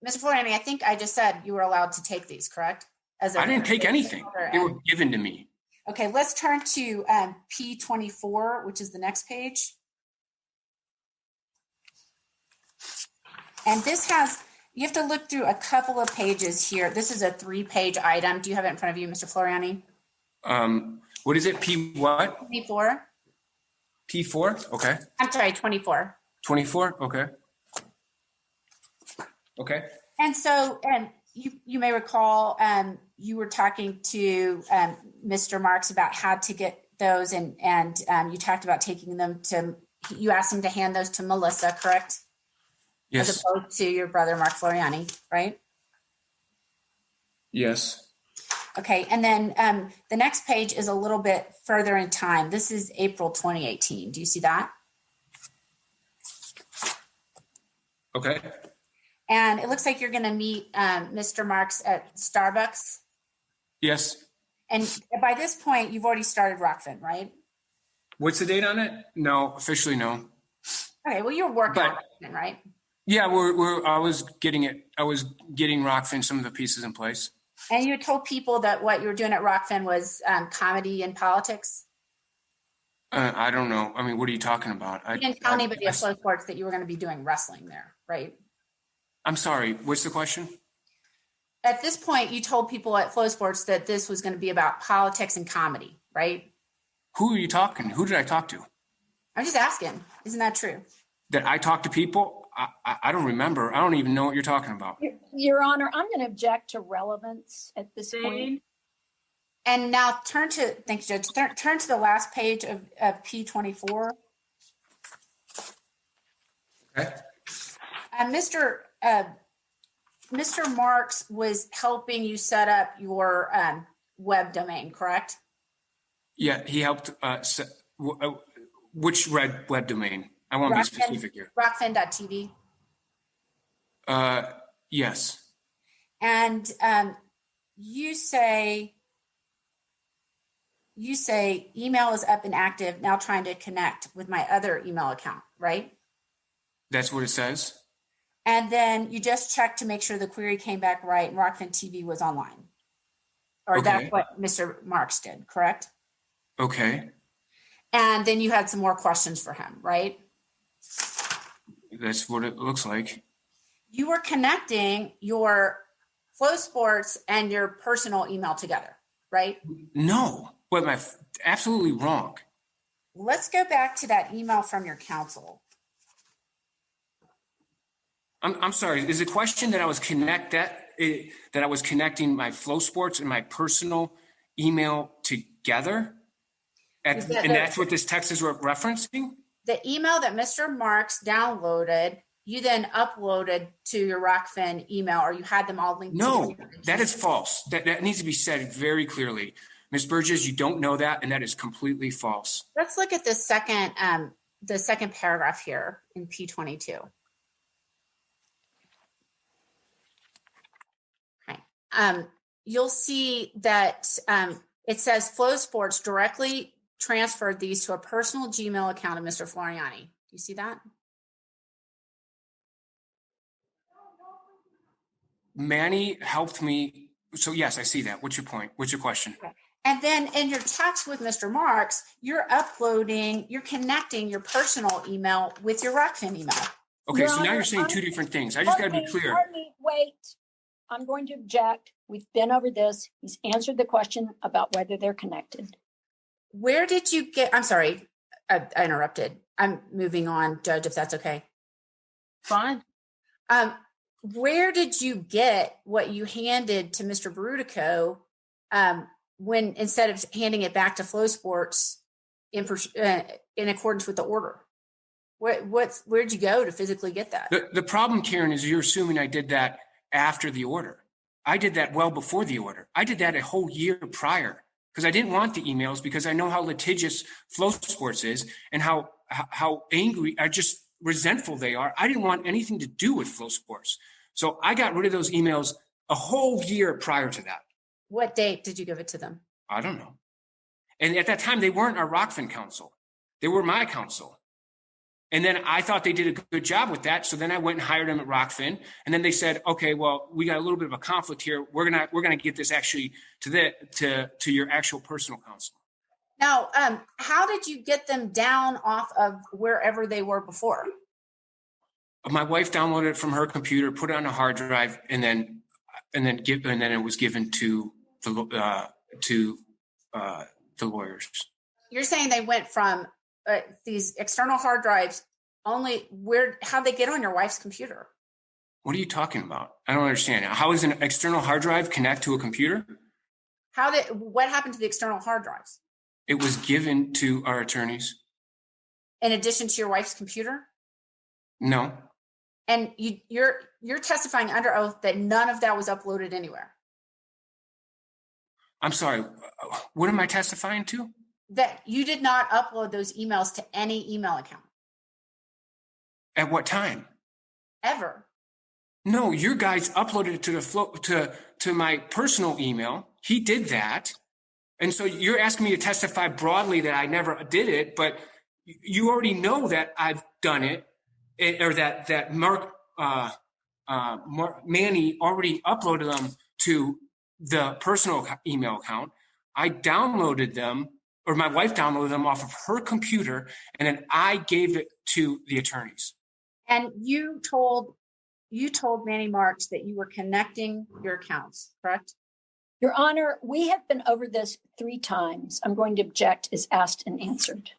Mr. Floriani, I think I just said you were allowed to take these, correct? I didn't take anything. They were given to me. Okay, let's turn to P24, which is the next page. And this has, you have to look through a couple of pages here. This is a 3-page item. Do you have it in front of you, Mr. Floriani? What is it? P what? 24. P4? Okay. I'm sorry, 24. 24? Okay. Okay. And so you may recall you were talking to Mr. Marks about how to get those, and you talked about taking them to, you asked him to hand those to Melissa, correct? Yes. As opposed to your brother, Mark Floriani, right? Yes. Okay, and then the next page is a little bit further in time. This is April 2018. Do you see that? Okay. And it looks like you're going to meet Mr. Marks at Starbucks. Yes. And by this point, you've already started Rockfin, right? What's the date on it? No, officially no. Okay, well, you're working on Rockfin, right? Yeah, I was getting Rockfin some of the pieces in place. And you told people that what you were doing at Rockfin was comedy and politics? I don't know. I mean, what are you talking about? You didn't tell anybody at FloSports that you were going to be doing wrestling there, right? I'm sorry. What's the question? At this point, you told people at FloSports that this was going to be about politics and comedy, right? Who are you talking? Who did I talk to? I'm just asking. Isn't that true? That I talked to people? I don't remember. I don't even know what you're talking about. Your Honor, I'm going to object to relevance at this point. And now turn to, thank you, Judge. Turn to the last page of P24. Okay. Mr. Marks was helping you set up your web domain, correct? Yeah, he helped. Which web domain? I want to be specific here. Rockfin.tv. Yes. And you say email is up and active, now trying to connect with my other email account, right? That's what it says. And then you just checked to make sure the query came back right and Rockfin TV was online. Or Okay. That's what Mr. Marks did, correct? Okay. And then you had some more questions for him, right? That's what it looks like. You were connecting your FloSports and your personal email together, right? No. What am I absolutely wrong? Let's go back to that email from your counsel. I'm sorry. Is the question that I was connecting my FloSports and my personal email together? And that's what this text is referencing? The email that Mr. Marks downloaded, you then uploaded to your Rockfin email, or you had them all linked No, together. that is false. That needs to be said very clearly. Ms. Burgess, you don't know that, and that is completely false. Let's look at the second paragraph here in P22. Okay. You'll see that it says FloSports directly transferred these to a personal Gmail account of Mr. Floriani. Do you see that? Manny helped me. So yes, I see that. What's your point? What's your question? Okay. And then in your text with Mr. Marks, you're connecting your personal email with your Rockfin email. Okay, so now you're saying two different things. I just got to be clear. Pardon me, wait. I'm going to object. We've been over this. He's answered the question about whether they're connected. Where did you get, I'm sorry, I interrupted. I'm moving on, Judge, if that's okay. Fine. Where did you get what you handed to Mr. Brutico when instead of handing it back to FloSports in accordance with the order? Where'd you go to physically get that? The problem, Karen, is you're assuming I did that after the order. I did that well before the order. I did that a whole year prior because I didn't want the emails because I know how litigious FloSports is and how angry. I just resentful they are. I didn't want anything to do with FloSports. So I got rid of those emails a whole year prior to that. What date did you give it to them? I don't know. And at that time, they weren't our Rockfin counsel. They were my counsel. And then I thought they did a good job with that. So then I went and hired them at Rockfin. And then they said, okay, well, we got a little bit of a conflict here. We're gonna get this actually to your actual personal counsel. Now, how did you get them down off of wherever they were before? My wife downloaded it from her computer, put it on a hard drive, and then it was given to the lawyers. You're saying they went from these external hard drives only. How'd they get on your wife's computer? What are you talking about? I don't understand. How does an external hard drive connect to a computer? What happened to the external hard drives? It was given to our attorneys. In addition to your wife's computer? No. And you're testifying under oath that none of that was uploaded anywhere. I'm sorry. What am I testifying to? That you did not upload those emails to any email account. At what time? Ever. No, your guys uploaded it to my personal email. He did that. And so you're asking me to testify broadly that I never did it, but you already know that I've done it, or that Mark Manny already uploaded them to the personal email account. I downloaded them, or my wife downloaded them off of her computer, and then I gave it to the attorneys. And you told Manny Marks that you were connecting your accounts, correct? Your Honor, we have been over this 3 times. I'm going to object as asked and answered.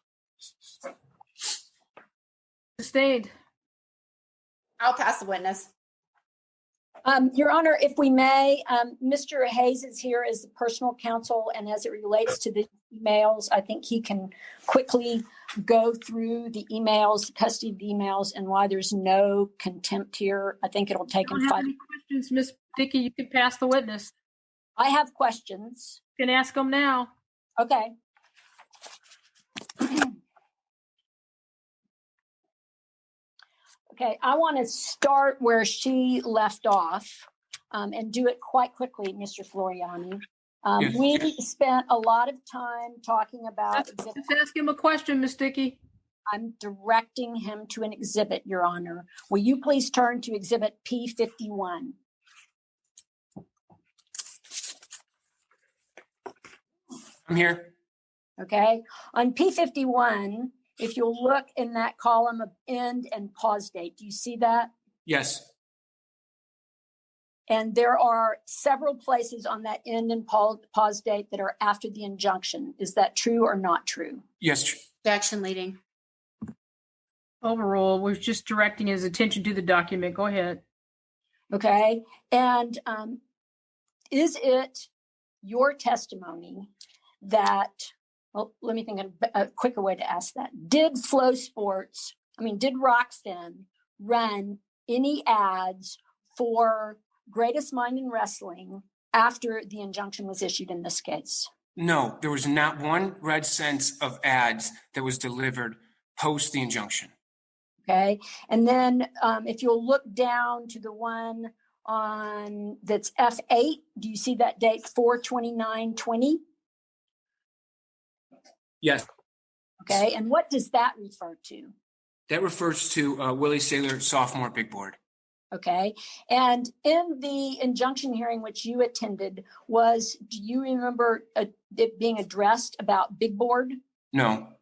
Sustained. I'll pass the witness. Your Honor, if we may, Mr. Hayes is here as the personal counsel, and as it relates to the emails, I think he can quickly go through the emails, the custody of the emails, and why there's no contempt here. I think it'll take him 5 minutes. Questions, Ms. Dickey, you can pass the witness. I have questions. You can ask them now. Okay. Okay, I want to start where she left off and do it quite quickly, Mr. Floriani. Yes. We spent a lot of time talking about... Let's ask him a question, Ms. Dickey. I'm directing him to an exhibit, Your Honor. Will you please turn to exhibit P51? I'm here. Okay. On P51, if you'll look in that column of end and pause date, do you see that? Yes. And there are several places on that end and pause date that are after the injunction. Is that true or not true? Yes. Objection leading. Overall, we're just directing his attention to the document. Go ahead. Okay. And is it your testimony that, well, let me think of a quicker way to ask that. Did Rockfin run any ads for Greatest Mind in Wrestling after the injunction was issued in this case? No, there was not one red cent of ads that was delivered post the injunction. Okay. And then if you'll look down to the one on that's F8, do you see that date 4/29/20? Yes. Okay. And what does that refer to? That refers to Willie Saylor, sophomore big board. Okay. And in the injunction hearing which you attended, do you remember it being addressed about big board? No.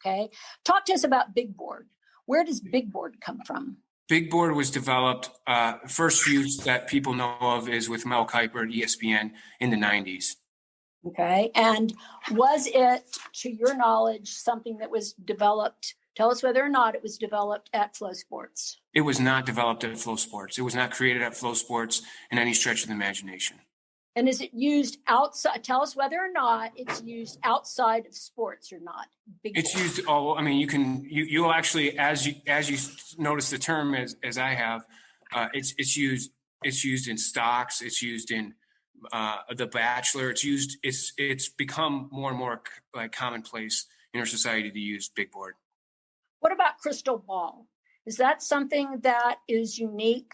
Okay. Talk to us about big board. Where does big board come from? Big board was developed, first use that people know of is with Mel Kiper at ESPN in the 90s. Okay. And was it, to your knowledge, something that was developed? Tell us whether or not it was developed at FloSports. It was not developed at FloSports. It was not created at FloSports in any stretch of the imagination. And is it used outside? Tell us whether or not it's used outside of sports or not. It's used. Oh, I mean, you'll actually, as you notice the term as I have, it's used in stocks. It's used in The Bachelor. It's become more and more like commonplace in our society to use big board. What about crystal ball? Is that something that is unique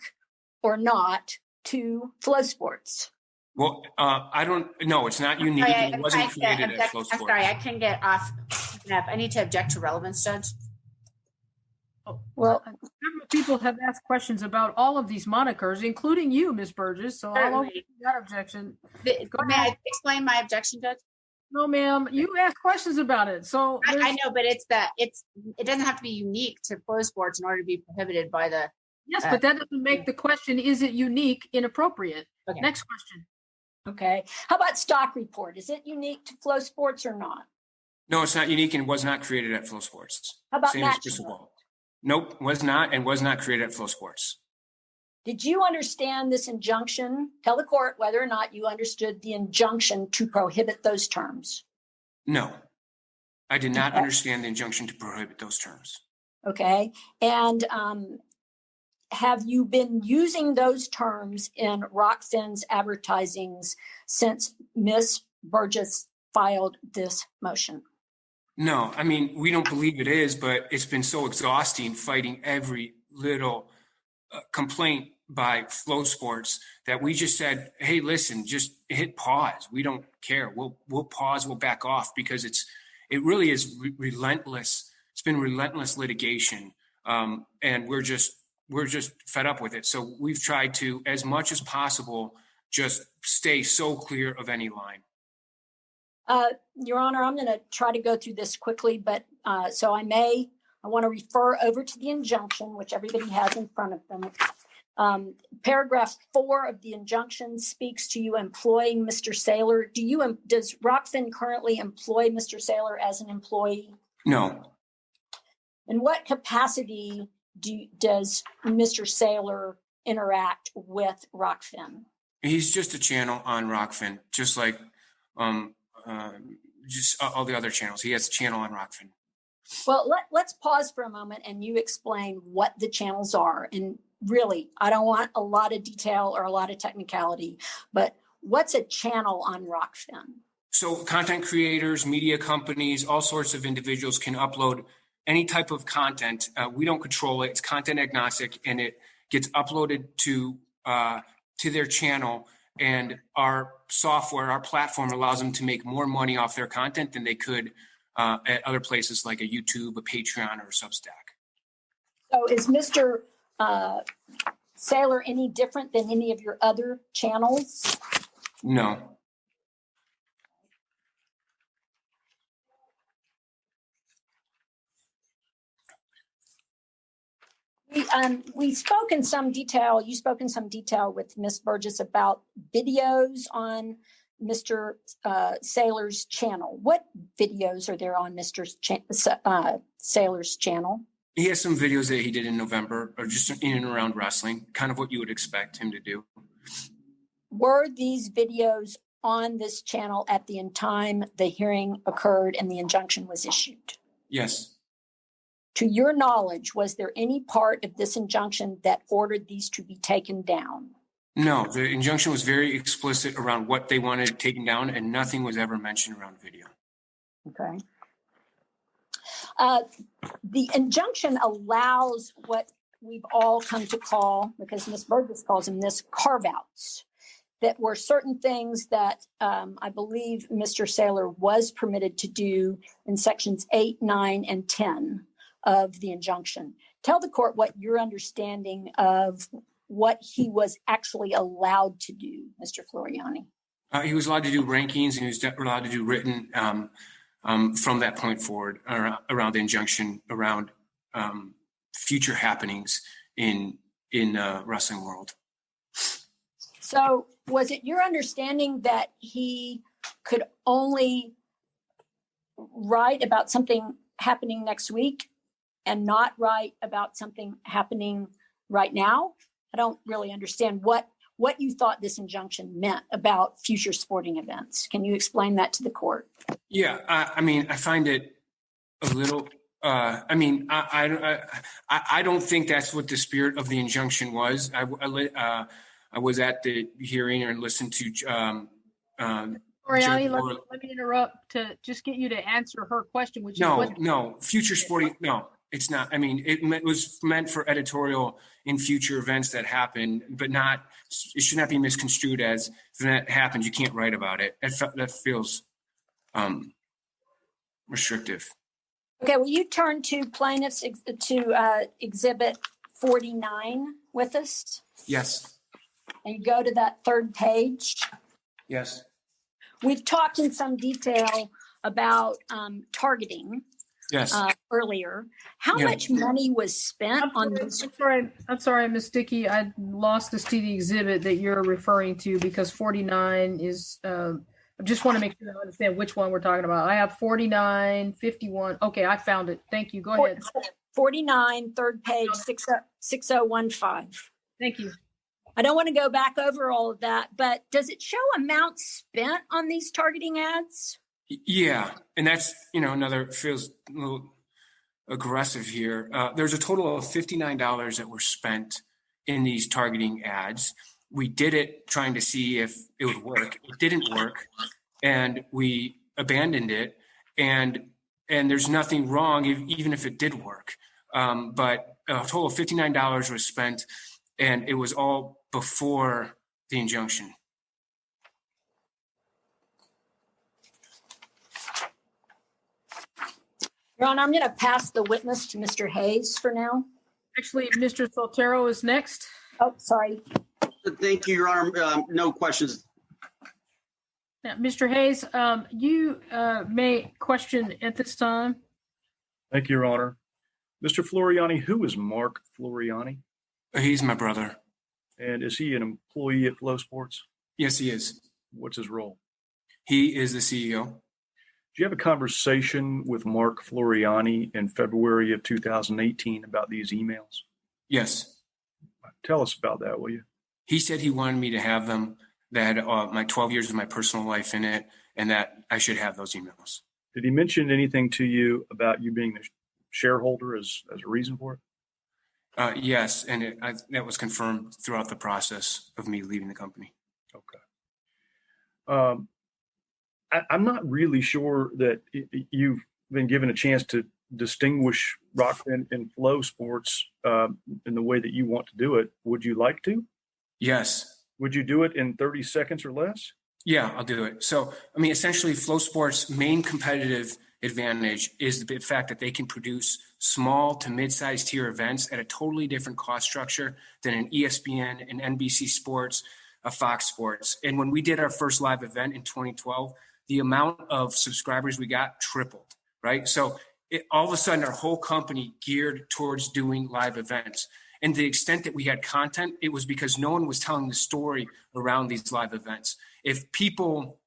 or not to FloSports? Well, I don't. No, it's not unique. It wasn't created at I'm FloSports. sorry, I can get off. I need to object to relevance, Judge. Well, several people have asked questions about all of these monikers, including you, Ms. Burgess. So I'll open that objection. May I explain my objection, Judge? No, ma'am. You asked questions about it. So I know, but it doesn't have to be unique to FloSports in order to be prohibited by the. Yes, but that doesn't make the question, is it unique, inappropriate? Okay. Next question. Okay. How about stock report? Is it unique to FloSports or not? No, it's not unique and was not created at FloSports. How about Same as match Crystal note? Ball. Nope, was not and was not created at FloSports. Did you understand this injunction? Tell the court whether or not you understood the injunction to prohibit those terms. No, I did not understand the injunction to prohibit those terms. Okay. And have you been using those terms in Rockfin's advertisings since Ms. Burgess filed this motion? No, I mean, we don't believe it is, but it's been so exhausting fighting every little complaint by FloSports that we just said, hey, listen, just hit pause. We don't care. We'll pause. We'll back off because it really is relentless. It's been relentless litigation. And we're just fed up with it. So we've tried to, as much as possible, just stay so clear of any line. Your Honor, I'm going to try to go through this quickly, but I want to refer over to the injunction, which everybody has in front of them. Paragraph 4 of the injunction speaks to you employing Mr. Saylor. Does Rockfin currently employ Mr. Saylor as an employee? No. In what capacity does Mr. Saylor interact with Rockfin? He's just a channel on Rockfin, just like just all the other channels. He has a channel on Rockfin. Well, let's pause for a moment and you explain what the channels are. And really, I don't want a lot of detail or a lot of technicality, but what's a channel on Rockfin? So content creators, media companies, all sorts of individuals can upload any type of content. We don't control it. It's content agnostic, and it gets uploaded to their channel. And our software, our platform allows them to make more money off their content than they could at other places like a YouTube, a Patreon, or a Substack. So is Mr. Saylor any different than any of your other channels? No. We spoke in some detail, you spoke in some detail with Ms. Burgess about videos on Mr. Saylor's channel. What videos are there on Mr. Saylor's channel? He has some videos that he did in November, or just in and around wrestling, kind of what you would expect him to do. Were these videos on this channel at the time the hearing occurred and the injunction was issued? Yes. To your knowledge, was there any part of this injunction that ordered these to be taken down? No, the injunction was very explicit around what they wanted taken down, and nothing was ever mentioned around video. Okay. The injunction allows what we've all come to call, because Ms. Burgess calls them this, carve-outs, that were certain things that I believe Mr. Saylor was permitted to do in sections 8, 9, and 10 of the injunction. Tell the court what your understanding of what he was actually allowed to do, Mr. Floriani. He was allowed to do rankings, and he was allowed to do written from that point forward around the injunction, around future happenings in wrestling world. So was it your understanding that he could only write about something happening next week and not write about something happening right now? I don't really understand what you thought this injunction meant about future sporting events. Can you explain that to the court? Yeah, I mean, I find it a little. I don't think that's what the spirit of the injunction was. I was at the hearing and listened to. Floriani, let me interrupt to just get you to answer her question, which is no future sporting. No, It's not. I mean, it was meant for editorial in future events that happen, but not. It should not be misconstrued as if that happens, you can't write about it. That feels restrictive. Okay, will you turn to plaintiffs to exhibit 49 with us? Yes. And you go to that third page. Yes. We've talked in some detail about targeting. Yes. Earlier. How much money was spent on this? I'm sorry, Ms. Dickey. I lost this to the exhibit that you're referring to because 49 is, I just want to make sure I understand which one we're talking about. I have 49, 51. Okay, I found it. Thank you. Go ahead. 49, third page, 6015. Thank you. I don't want to go back over all of that, but does it show amounts spent on these targeting ads? Yeah, and that's, another feels a little aggressive here. There's a total of $59 that were spent in these targeting ads. We did it trying to see if it would work. It didn't work, and we abandoned it. And there's nothing wrong even if it did work. But a total of $59 was spent, and it was all before the injunction. Your Honor, I'm going to pass the witness to Mr. Hayes for now. Actually, Mr. Soltero is next. Oh, sorry. Thank you, Your Honor. No questions. Now, Mr. Hayes, you may question at this time. Thank you, Your Honor. Mr. Floriani, who is Mark Floriani? He's my brother. And is he an employee at FloSports? Yes, he is. What's his role? He is the CEO. Did you have a conversation with Mark Floriani in February of 2018 about these emails? Yes. Tell us about that, will you? He said he wanted me to have them, that had my 12 years of my personal life in it, and that I should have those emails. Did he mention anything to you about you being a shareholder as a reason for it? Yes, and that was confirmed throughout the process of me leaving the company. Okay. I'm not really sure that you've been given a chance to distinguish Rockfin and FloSports in the way that you want to do it. Would you like to? Yes. Would you do it in 30 seconds or less? Yeah, I'll do it. So, essentially, FloSports' main competitive advantage is the fact that they can produce small to mid-sized tier events at a totally different cost structure than an ESPN, an NBC Sports, a Fox Sports. And when we did our first live event in 2012, the amount of subscribers we got tripled, right? So all of a sudden, our whole company geared towards doing live events. And the extent that we had content, it was because no one was telling the story around these live events. If people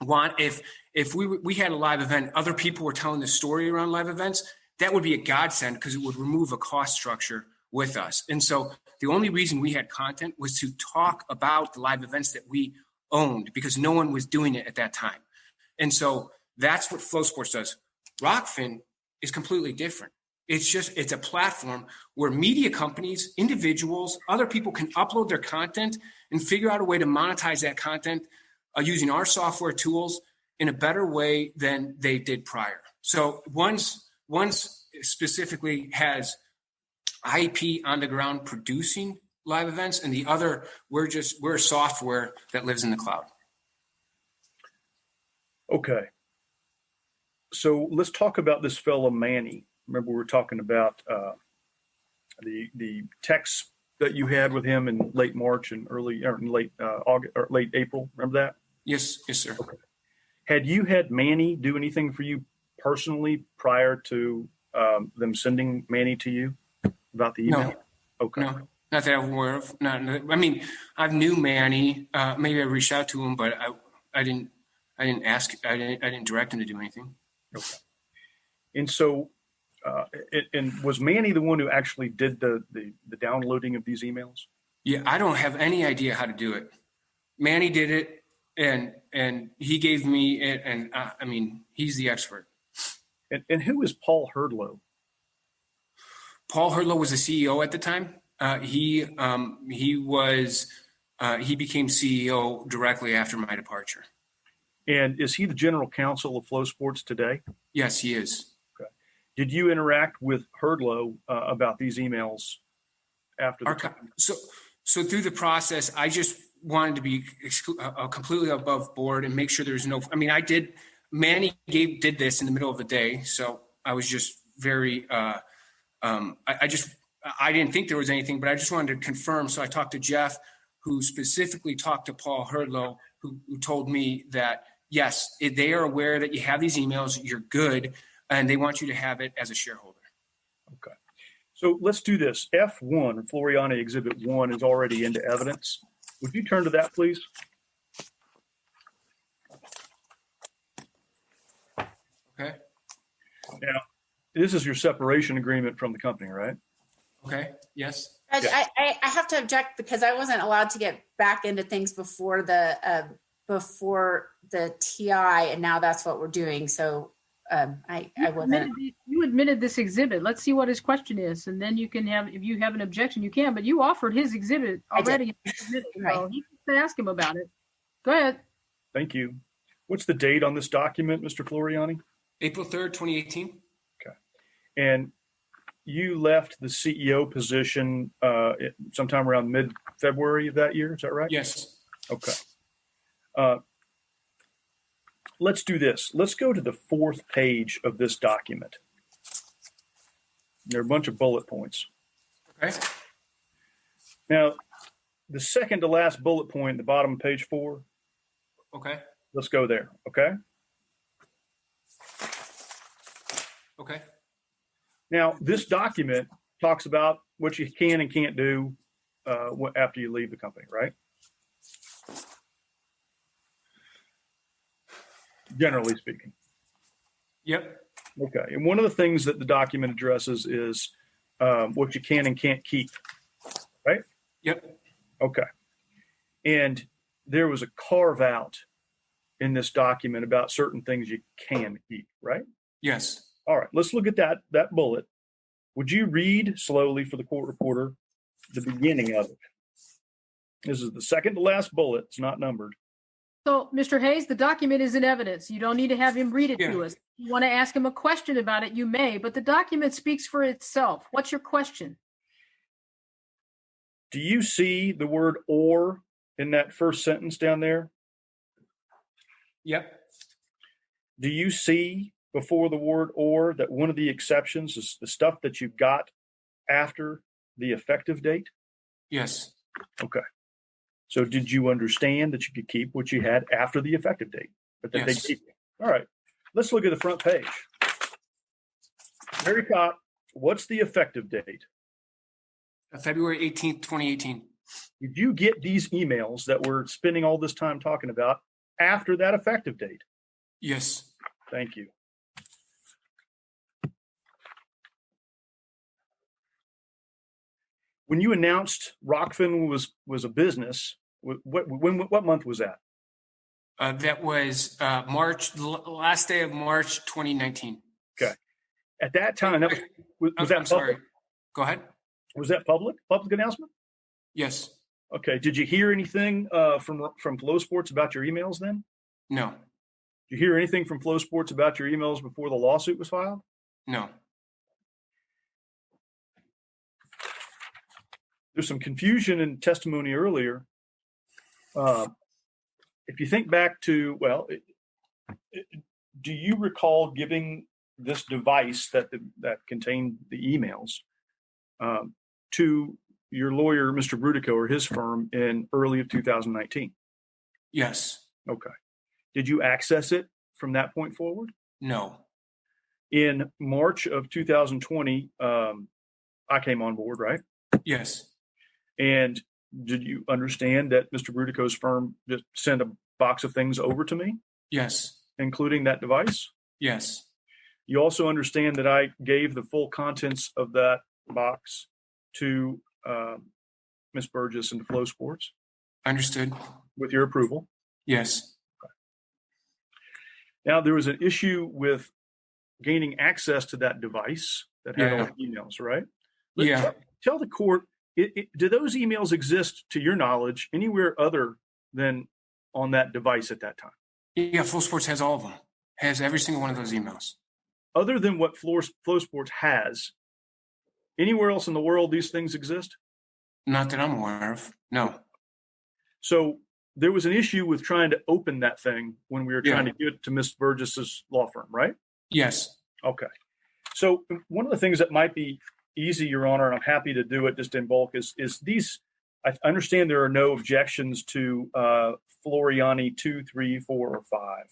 if we had a live event, other people were telling the story around live events, that would be a godsend because it would remove a cost structure with us. And so the only reason we had content was to talk about the live events that we owned because no one was doing it at that time. And so that's what FloSports does. Rockfin is completely different. It's a platform where media companies, individuals, other people can upload their content and figure out a way to monetize that content using our software tools in a better way than they did prior. So one specifically has IP on the ground producing live events, and the other, we're software that lives in the cloud. Okay. So let's talk about this fellow Manny. Remember, we were talking about the texts that you had with him in late March and late August or late April. Remember that? Yes, sir. Okay. Had you had Manny do anything for you personally prior to them sending Manny to you about the email? No. Okay. No, not that I'm aware of. I knew Manny. Maybe I reached out to him, but I didn't ask. I didn't direct him to do anything. Okay. And so, and was Manny the one who actually did the downloading of these emails? Yeah, I don't have any idea how to do it. Manny did it. And he gave me it, and he's the expert. And who is Paul Hurdlow? Paul Hurdlow was the CEO at the time. He became CEO directly after my departure. And is he the general counsel of FloSports today? Yes, he is. Okay. Did you interact with Herdlo about these emails after so through the process, I just wanted to be completely above board and make sure there's no, I mean, Manny did this in the middle of the day. So I was just very, I didn't think there was anything, but I just wanted to confirm. So I talked to Jeff, who specifically talked to Paul Herdlo, who told me that, yes, they are aware that you have these emails, you're good, and they want you to have it as a shareholder. Okay. So let's do this. F1, Floriani Exhibit 1, is already into evidence. Would you turn to that, please? Okay. Now, this is your separation agreement from the company, right? Okay. Yes. Judge, I have to object because I wasn't allowed to get back into things before the TI, and now that's what we're doing. So I wasn't. You admitted this exhibit. Let's see what his question is, and then you can have, if you have an objection, you can. But you offered his exhibit already. Right. So he can ask him about it. Go ahead. Thank you. What's the date on this document, Mr. Floriani? April 3rd, 2018. Okay. And you left the CEO position sometime around mid-February of that year. Is that right? Yes. Okay. Let's do this. Let's go to the 4th page of this document. There are a bunch of bullet points. Okay. Now, the second to last bullet point at the bottom of page 4. Okay. Let's go there. Okay. Okay. Now, this document talks about what you can and can't do after you leave the company, right? Generally speaking. Yep. Okay. And one of the things that the document addresses is what you can and can't keep, right? Yep. Okay. And there was a carve out in this document about certain things you can keep, right? Yes. All right. Let's look at that bullet. Would you read slowly for the court reporter the beginning of it? This is the second to last bullet. It's not numbered. So, Mr. Hayes, the document is in evidence. You don't need to have him read it to us. If you want to ask him a question about it, you may, but the document speaks for itself. What's your question? Do you see the word "or" in that first sentence down there? Yep. Do you see before the word "or" that one of the exceptions is the stuff that you got after the effective date? Yes. Okay. So did you understand that you could keep what you had after the effective date? But that Yes. they keep it? All right. Let's look at the front page. Very top. What's the effective date? February 18th, 2018. Did you get these emails that we're spending all this time talking about after that effective date? Yes. Thank you. When you announced Rockfin was a business, what month was that? That was March, last day of March 2019. Okay. At that time, that was that I'm public? sorry. Go ahead. Was that public announcement? Yes. Okay. Did you hear anything from FloSports about your emails then? No. Did you hear anything from FloSports about your emails before the lawsuit was filed? No. There's some confusion in testimony earlier. If you think back to, do you recall giving this device that contained the emails to your lawyer, Mr. Brudico, or his firm in early of 2019? Yes. Okay. Did you access it from that point forward? No. In March of 2020, I came on board, right? Yes. And did you understand that Mr. Brudico's firm just sent a box of things over to me? Yes. Including that device? Yes. You also understand that I gave the full contents of that box to Ms. Burgess and to FloSports? Understood. With your approval? Yes. Okay. Now, there was an issue with gaining access to that device that had all the emails, right? Tell the court, do those emails exist, to your knowledge, anywhere other than on that device at that time? Yeah, FloSports has all of them. Has every single one of those emails. other than what FloSports has, anywhere else in the world these things exist? Not that I'm aware of. No. So there was an issue with trying to open that thing when we were trying to give it to Miss Burgess's law firm, right? Yes. Okay. So one of the things that might be easy, Your Honor, and I'm happy to do it just in bulk, is these. I understand there are no objections to Floriani 2, 3, 4, or 5.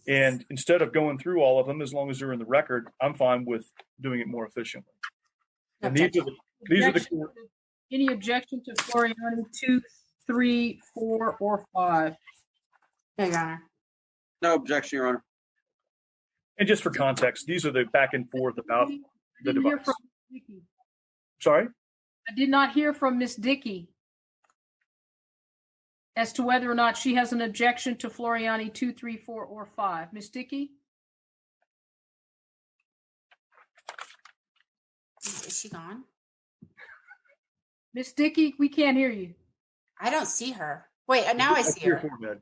And instead of going through all of them, as long as they're in the record, I'm fine with doing it more efficiently. And these are the any objection to Floriani 2, 3, 4, or 5? No, Your Honor. No objection, Your Honor. And just for context, these are the back and forth about the device. Sorry? I did not hear from Ms. Dickey as to whether or not she has an objection to Floriani 2, 3, 4, or 5. Ms. Dickey? Is she gone? Ms. Dickey, we can't hear you. I don't see her. Wait, now I see her.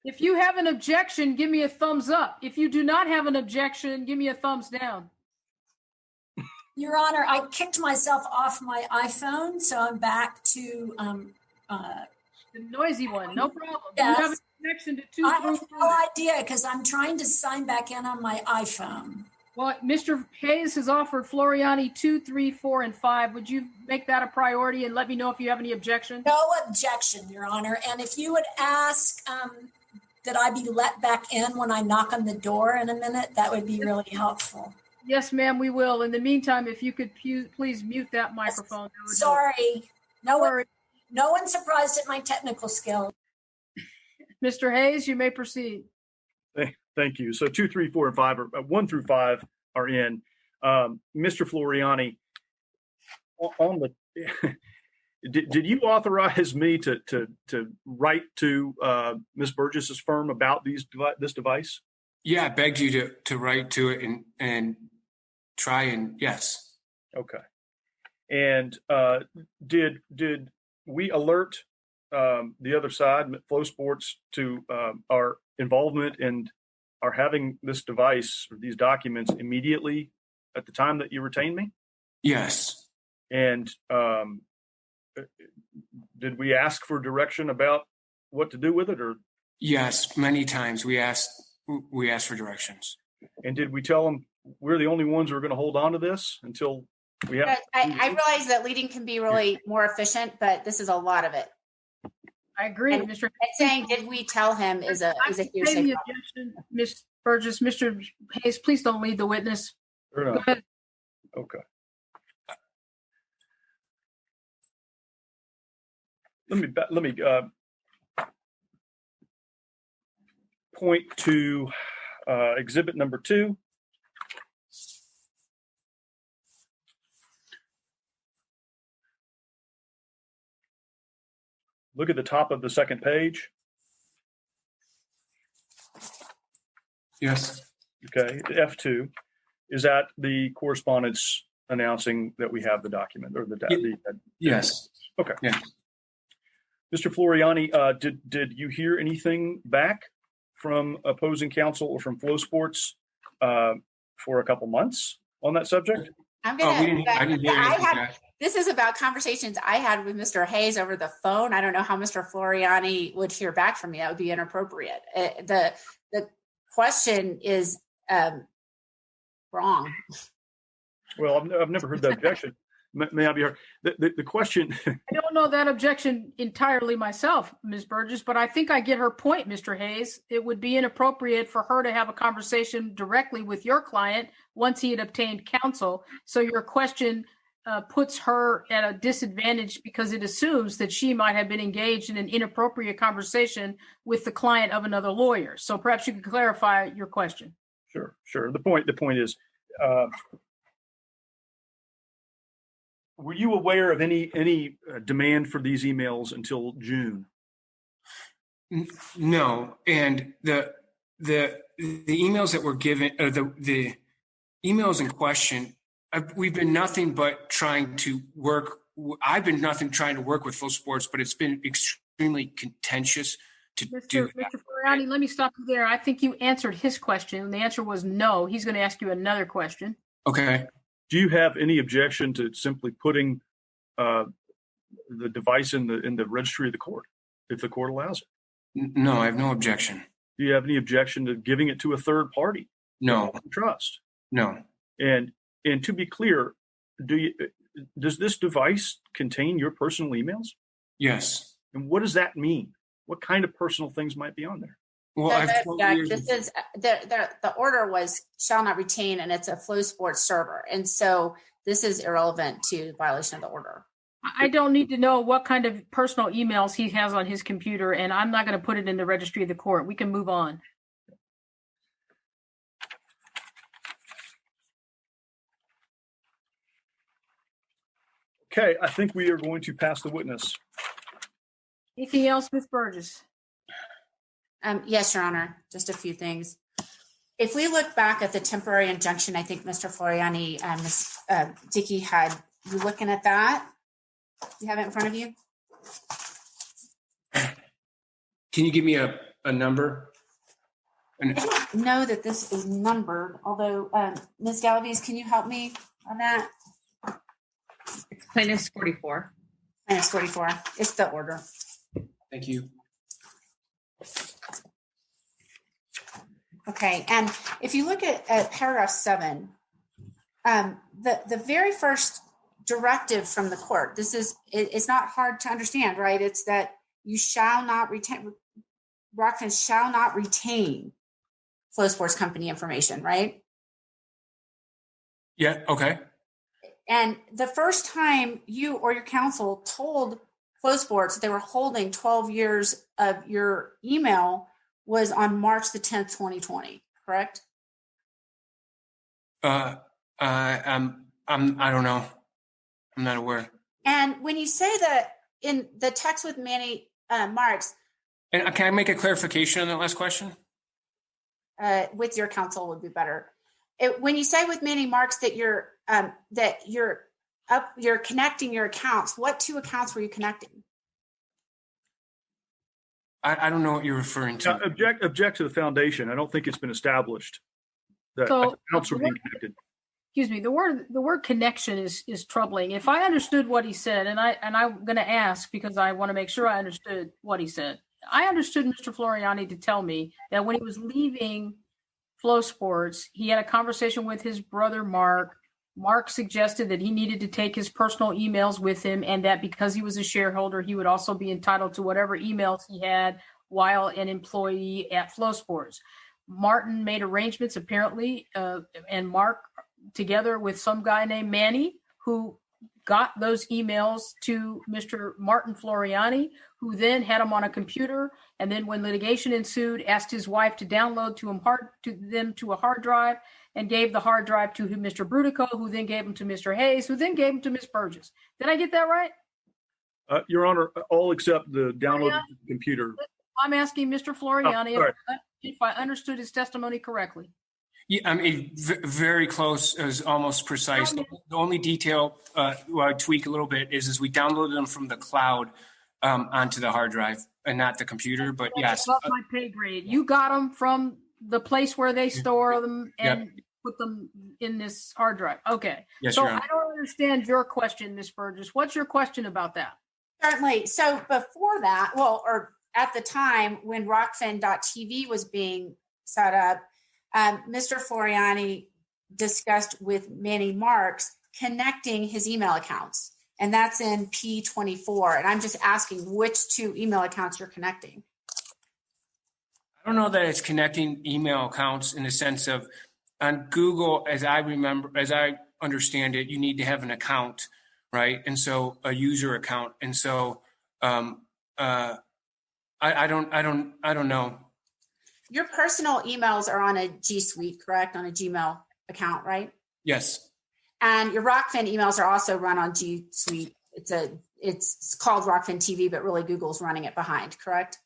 If you have an objection, give me a thumbs up. If you do not have an objection, give me a thumbs down. Your Honor, I kicked myself off my iPhone, so I'm back to the noisy one. No problem. Yes. You have an objection to 2, I 3, have 4. no idea because I'm trying to sign back in on my iPhone. Well, Mr. Hayes has offered Floriani 2, 3, 4, and 5. Would you make that a priority and let me know if you have any objection? No objection, Your Honor. And if you would ask that I be let back in when I knock on the door in a minute, that would be really helpful. Yes, ma'am, we will. In the meantime, if you could please mute that microphone. That would Sorry. help. No one's surprised at my technical skill. Mr. Hayes, you may proceed. Thank you. So 2, 3, 4, and 5 are 1 through 5 are in. Mr. Floriani, on the did you authorize me to write to Ms. Burgess's firm about this device? Yeah, I begged you to write to it and try and yes. Okay. And did we alert the other side, FloSports, to our involvement in our having this device or these documents immediately at the time that you retained me? Yes. And did we ask for direction about what to do with it, or? Yes, many times we asked for directions. And did we tell them we're the only ones who are going to hold on to this until we have? I realize that leading can be really more efficient, but this is a lot of it. I agree, and, Mr. And saying, did we tell him is a hearsay. The objection, Ms. Burgess. Mr. Hayes, please don't lead the witness. Go ahead. Okay. Let me point to exhibit number 2. Look at the top of the second page. Yes. Okay. F2 is that the correspondence announcing that we have the document or the yes. Okay. Yeah. Mr. Floriani, did you hear anything back from opposing counsel or from FloSports for a couple months on that subject? I'm gonna. I didn't hear anything back. This is about conversations I had with Mr. Hayes over the phone. I don't know how Mr. Floriani would hear back from me. That would be inappropriate. The question is wrong. Well, I've never heard that objection. May I be heard? The question. I don't know that objection entirely myself, Ms. Burgess, but I think I get her point, Mr. Hayes. It would be inappropriate for her to have a conversation directly with your client once he had obtained counsel. So your question puts her at a disadvantage because it assumes that she might have been engaged in an inappropriate conversation with the client of another lawyer. So perhaps you could clarify your question. Sure. The point is, were you aware of any demand for these emails until June? No, and the emails that were given, the emails in question, we've been nothing but trying to work. I've been nothing trying to work with FloSports, but it's been extremely contentious to do that. Mr. Floriani, let me stop you there. I think you answered his question. The answer was no. He's going to ask you another question. Okay. Do you have any objection to simply putting the device in the registry of the court, if the court allows it? No, I have no objection. Do you have any objection to giving it to a third party? No. Trust. No. And to be clear, does this device contain your personal emails? Yes. And what does that mean? What kind of personal things might be on there? Well, I've 12 years. This is the order was shall not retain, and it's a FloSports server, and so this is irrelevant to violation of the order. I don't need to know what kind of personal emails he has on his computer, and I'm not going to put it in the registry of the court. We can move on. Okay, I think we are going to pass the witness. Anything else, Ms. Burgess? Yes, Your Honor. Just a few things. If we look back at the temporary injunction, I think Mr. Floriani and Ms. Dickey had you looking at that. You have it in front of you? Can you give me a number? I don't know that this is numbered, although Ms. Galaviz, can you help me on that? Minus 44. Minus 44. It's the order. Thank you. Okay, and if you look at paragraph 7, the very first directive from the court, it's not hard to understand, right? It's that you shall not retain, Rockfin shall not retain FloSports company information, right? Yeah, okay. And the first time you or your counsel told FloSports they were holding 12 years of your email was on March the 10th, 2020, correct? I don't know. I'm not aware. And when you say that in the text with Manny Marks, and can I make a clarification on that last question? With your counsel would be better. When you say with Manny Marks that you're connecting your accounts, what two accounts were you connecting? I don't know what you're referring to. Object to the foundation. I don't think it's been established that accounts are being connected. Excuse me. The word connection is troubling. If I understood what he said, and I'm going to ask because I want to make sure I understood what he said. I understood Mr. Floriani to tell me that when he was leaving FloSports, he had a conversation with his brother Mark. Mark suggested that he needed to take his personal emails with him, and that because he was a shareholder, he would also be entitled to whatever emails he had while an employee at FloSports. Martin made arrangements, apparently, and Mark, together with some guy named Manny, who got those emails to Mr. Martin Floriani, who then had them on a computer, and then when litigation ensued, asked his wife to download them to a hard drive, and gave the hard drive to Mr. Brudico, who then gave them to Mr. Hayes, who then gave them to Ms. Burgess. Did I get that right? Your Honor, all except the download to the computer. I'm asking Mr. Floriani if I understood his testimony correctly. Yeah, I mean, very close, is almost precise. The only detail I tweak a little bit is we downloaded them from the cloud onto the hard drive and not the computer. But yes, above my pay grade. You got them from the place where they store them and put them in this hard drive. Okay. Yes, so Your Honor. I don't understand your question, Ms. Burgess. What's your question about that? Certainly. So before that, or at the time when Rockfin.tv was being set up, Mr. Floriani discussed with Manny Marks connecting his email accounts, and that's in P24. And I'm just asking which two email accounts you're connecting. I don't know that it's connecting email accounts in the sense of on Google, as I understand it, you need to have an account, right? And so a user account. And so I don't know. Your personal emails are on a G Suite, correct? On a Gmail account, right? Yes. And your Rockfin emails are also run on G Suite. It's called Rockfin TV, but really Google's running it behind, correct?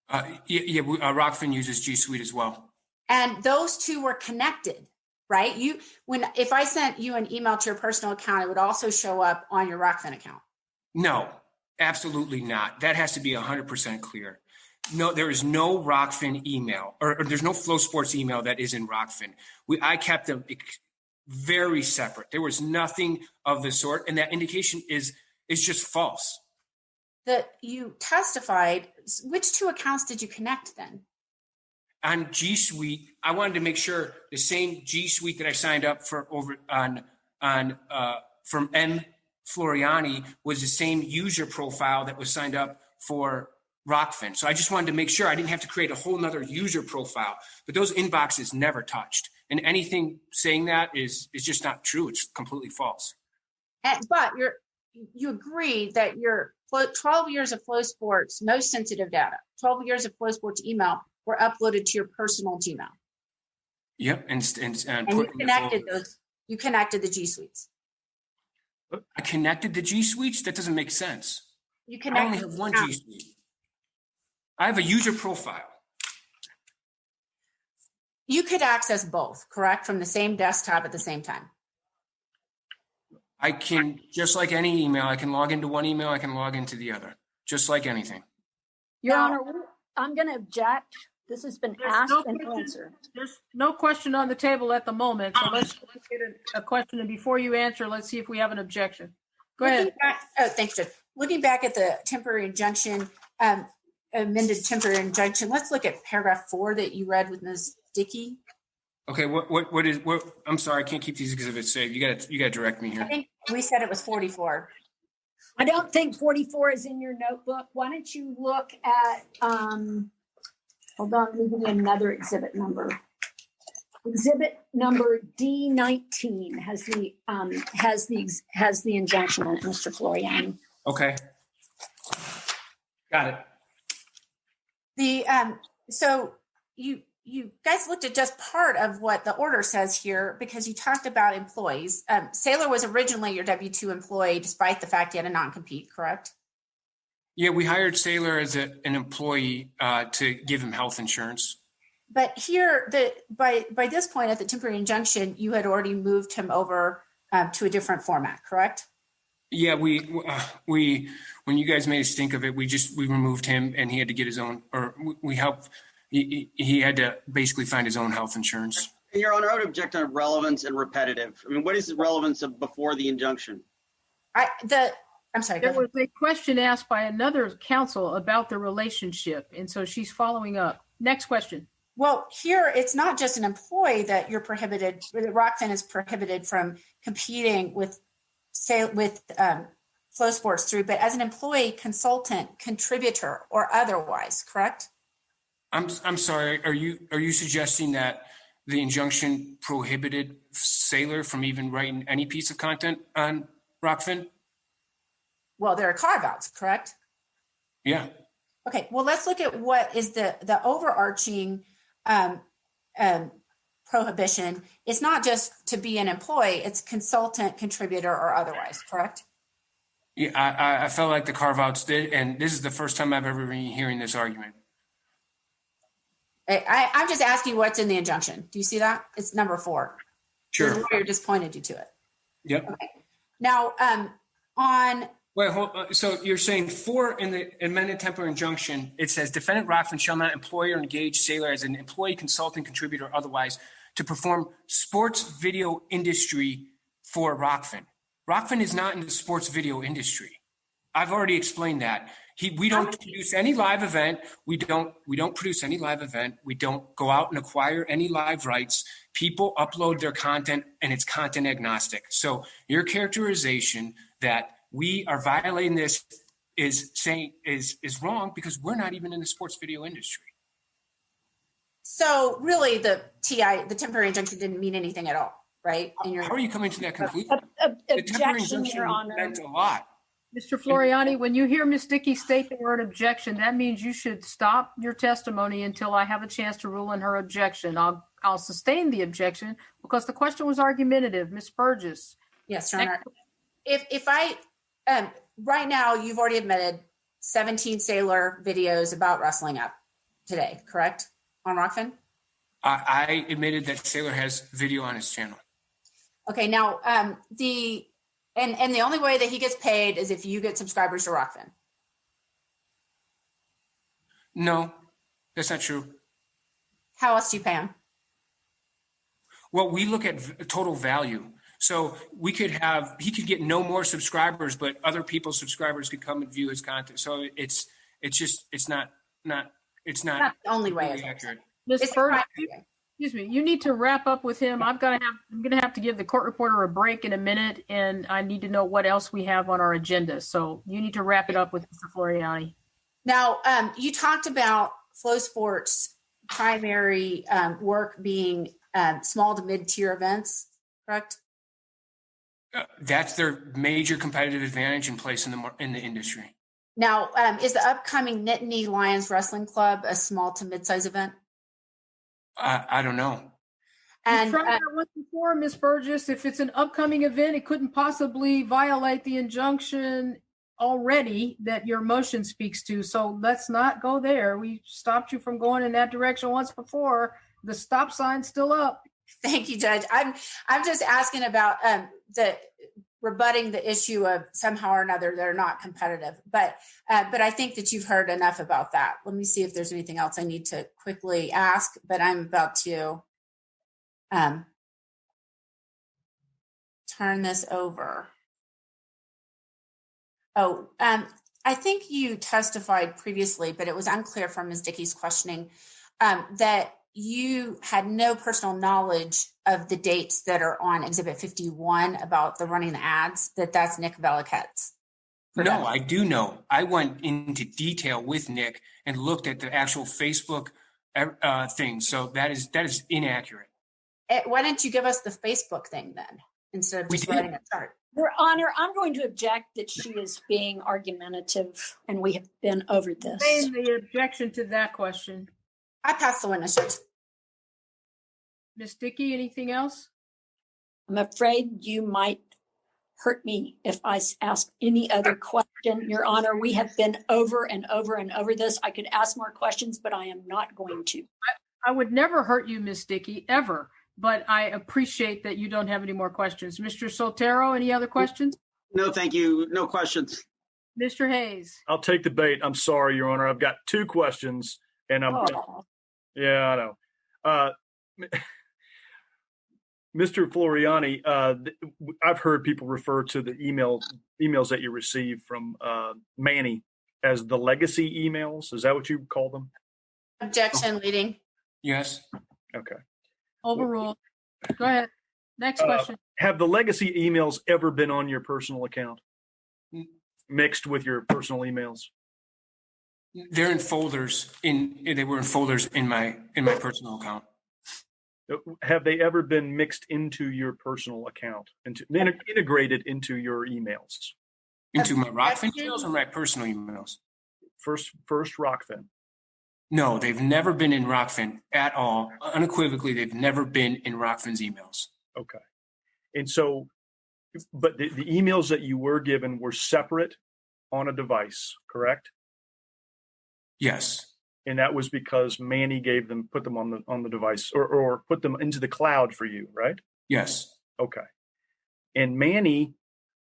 Rockfin uses G Suite as well. And those two were connected, right? If I sent you an email to your personal account, it would also show up on your Rockfin account. No, Absolutely not. That has to be 100% clear. No, there is no Rockfin email, or there's no FloSports email that is in Rockfin. I kept them very separate. There was nothing of the sort, and that indication is just false. That you testified, which two accounts did you connect then? On G Suite, I wanted to make sure the same G Suite that I signed up for over on from M. Floriani was the same user profile that was signed up for Rockfin. So I just wanted to make sure I didn't have to create a whole nother user profile. But those inboxes never touched. And anything saying that is just not true. It's completely false. But you agree that your 12 years of FloSports most sensitive data, 12 years of FloSports email were uploaded to your personal Gmail. Yep, and you connected those. You connected the G Suites. I connected the G Suites? That doesn't make sense. I only have one G Suite. I have a user profile. You could access both, correct? From the same desktop at the same time. I can, just like any email, I can log into one email, I can log into the other, just like anything. Your Honor, I'm going to object. This has been asked and answered. There's no question on the table at the moment. So let's get a question. And before you answer, let's see if we have an objection. Go ahead. Thanks, Judge. Looking back at the temporary injunction, amended temporary injunction, let's look at paragraph 4 that you read with Ms. Dickey. Okay, what is I'm sorry, I can't keep these exhibits saved. You got to direct me here. I think we said it was 44. I don't think 44 is in your notebook. Why don't you look at, hold on, let me give you another exhibit number. Exhibit number D19 has the injunction on it, Mr. Floriani. Okay. Got it. So you guys looked at just part of what the order says here because you talked about employees. Saylor was originally your W-2 employee despite the fact he had a non-compete, correct? Yeah, we hired Saylor as an employee to give him health insurance. But here, by this point at the temporary injunction, you had already moved him over to a different format, correct? Yeah, we when you guys made a stink of it, we removed him and he had to get his own, or we helped. He had to basically find his own health insurance. And Your Honor, I would object on relevance and repetitive. I mean, what is the relevance of before the injunction? I'm sorry. There was a question asked by another counsel about the relationship, and so she's following up. Next question. Well, here it's not just an employee that you're prohibited. Rockfin is prohibited from competing with FloSports through, but as an employee, consultant, contributor, or otherwise, correct? I'm sorry. Are you suggesting that the injunction prohibited Saylor from even writing any piece of content on Rockfin? Well, there are carve-outs, correct? Yeah. Okay. Well, let's look at what is the overarching prohibition. It's not just to be an employee; it's consultant, contributor, or otherwise, correct? Yeah, I felt like the carve-outs did, and this is the first time I've ever been hearing this argument. I'm just asking what's in the injunction. Do you see that? It's number 4. Sure. The lawyer just pointed you to it. Yep. Okay. Now, Wait, so you're saying 4 in the amended temporary injunction, it says defendant Rockfin shall not employ or engage Saylor as an employee, consultant, contributor, or otherwise to perform sports video industry for Rockfin. Rockfin is not in the sports video industry. I've already explained that. We don't produce any live event. We don't produce any live event. We don't go out and acquire any live rights. People upload their content and it's content agnostic. So your characterization that we are violating this is wrong because we're not even in the sports video industry. So really the temporary injunction didn't mean anything at all, right? How are you coming to that conclusion? The temporary injunction meant a lot. Mr. Floriani, when you hear Ms. Dickey state the word objection, that means you should stop your testimony until I have a chance to rule in her objection. I'll sustain the objection because the question was argumentative. Ms. Burgess. Yes, Your Honor. If I right now you've already admitted 17 Saylor videos about wrestling up today, correct? On Rockfin? I admitted that Saylor has video on his channel. Okay, now the only way that he gets paid is if you get subscribers to Rockfin. No, that's not true. How else do you pay them? Well, we look at total value. So he could get no more subscribers, but other people's subscribers could come and view his content. So it's not Not the only way. really accurate. Ms. It's Bird, not- excuse me, you need to wrap up with him. I'm going to have to give the court reporter a break in a minute, and I need to know what else we have on our agenda. So you need to wrap it up with Mr. Floriani. Now, you talked about FloSports' primary work being small to mid-tier events, correct? That's their major competitive advantage and place in the industry. Now, is the upcoming Nittany Lions Wrestling Club a small to mid-size event? I don't know. And You tried that once before, Ms. Burgess. If it's an upcoming event, it couldn't possibly violate the injunction already that your motion speaks to. So let's not go there. We stopped you from going in that direction once before. The stop sign's still up. thank you, Judge. I'm just asking about the rebutting the issue of somehow or another they're not competitive. But I think that you've heard enough about that. Let me see if there's anything else I need to quickly ask, but I'm about to turn this over. I think you testified previously, but it was unclear from Ms. Dickey's questioning that you had no personal knowledge of the dates that are on Exhibit 51 about the running the ads, that's Nick Veliquette's. No, I do know. I went into detail with Nick and looked at the actual Facebook thing. So that is inaccurate. Why didn't you give us the Facebook thing then instead of just writing a chart? Your Honor, I'm going to object that she is being argumentative, and we have been over this. Name the objection to that question. I pass the witness, Judge. Ms. Dickey, anything else? I'm afraid you might hurt me if I ask any other question. Your Honor, we have been over and over and over this. I could ask more questions, but I am not going to. I would never hurt you, Ms. Dickey, ever. But I appreciate that you don't have any more questions. Mr. Soltero, any other questions? No, thank you. No questions. Mr. Hayes. I'll take the bait. I'm sorry, Your Honor. I've got two questions, and yeah, I know. Mr. Floriani, I've heard people refer to the emails that you received from Manny as the legacy emails. Is that what you call them? Objection, leading. Yes. Okay. Overruled. Go ahead. Next question. Have the legacy emails ever been on your personal account? Mixed with your personal emails? They're in folders. They were in folders in my personal account. Have they ever been mixed into your personal account, integrated into your emails? Into my Rockfin emails or my personal emails? First Rockfin. No, they've never been in Rockfin at all. Unequivocally, they've never been in Rockfin's emails. Okay. And so, but the emails that you were given were separate on a device, correct? Yes. And that was because Manny put them on the device or put them into the cloud for you, right? Yes. Okay. And Manny,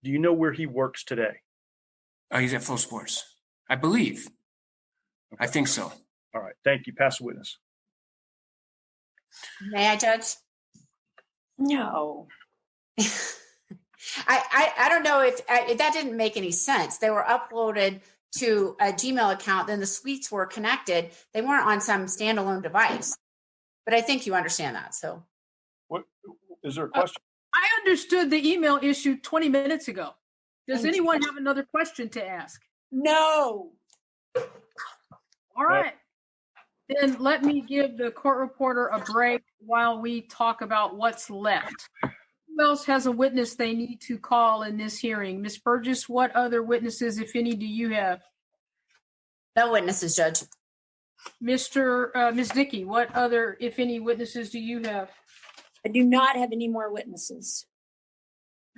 do you know where he works today? He's at FloSports, I believe. Okay. I think so. All right. Thank you. Pass the witness. May I, Judge? No. I don't know if that didn't make any sense. They were uploaded to a Gmail account, then the suites were connected. They weren't on some standalone device. But I think you understand that. So, what is there a question? I understood the email issue 20 minutes ago. Does anyone have another question to ask? No. All right. Then let me give the court reporter a break while we talk about what's left. Who else has a witness they need to call in this hearing? Ms. Burgess, what other witnesses, if any, do you have? No witnesses, Judge. Ms. Dickey, what other, if any, witnesses do you have? I do not have any more witnesses.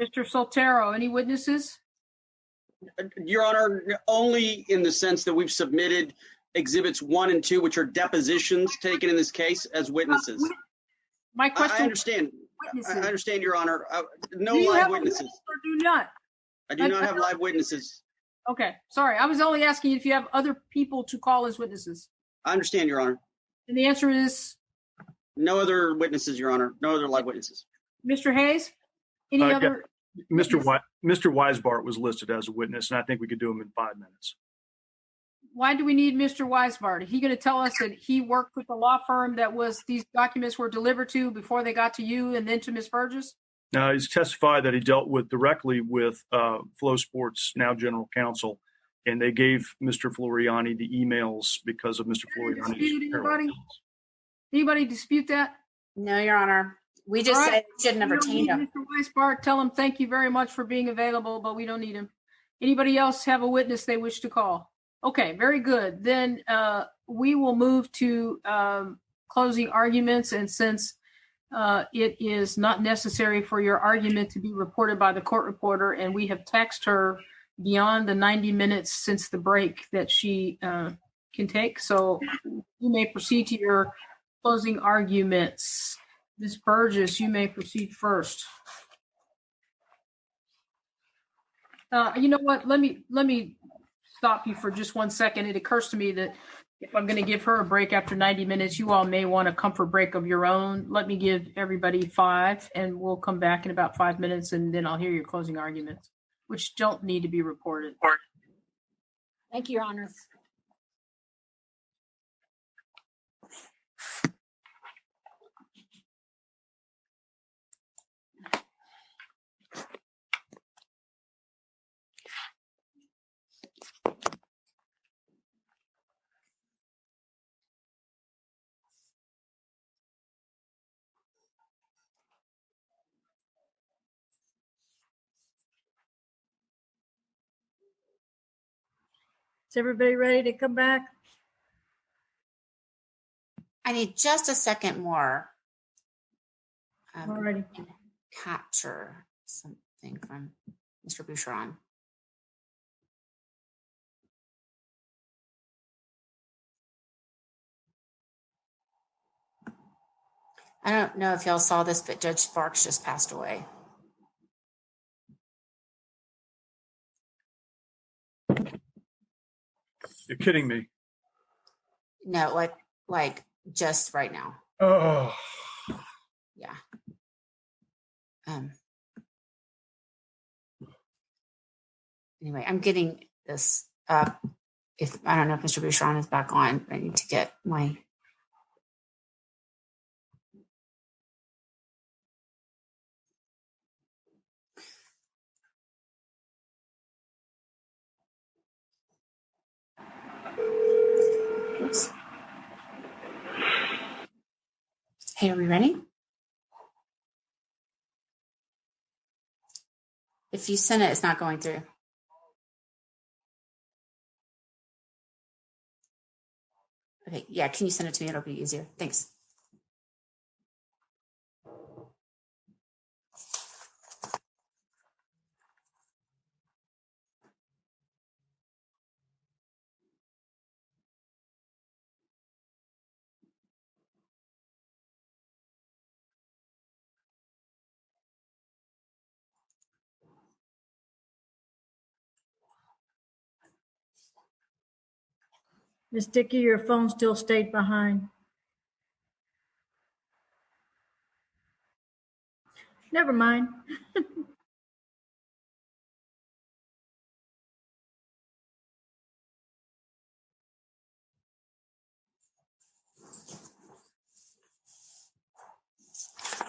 Mr. Soltero, any witnesses? Your Honor, only in the sense that we've submitted Exhibits 1 and 2, which are depositions taken in this case as witnesses. My question. I understand. Witnesses. I understand, Your Honor. No do you live have witnesses. Witness or do not? I do not have live witnesses. Okay, sorry. I was only asking if you have other people to call as witnesses. I understand, Your Honor. And the answer is No other witnesses, Your Honor. No other live witnesses. Mr. Hayes? Any Yeah. other? Mr. Weisbart was listed as a witness, and I think we could do him in 5 minutes. Why do we need Mr. Weisbart? Are he going to tell us that he worked with the law firm that these documents were delivered to before they got to you and then to Ms. Burgess? Now, he's testified that he dealt directly with FloSports, now general counsel, and they gave Mr. Floriani the emails because of Mr. Floriani's. Anybody dispute that? No, Your Honor. We just said we shouldn't have retained him. Mr. Weisbart, tell him thank you very much for being available, but we don't need him. Anybody else have a witness they wish to call? Okay, very good. Then we will move to closing arguments. And since it is not necessary for your argument to be reported by the court reporter, and we have texted her beyond the 90 minutes since the break that she can take. So you may proceed to your closing arguments. Ms. Burgess, you may proceed first. You know what? Let me stop you for just 1 second. It occurs to me that if I'm going to give her a break after 90 minutes, you all may want a comfort break of your own. Let me give everybody 5, and we'll come back in about 5 minutes, and then I'll hear your closing arguments, which don't need to be reported. Thank you, Your Honor. Is everybody ready to come back? I need just a second more. Alrighty. Capture something from Mr. Boucheron. I don't know if y'all saw this, but Judge Sparks just passed away. You're kidding me. No, like just right now. Oh. Yeah. Anyway, I'm getting this up. I don't know if Mr. Boucheron is back on. I need to get my. Oops. Hey, are we ready? If you send it, it's not going through. Okay, yeah, can you send it to me? It'll be easier. Thanks. Miss Dickey, your phone still stayed behind. Never mind.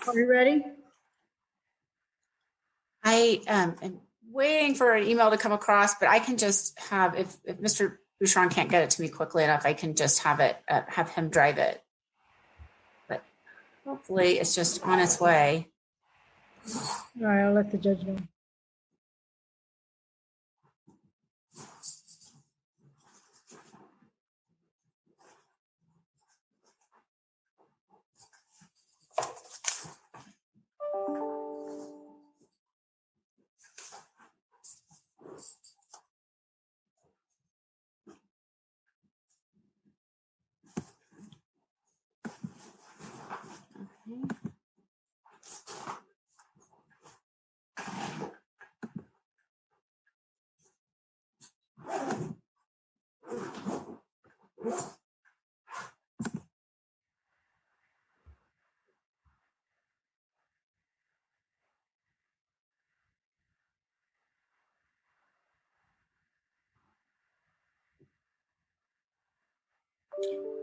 Are you ready? I am waiting for an email to come across, but I can just have, if Mr. Boucheron can't get it to me quickly enough, I can just have him drive it. But hopefully it's just on its way. All right, I'll let the judge know.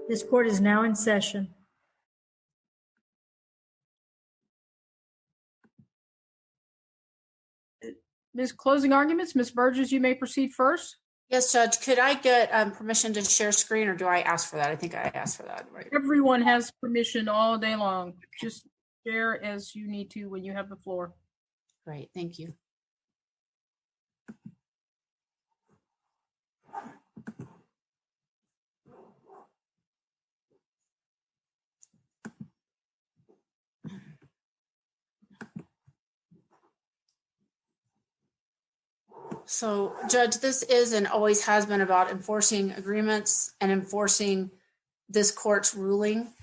This court is now in session. Ms. Closing arguments, Ms. Burgess, you may proceed first. Yes, Judge. Could I get permission to share screen, or do I ask for that? I think I asked for that. Right. Everyone has permission all day long. Just share as you need to when you have the floor. Great. Thank you. So, Judge, this is and always has been about enforcing agreements and enforcing this court's ruling.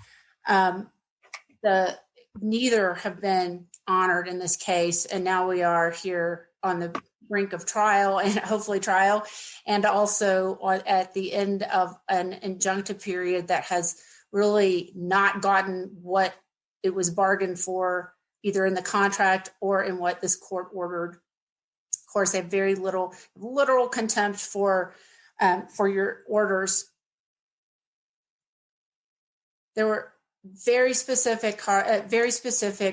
Neither have been honored in this case, and now we are here on the brink of trial and hopefully trial, and also at the end of an injunctive period that has really not gotten what it was bargained for, either in the contract or in what this court ordered. Of course, they have very literal contempt for your orders. There were very specific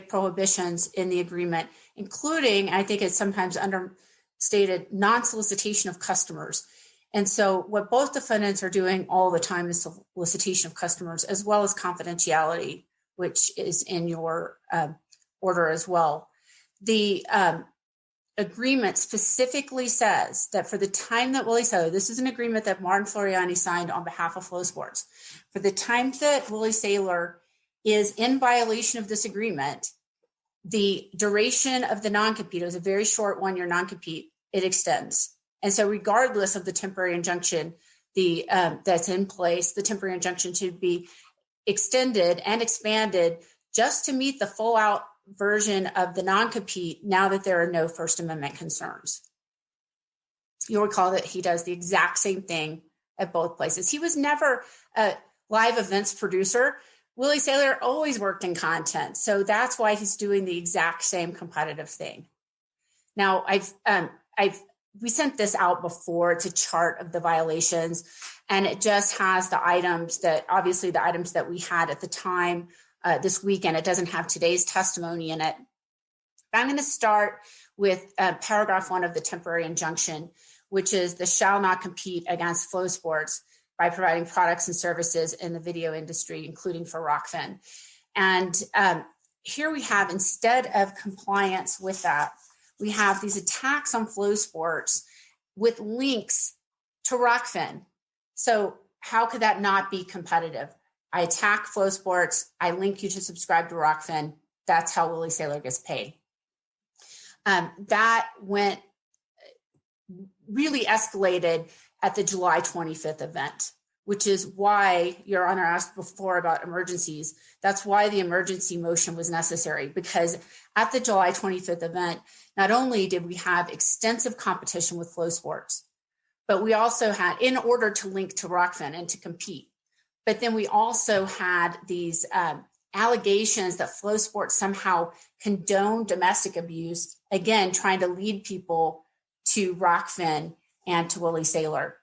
prohibitions in the agreement, including, I think it's sometimes understated, non-solicitation of customers. And so what both defendants are doing all the time is solicitation of customers, as well as confidentiality, which is in your order as well. The agreement specifically says that for the time that Willie Saylor, this is an agreement that Martin Floriani signed on behalf of FloSports, for the time that Willie Saylor is in violation of this agreement, the duration of the non-compete, it was a very short one-year non-compete, it extends. And so regardless of the temporary injunction that's in place, the temporary injunction should be extended and expanded just to meet the full out version of the non-compete now that there are no First Amendment concerns. You'll recall that he does the exact same thing at both places. He was never a live events producer. Willie Saylor always worked in content, so that's why he's doing the exact same competitive thing. Now, we sent this out before. It's a chart of the violations, and it just has the items that we had at the time this weekend. It doesn't have today's testimony in it. I'm going to start with paragraph 1 of the temporary injunction, which is the shall not compete against FloSports by providing products and services in the video industry, including for Rockfin. And here we have, instead of compliance with that, we have these attacks on FloSports with links to Rockfin. So how could that not be competitive? I attack FloSports, I link you to subscribe to Rockfin. That's how Willie Saylor gets paid. That really escalated at the July 25th event, which is why Your Honor asked before about emergencies. That's why the emergency motion was necessary, because at the July 25th event, not only did we have extensive competition with FloSports, but we also had, in order to link to Rockfin and to compete, but then we also had these allegations that FloSports somehow condoned domestic abuse, again, trying to lead people to Rockfin and to Willie Saylor.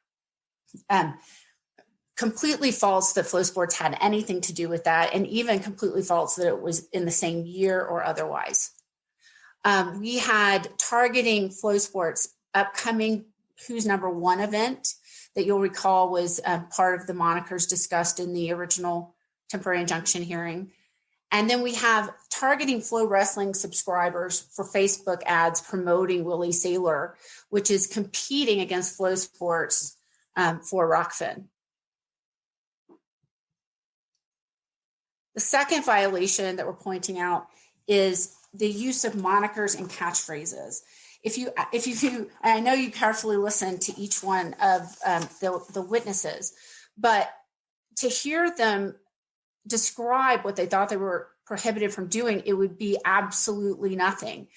Completely false that FloSports had anything to do with that, and even completely false that it was in the same year or otherwise. We had targeting FloSports' upcoming Who's Number One event that you'll recall was part of the monikers discussed in the original temporary injunction hearing. And then we have targeting Flow Wrestling subscribers for Facebook ads promoting Willie Saylor, which is competing against FloSports for Rockfin. The second violation that we're pointing out is the use of monikers and catchphrases. If you, I know you carefully listened to each one of the witnesses, but to hear them describe what they thought they were prohibited from doing, it would be absolutely nothing.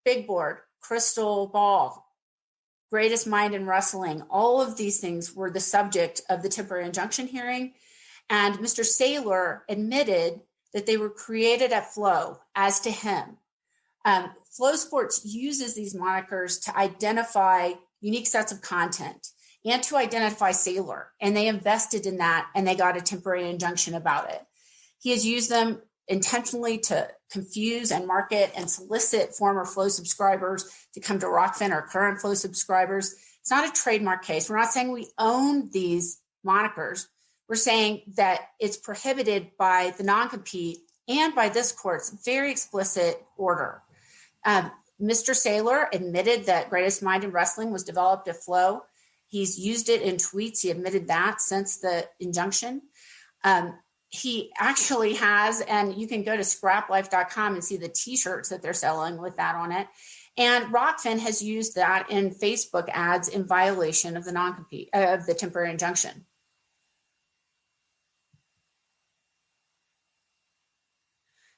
Big board, crystal ball, greatest mind in wrestling, all of these things were the subject of the temporary injunction hearing. And Mr. Saylor admitted that they were created at Flow, as to him. FloSports uses these monikers to identify unique sets of content. and to identify Saylor. And they invested in that, and they got a temporary injunction about it. He has used them intentionally to confuse and market and solicit former Flo subscribers to come to Rockfin or current Flo subscribers. It's not a trademark case. We're not saying we own these monikers. We're saying that it's prohibited by the non-compete and by this court's very explicit order. Mr. Saylor admitted that Greatest Mind in Wrestling was developed at Flo. He's used it in tweets. He admitted that since the injunction. He actually has, and you can go to scraplife.com and see the t-shirts that they're selling with that on it. And Rockfin has used that in Facebook ads in violation of the non-compete, of the temporary injunction.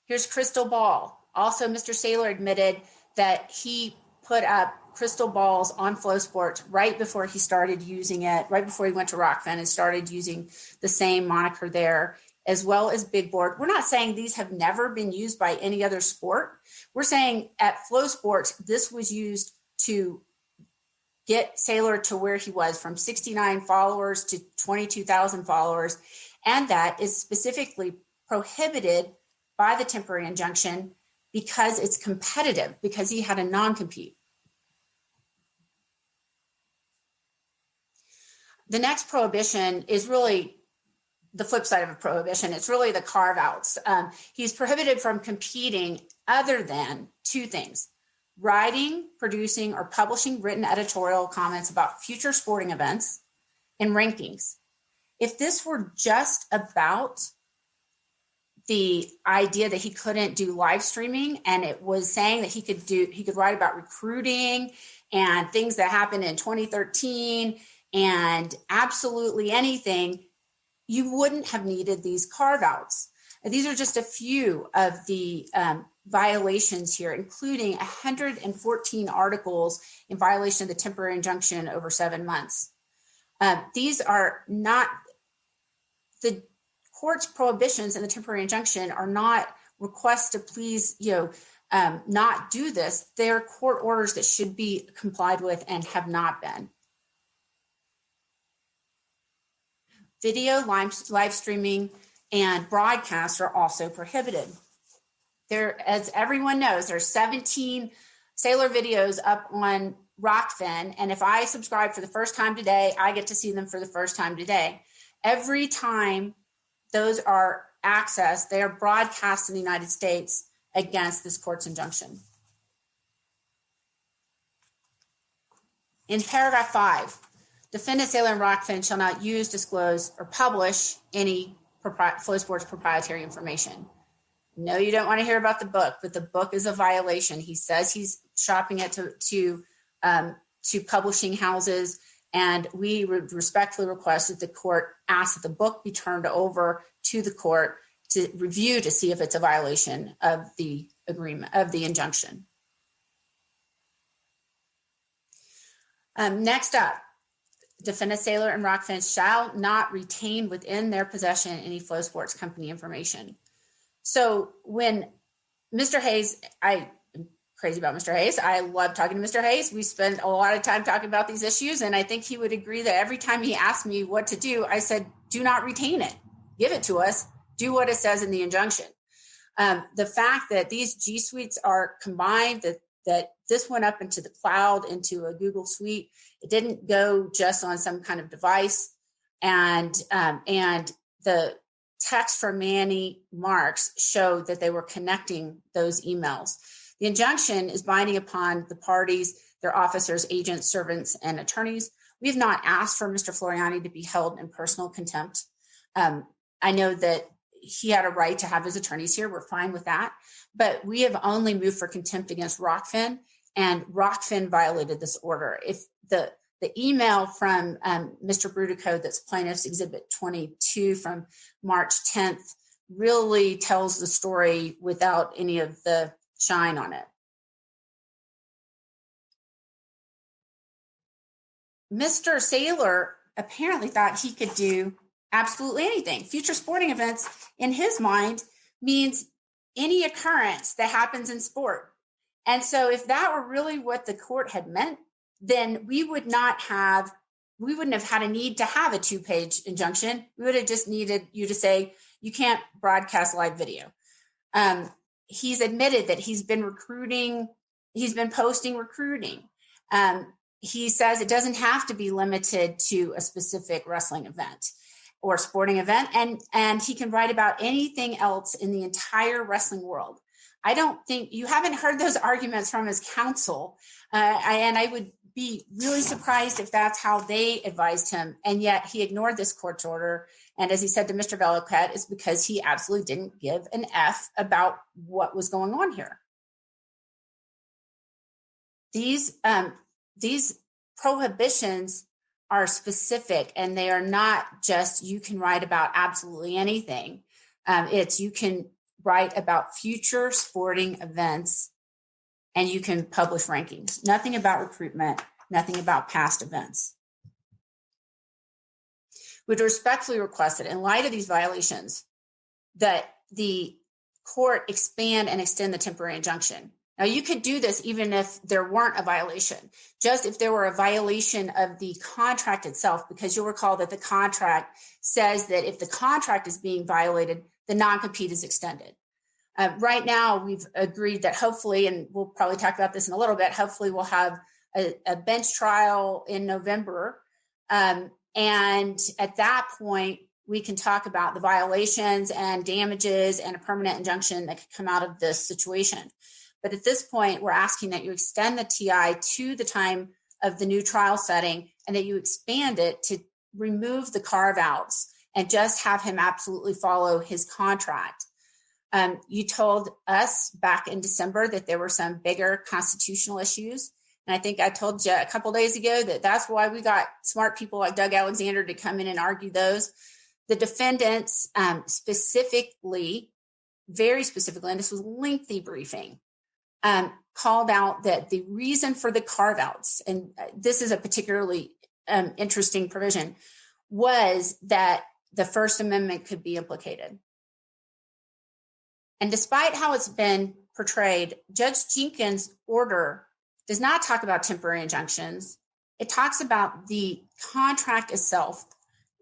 Here's Crystal Ball. Also, Mr. Saylor admitted that he put up crystal balls on FloSports right before he started using it, right before he went to Rockfin and started using the same moniker there, as well as Big Board. We're not saying these have never been used by any other sport. We're saying at FloSports, this was used to get Saylor to where he was, from 69 followers to 22,000 followers. And that is specifically prohibited by the temporary injunction because it's competitive, because he had a non-compete. The next prohibition is really the flip side of a prohibition. It's really the carve-outs. He's prohibited from competing other than two things: writing, producing, or publishing written editorial comments about future sporting events and rankings. If this were just about the idea that he couldn't do live streaming, and it was saying that he could write about recruiting and things that happened in 2013 and absolutely anything, you wouldn't have needed these carve-outs. These are just a few of the violations here, including 114 articles in violation of the temporary injunction over 7 months. These are not, the court's prohibitions in the temporary injunction are not requests to please, not do this. They're court orders that should be complied with and have not been. Video, live streaming, and broadcasts are also prohibited. There, as everyone knows, there's 17 Saylor videos up on Rockfin, and if I subscribe for the first time today, I get to see them for the first time today. Every time those are accessed, they are broadcast in the United States against this court's injunction. In paragraph 5, defendant Saylor and Rockfin shall not use, disclose, or publish any FloSports proprietary information. No, you don't want to hear about the book, but the book is a violation. He says he's shopping it to publishing houses, and we would respectfully request that the court ask that the book be turned over to the court to review to see if it's a violation of the agreement, of the injunction. Next up, defendant Saylor and Rockfin shall not retain within their possession any FloSports company information. So when Mr. Hayes, I'm crazy about Mr. Hayes. I love talking to Mr. Hayes. We spend a lot of time talking about these issues, and I think he would agree that every time he asked me what to do, I said, do not retain it. Give it to us. Do what it says in the injunction. The fact that these G Suites are combined, that this went up into the cloud, into a Google Suite. It didn't go just on some kind of device. And the text from Manny Marks showed that they were connecting those emails. The injunction is binding upon the parties, their officers, agents, servants, and attorneys. We have not asked for Mr. Floriani to be held in personal contempt. I know that he had a right to have his attorneys here. We're fine with that. But we have only moved for contempt against Rockfin, and Rockfin violated this order. If the email from Mr. Brudico, that's Plaintiff's Exhibit 22 from March 10th, really tells the story without any of the shine on it. Mr. Saylor apparently thought he could do absolutely anything. Future sporting events, in his mind, means any occurrence that happens in sport. And so if that were really what the court had meant, then we would not have we wouldn't have had a need to have a 2-page injunction. We would have just needed you to say, you can't broadcast live video. He's admitted that he's been recruiting. He's been posting recruiting. He says it doesn't have to be limited to a specific wrestling event or sporting event. And he can write about anything else in the entire wrestling world. I don't think you haven't heard those arguments from his counsel. And I would be really surprised if that's how they advised him. And yet he ignored this court's order. And as he said to Mr. Veliquette, it's because he absolutely didn't give an F about what was going on here. These prohibitions are specific, and they are not just you can write about absolutely anything. It's you can write about future sporting events, and you can publish rankings. Nothing about recruitment, nothing about past events. Would respectfully request that in light of these violations, that the court expand and extend the temporary injunction. Now, you could do this even if there weren't a violation, just if there were a violation of the contract itself, because you'll recall that the contract says that if the contract is being violated, the non-compete is extended. Right now, we've agreed that hopefully, and we'll probably talk about this in a little bit, hopefully we'll have a bench trial in November. And at that point, we can talk about the violations and damages and a permanent injunction that could come out of this situation. But at this point, we're asking that you extend the TI to the time of the new trial setting and that you expand it to remove the carve-outs and just have him absolutely follow his contract. You told us back in December that there were some bigger constitutional issues. And I think I told you a couple of days ago that that's why we got smart people like Doug Alexander to come in and argue those. The defendants specifically, very specifically, and this was a lengthy briefing, called out that the reason for the carve-outs, and this is a particularly interesting provision, was that the First Amendment could be implicated. And despite how it's been portrayed, Judge Jenkins' order does not talk about temporary injunctions. It talks about the contract itself,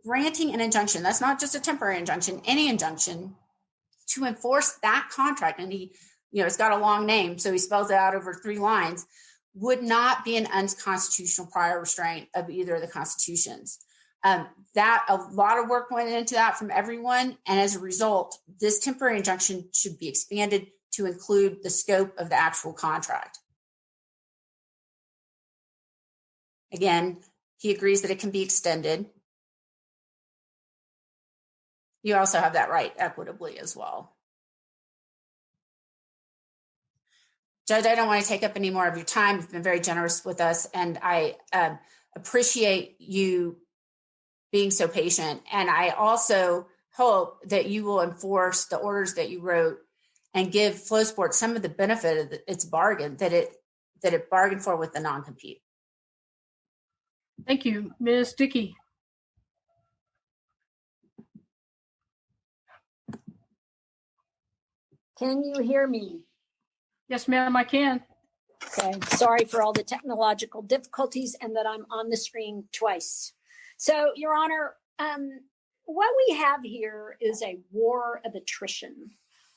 granting an injunction. That's not just a temporary injunction, any injunction to enforce that contract. And he, it's got a long name, so he spells it out over 3 lines, would not be an unconstitutional prior restraint of either of the constitutions. That a lot of work went into that from everyone. And as a result, this temporary injunction should be expanded to include the scope of the actual contract. Again, he agrees that it can be extended. You also have that right equitably as well. Judge, I don't want to take up any more of your time. You've been very generous with us, and I appreciate you being so patient. And I also hope that you will enforce the orders that you wrote and give FloSports some of the benefit of its bargain that it bargained for with the non-compete. Thank you. Ms. Dickey. Can you hear me? Yes, ma'am, I can. Okay. Sorry for all the technological difficulties and that I'm on the screen twice. So, Your Honor, what we have here is a war of attrition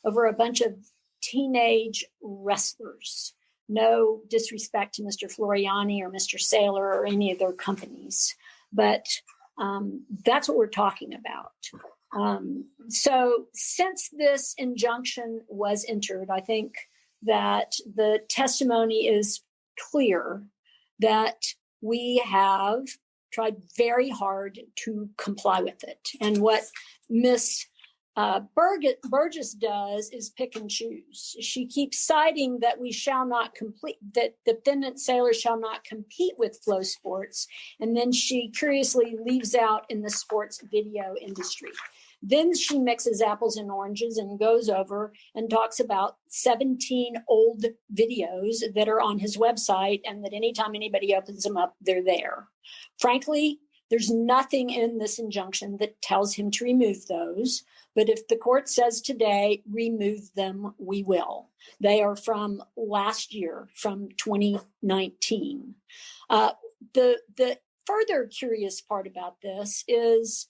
over a bunch of teenage wrestlers. No disrespect to Mr. Floriani or Mr. Saylor or any of their companies, but that's what we're talking about. So since this injunction was entered, I think that the testimony is clear that we have tried very hard to comply with it. And what Ms. Burgess does is pick and choose. She keeps citing that that defendant Saylor shall not compete with FloSports, and then she curiously leaves out in the sports video industry. Then she mixes apples and oranges and goes over and talks about 17 old videos that are on his website, and that anytime anybody opens them up, they're there. Frankly, there's nothing in this injunction that tells him to remove those. But if the court says today, remove them, we will. They are from last year, from 2019. The further curious part about this is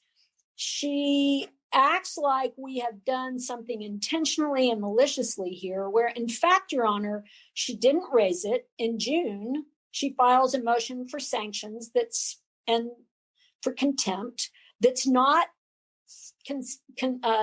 she acts like we have done something intentionally and maliciously here, where in fact, Your Honor, she didn't raise it. In June, she files a motion for sanctions and for contempt that's not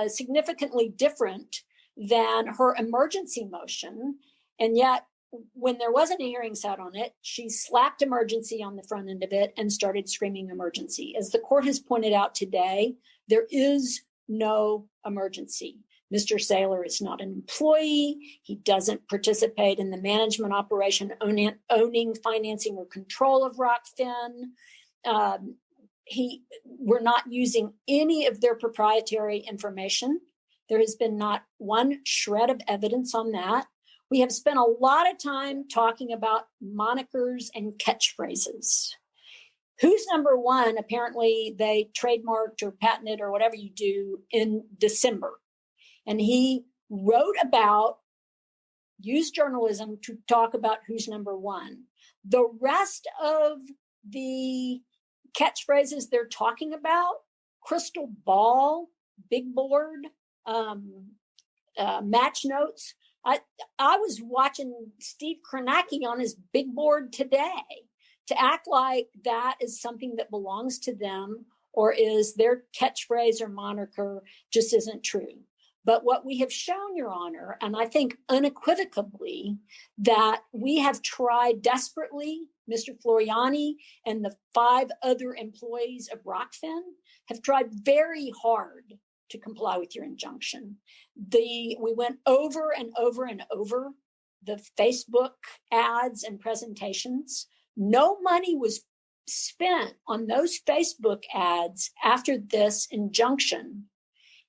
significantly different than her emergency motion. And yet, when there wasn't a hearing set on it, she slapped emergency on the front end of it and started screaming emergency. As the court has pointed out today, there is no emergency. Mr. Saylor is not an employee. He doesn't participate in the management operation, owning, financing, or control of Rockfin. We're not using any of their proprietary information. There has been not one shred of evidence on that. We have spent a lot of time talking about monikers and catchphrases. Who's Number One? Apparently they trademarked or patented or whatever you do in December. And he wrote about, used journalism to talk about who's number one. The rest of the catchphrases they're talking about, crystal ball, big board, match notes. I was watching Steve Kornacki on his big board today. To act like that is something that belongs to them or is their catchphrase or moniker just isn't true. But what we have shown, Your Honor, and I think unequivocally, that we have tried desperately, Mr. Floriani and the 5 other employees of Rockfin have tried very hard to comply with your injunction. We went over and over and over the Facebook ads and presentations. No money was spent on those Facebook ads after this injunction.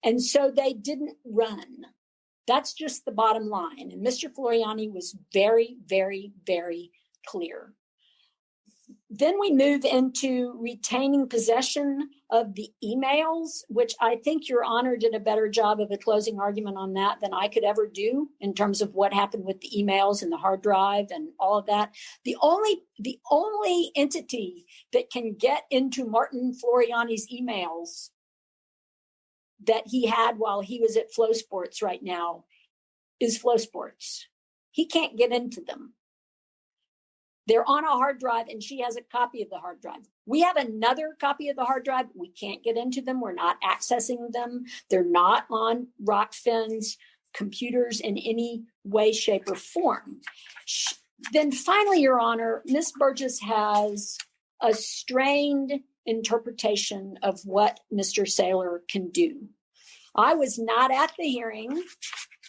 And so they didn't run. That's just the bottom line. And Mr. Floriani was very, very, very clear. Then we move into retaining possession of the emails, which I think Your Honor did a better job of a closing argument on that than I could ever do in terms of what happened with the emails and the hard drive and all of that. The only entity that can get into Martin Floriani's emails that he had while he was at FloSports right now is FloSports. He can't get into them. They're on a hard drive and she has a copy of the hard drive. We have another copy of the hard drive. We can't get into them. We're not accessing them. They're not on Rockfin's computers in any way, shape, or form. Then finally, Your Honor, Ms. Burgess has a strained interpretation of what Mr. Saylor can do. I was not at the hearing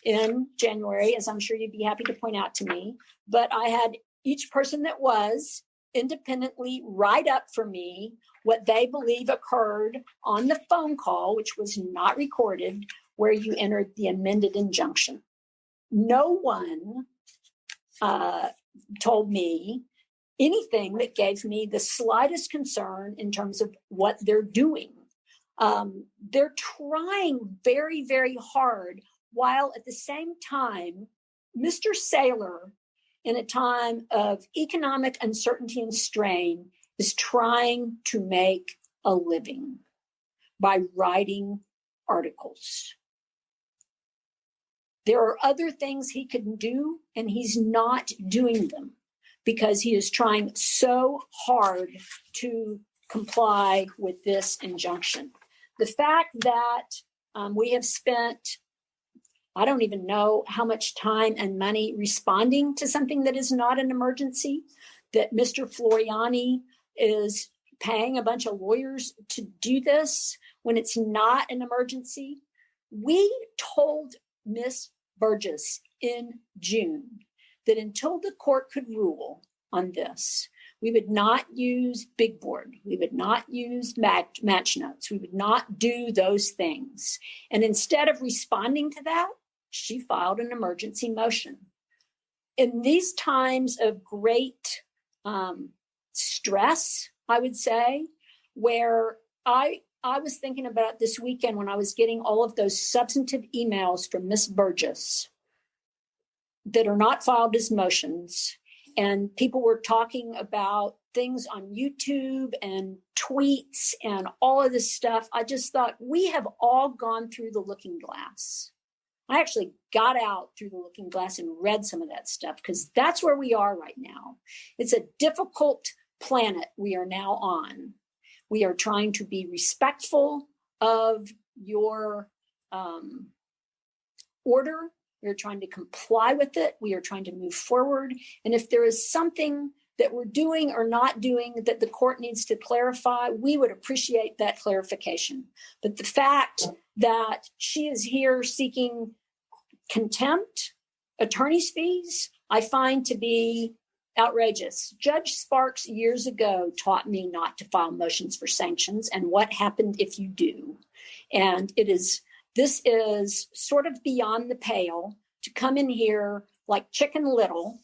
in January, as I'm sure you'd be happy to point out to me, but I had each person that was independently write up for me what they believe occurred on the phone call, which was not recorded, where you entered the amended injunction. No one told me anything that gave me the slightest concern in terms of what they're doing. They're trying very, very hard, while at the same time, Mr. Saylor, in a time of economic uncertainty and strain, is trying to make a living by writing articles. There are other things he can do, and he's not doing them because he is trying so hard to comply with this injunction. The fact that we have spent, I don't even know how much time and money responding to something that is not an emergency, that Mr. Floriani is paying a bunch of lawyers to do this when it's not an emergency. We told Ms. Burgess in June that until the court could rule on this, we would not use Big Board. We would not use match notes. We would not do those things. And instead of responding to that, she filed an emergency motion. In these times of great stress, I would say, where I was thinking about this weekend when I was getting all of those substantive emails from Ms. Burgess that are not filed as motions, and people were talking about things on YouTube and tweets and all of this stuff, I just thought we have all gone through the looking glass. I actually got out through the looking glass and read some of that stuff because that's where we are right now. It's a difficult planet we are now on. We are trying to be respectful of your order. We are trying to comply with it. We are trying to move forward. And if there is something that we're doing or not doing that the court needs to clarify, we would appreciate that clarification. But the fact that she is here seeking contempt, attorney's fees, I find to be outrageous. Judge Sparks years ago taught me not to file motions for sanctions and what happened if you do. And this is sort of beyond the pale to come in here like Chicken Little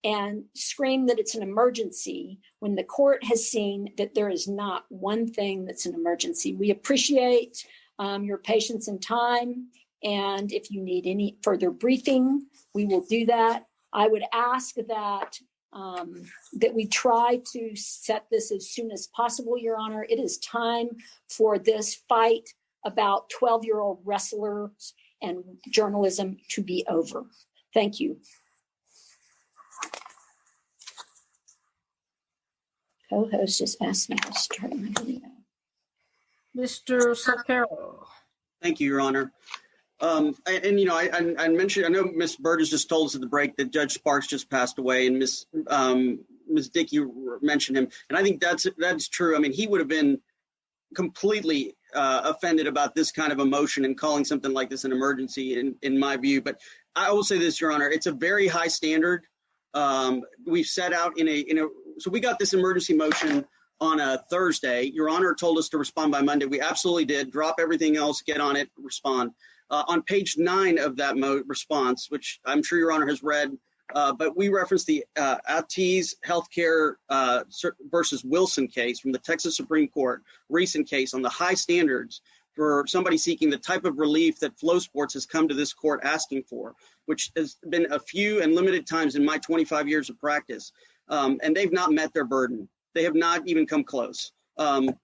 and scream that it's an emergency when the court has seen that there is not one thing that's an emergency. We appreciate your patience and time. And if you need any further briefing, we will do that. I would ask that we try to set this as soon as possible, Your Honor. It is time for this fight about 12-year-old wrestlers and journalism to be over. Thank you. Co-host just asked me to start my video. Mr. Sotero. Thank you, Your Honor. I mentioned, I know Ms. Burgess just told us at the break that Judge Sparks just passed away, and Ms. Dickey mentioned him, and I think that's true. I mean, he would have been completely offended about this kind of a motion and calling something like this an emergency, in my view. But I will say this, Your Honor, it's a very high standard. We've set out so we got this emergency motion on a Thursday. Your Honor told us to respond by Monday. We absolutely did. Drop everything else, get on it, respond. On page 9 of that response, which I'm sure Your Honor has read, but we referenced the Ateez Healthcare versus Wilson case from the Texas Supreme Court, recent case on the high standards for somebody seeking the type of relief that FloSports has come to this court asking for, which has been a few and limited times in my 25 years of practice. And they've not met their burden. They have not even come close. Mr.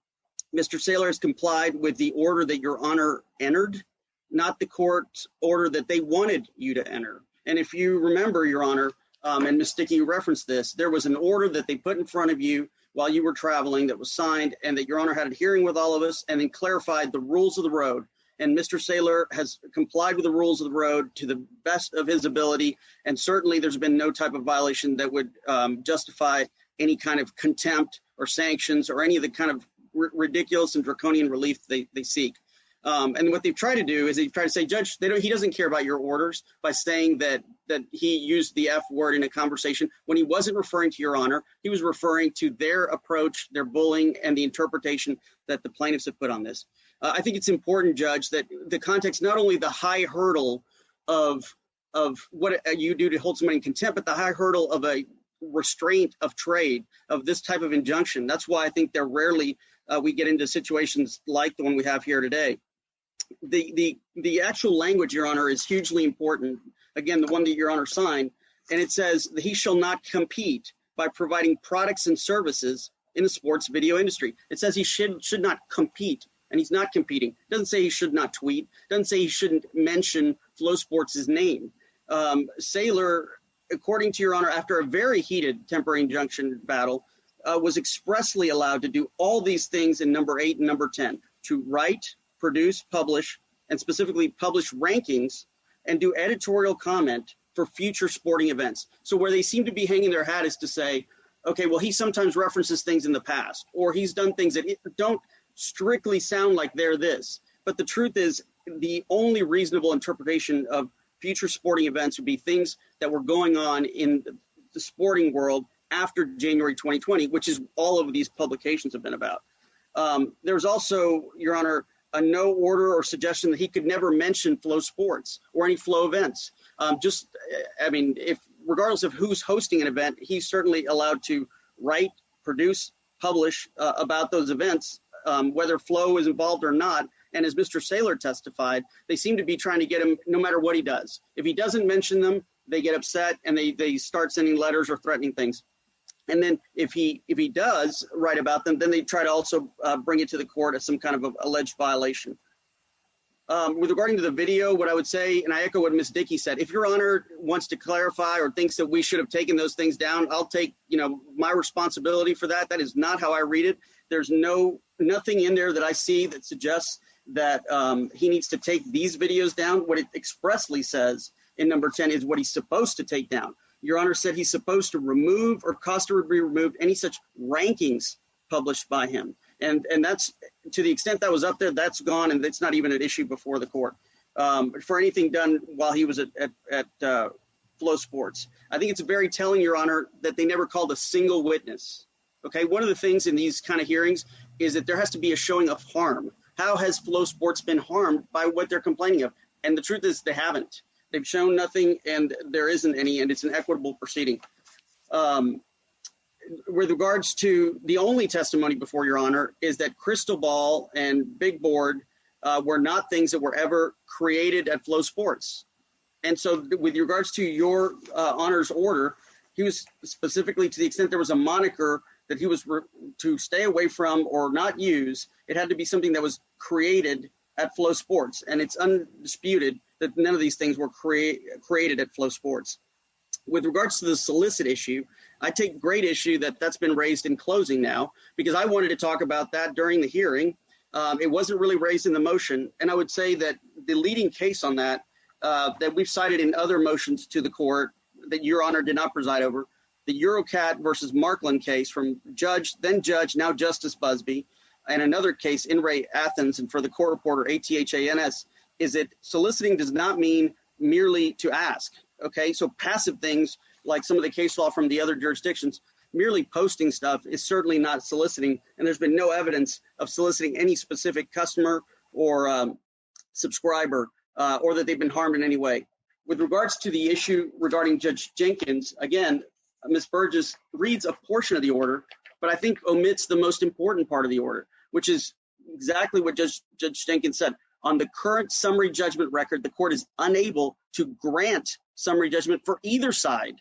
Saylor has complied with the order that Your Honor entered, not the court's order that they wanted you to enter. And if you remember, Your Honor, and Ms. Dickey, you referenced this, there was an order that they put in front of you while you were traveling that was signed, and that Your Honor had a hearing with all of us and then clarified the rules of the road. And Mr. Saylor has complied with the rules of the road to the best of his ability. And certainly there's been no type of violation that would justify any kind of contempt or sanctions or any of the kind of ridiculous and draconian relief they seek. And what they've tried to do is they've tried to say, Judge, he doesn't care about your orders by saying that he used the F word in a conversation when he wasn't referring to Your Honor. He was referring to their approach, their bullying, and the interpretation that the plaintiffs have put on this. I think it's important, Judge, that the context, not only the high hurdle of what you do to hold somebody in contempt, but the high hurdle of a restraint of trade, of this type of injunction. That's why I think they're rarely we get into situations like the one we have here today. The actual language, Your Honor, is hugely important. Again, the one that Your Honor signed, and it says that he shall not compete by providing products and services in the sports video industry. It says he should not compete, and he's not competing. It doesn't say he should not tweet. It doesn't say he shouldn't mention FloSports' name. Saylor, according to Your Honor, after a very heated temporary injunction battle, was expressly allowed to do all these things in number 8 and number 10, to write, produce, publish, and specifically publish rankings and do editorial comment for future sporting events. So where they seem to be hanging their hat is to say, okay, well, he sometimes references things in the past, or he's done things that don't strictly sound like they're this. But the truth is, the only reasonable interpretation of future sporting events would be things that were going on in the sporting world after January 2020, which is all of these publications have been about. There's also, Your Honor, a no order or suggestion that he could never mention FloSports or any Flow events. If regardless of who's hosting an event, he's certainly allowed to write, produce, publish about those events, whether Flow is involved or not. And as Mr. Saylor testified, they seem to be trying to get him no matter what he does. If he doesn't mention them, they get upset and they start sending letters or threatening things. And then if he does write about them, then they try to also bring it to the court as some kind of alleged violation. With regarding to the video, what I would say, and I echo what Ms. Dickey said, if Your Honor wants to clarify or thinks that we should have taken those things down, I'll take, my responsibility for that. That is not how I read it. There's nothing in there that I see that suggests that he needs to take these videos down. What it expressly says in number 10 is what he's supposed to take down. Your Honor said he's supposed to remove or cause to be removed any such rankings published by him. And that's, to the extent that was up there, that's gone, and it's not even an issue before the court. For anything done while he was at FloSports. I think it's very telling, Your Honor, that they never called a single witness. Okay, one of the things in these kind of hearings is that there has to be a showing of harm. How has FloSports been harmed by what they're complaining of? And the truth is they haven't. They've shown nothing, and there isn't any, and it's an equitable proceeding. With regards to the only testimony before Your Honor is that Crystal Ball and Big Board were not things that were ever created at FloSports. And so with regards to Your Honor's order, he was specifically, to the extent there was a moniker that he was to stay away from or not use, it had to be something that was created at FloSports. And it's undisputed that none of these things were created at FloSports. With regards to the solicit issue, I take great issue that that's been raised in closing now, because I wanted to talk about that during the hearing. It wasn't really raised in the motion. And I would say that the leading case on that, that we've cited in other motions to the court that Your Honor did not preside over, the Eurocat versus Markland case from then Judge, now Justice Busby, and another case, In Re Athens, and for the court reporter, ATHANS, is that soliciting does not mean merely to ask. Okay, so passive things like some of the case law from the other jurisdictions, merely posting stuff is certainly not soliciting, and there's been no evidence of soliciting any specific customer or subscriber or that they've been harmed in any way. With regards to the issue regarding Judge Jenkins, again, Ms. Burgess reads a portion of the order, but I think omits the most important part of the order, which is exactly what Judge Jenkins said. On the current summary judgment record, the court is unable to grant summary judgment for either side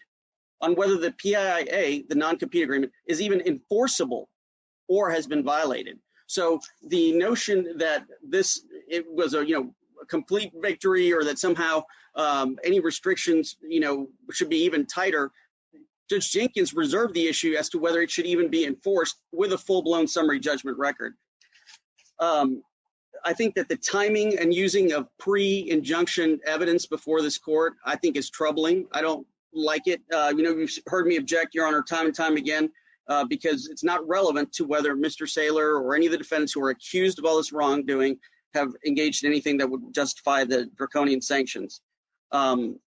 on whether the PIA, the non-compete agreement, is even enforceable or has been violated. So the notion that it was a complete victory, or that somehow any restrictions should be even tighter, Judge Jenkins reserved the issue as to whether it should even be enforced with a full-blown summary judgment record. I think that the timing and using of pre-injunction evidence before this court, I think, is troubling. I don't like it. You've heard me object, Your Honor, time and time again, because it's not relevant to whether Mr. Saylor or any of the defendants who are accused of all this wrongdoing have engaged in anything that would justify the draconian sanctions. And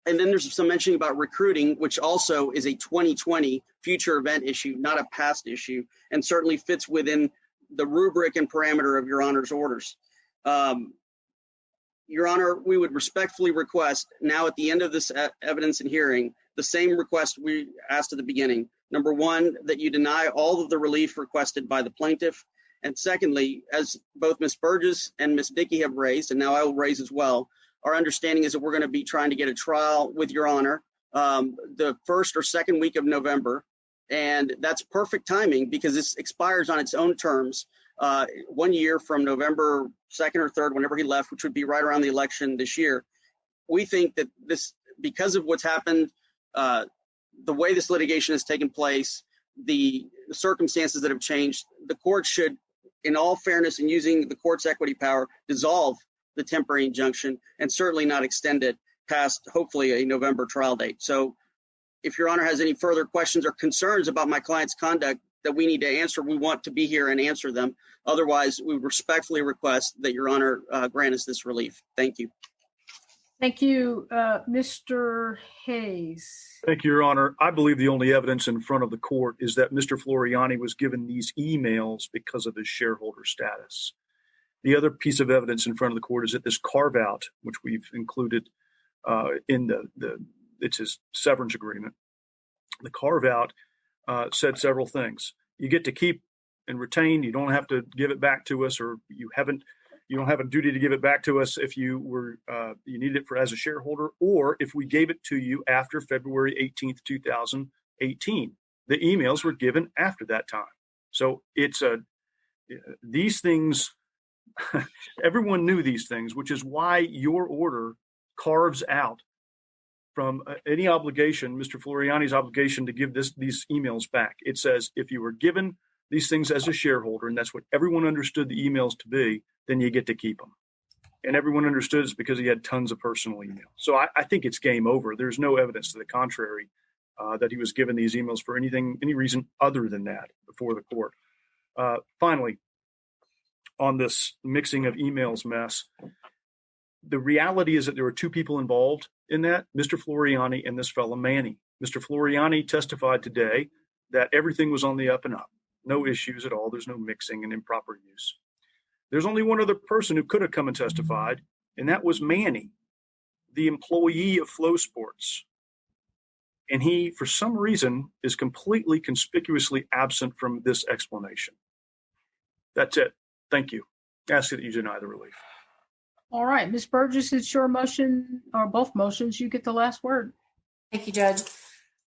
then there's some mentioning about recruiting, which also is a 2020 future event issue, not a past issue, and certainly fits within the rubric and parameter of Your Honor's orders. Your Honor, we would respectfully request now at the end of this evidence and hearing, the same request we asked at the beginning. Number one, that you deny all of the relief requested by the plaintiff. And secondly, as both Ms. Burgess and Ms. Dickey have raised, and now I will raise as well, our understanding is that we're going to be trying to get a trial with Your Honor the first or second week of November. And that's perfect timing because this expires on its own terms 1 year from November 2nd or 3rd, whenever he left, which would be right around the election this year. We think that this, because of what's happened, the way this litigation has taken place, the circumstances that have changed, the court should, in all fairness and using the court's equity power, dissolve the temporary injunction and certainly not extend it past, hopefully, a November trial date. So if Your Honor has any further questions or concerns about my client's conduct that we need to answer, we want to be here and answer them. Otherwise, we respectfully request that Your Honor grant us this relief. Thank you. Thank you, Mr. Hayes. Thank you, Your Honor. I believe the only evidence in front of the court is that Mr. Floriani was given these emails because of his shareholder status. The other piece of evidence in front of the court is that this carve-out, which we've included in it's his severance agreement. The carve-out said several things. You get to keep and retain. You don't have to give it back to us, or you don't have a duty to give it back to us if you needed it as a shareholder, or if we gave it to you after February 18th, 2018. The emails were given after that time. So these things, everyone knew these things, which is why your order carves out from any obligation, Mr. Floriani's obligation to give these emails back. It says if you were given these things as a shareholder, and that's what everyone understood the emails to be, then you get to keep them. And everyone understood it's because he had tons of personal emails. So I think it's game over. There's no evidence to the contrary that he was given these emails for any reason other than that before the court. Finally, on this mixing of emails mess, the reality is that there were two people involved in that, Mr. Floriani and this fellow Manny. Mr. Floriani testified today that everything was on the up and up. No issues at all. There's no mixing and improper use. There's only one other person who could have come and testified, and that was Manny, the employee of FloSports. And he, for some reason, is completely conspicuously absent from this explanation. That's it. Thank you. I ask that you deny the relief. All right, Ms. Burgess, it's your motion, or both motions. You get the last word. Thank you, Judge.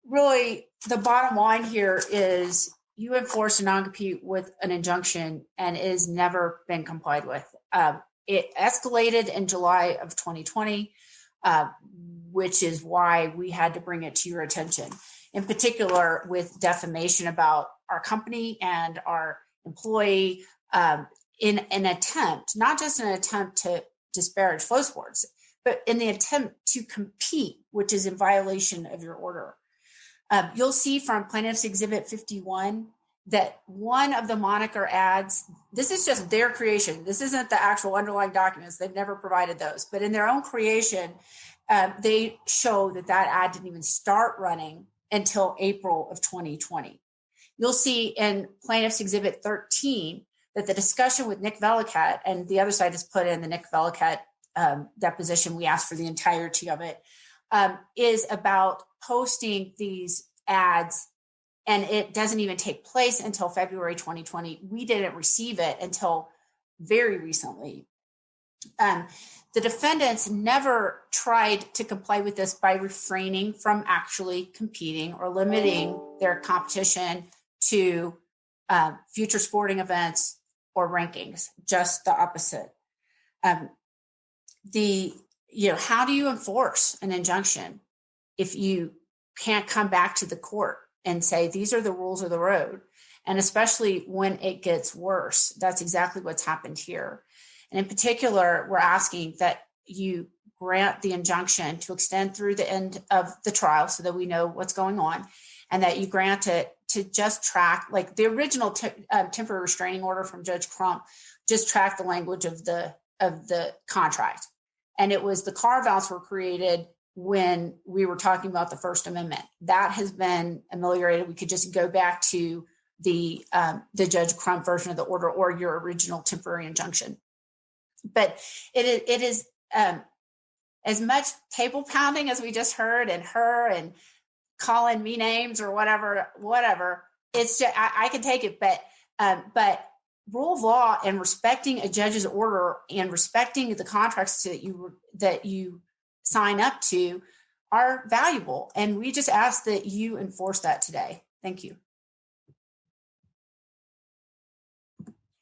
Really, the bottom line here is you enforced a non-compete with an injunction and it has never been complied with. It escalated in July of 2020, which is why we had to bring it to your attention. In particular, with defamation about our company and our employee, in an attempt, not just an attempt to disparage FloSports, but in the attempt to compete, which is in violation of your order. You'll see from Plaintiff's Exhibit 51 that one of the moniker ads, this is just their creation. This isn't the actual underlying documents. They've never provided those. But in their own creation, they show that ad didn't even start running until April of 2020. You'll see in Plaintiff's Exhibit 13 that the discussion with Nick Velikat, and the other side has put in the Nick Velikat deposition, we asked for the entirety of it, is about posting these ads, and it doesn't even take place until February 2020. We didn't receive it until very recently. The defendants never tried to comply with this by refraining from actually competing or limiting their competition to future sporting events or rankings, just the opposite. How do you enforce an injunction if you can't come back to the court and say, these are the rules of the road? And especially when it gets worse, that's exactly what's happened here. And in particular, we're asking that you grant the injunction to extend through the end of the trial so that we know what's going on, and that you grant it to just track, like the original temporary restraining order from Judge Crump, just track the language of the contract. And it was the carve-outs were created when we were talking about the First Amendment. That has been ameliorated. We could just go back to the Judge Crump version of the order or your original temporary injunction. But it is as much table pounding as we just heard, and calling me names or whatever. It's just, I can take it, but rule of law and respecting a judge's order and respecting the contracts that you sign up to are valuable. And we just ask that you enforce that today. Thank you.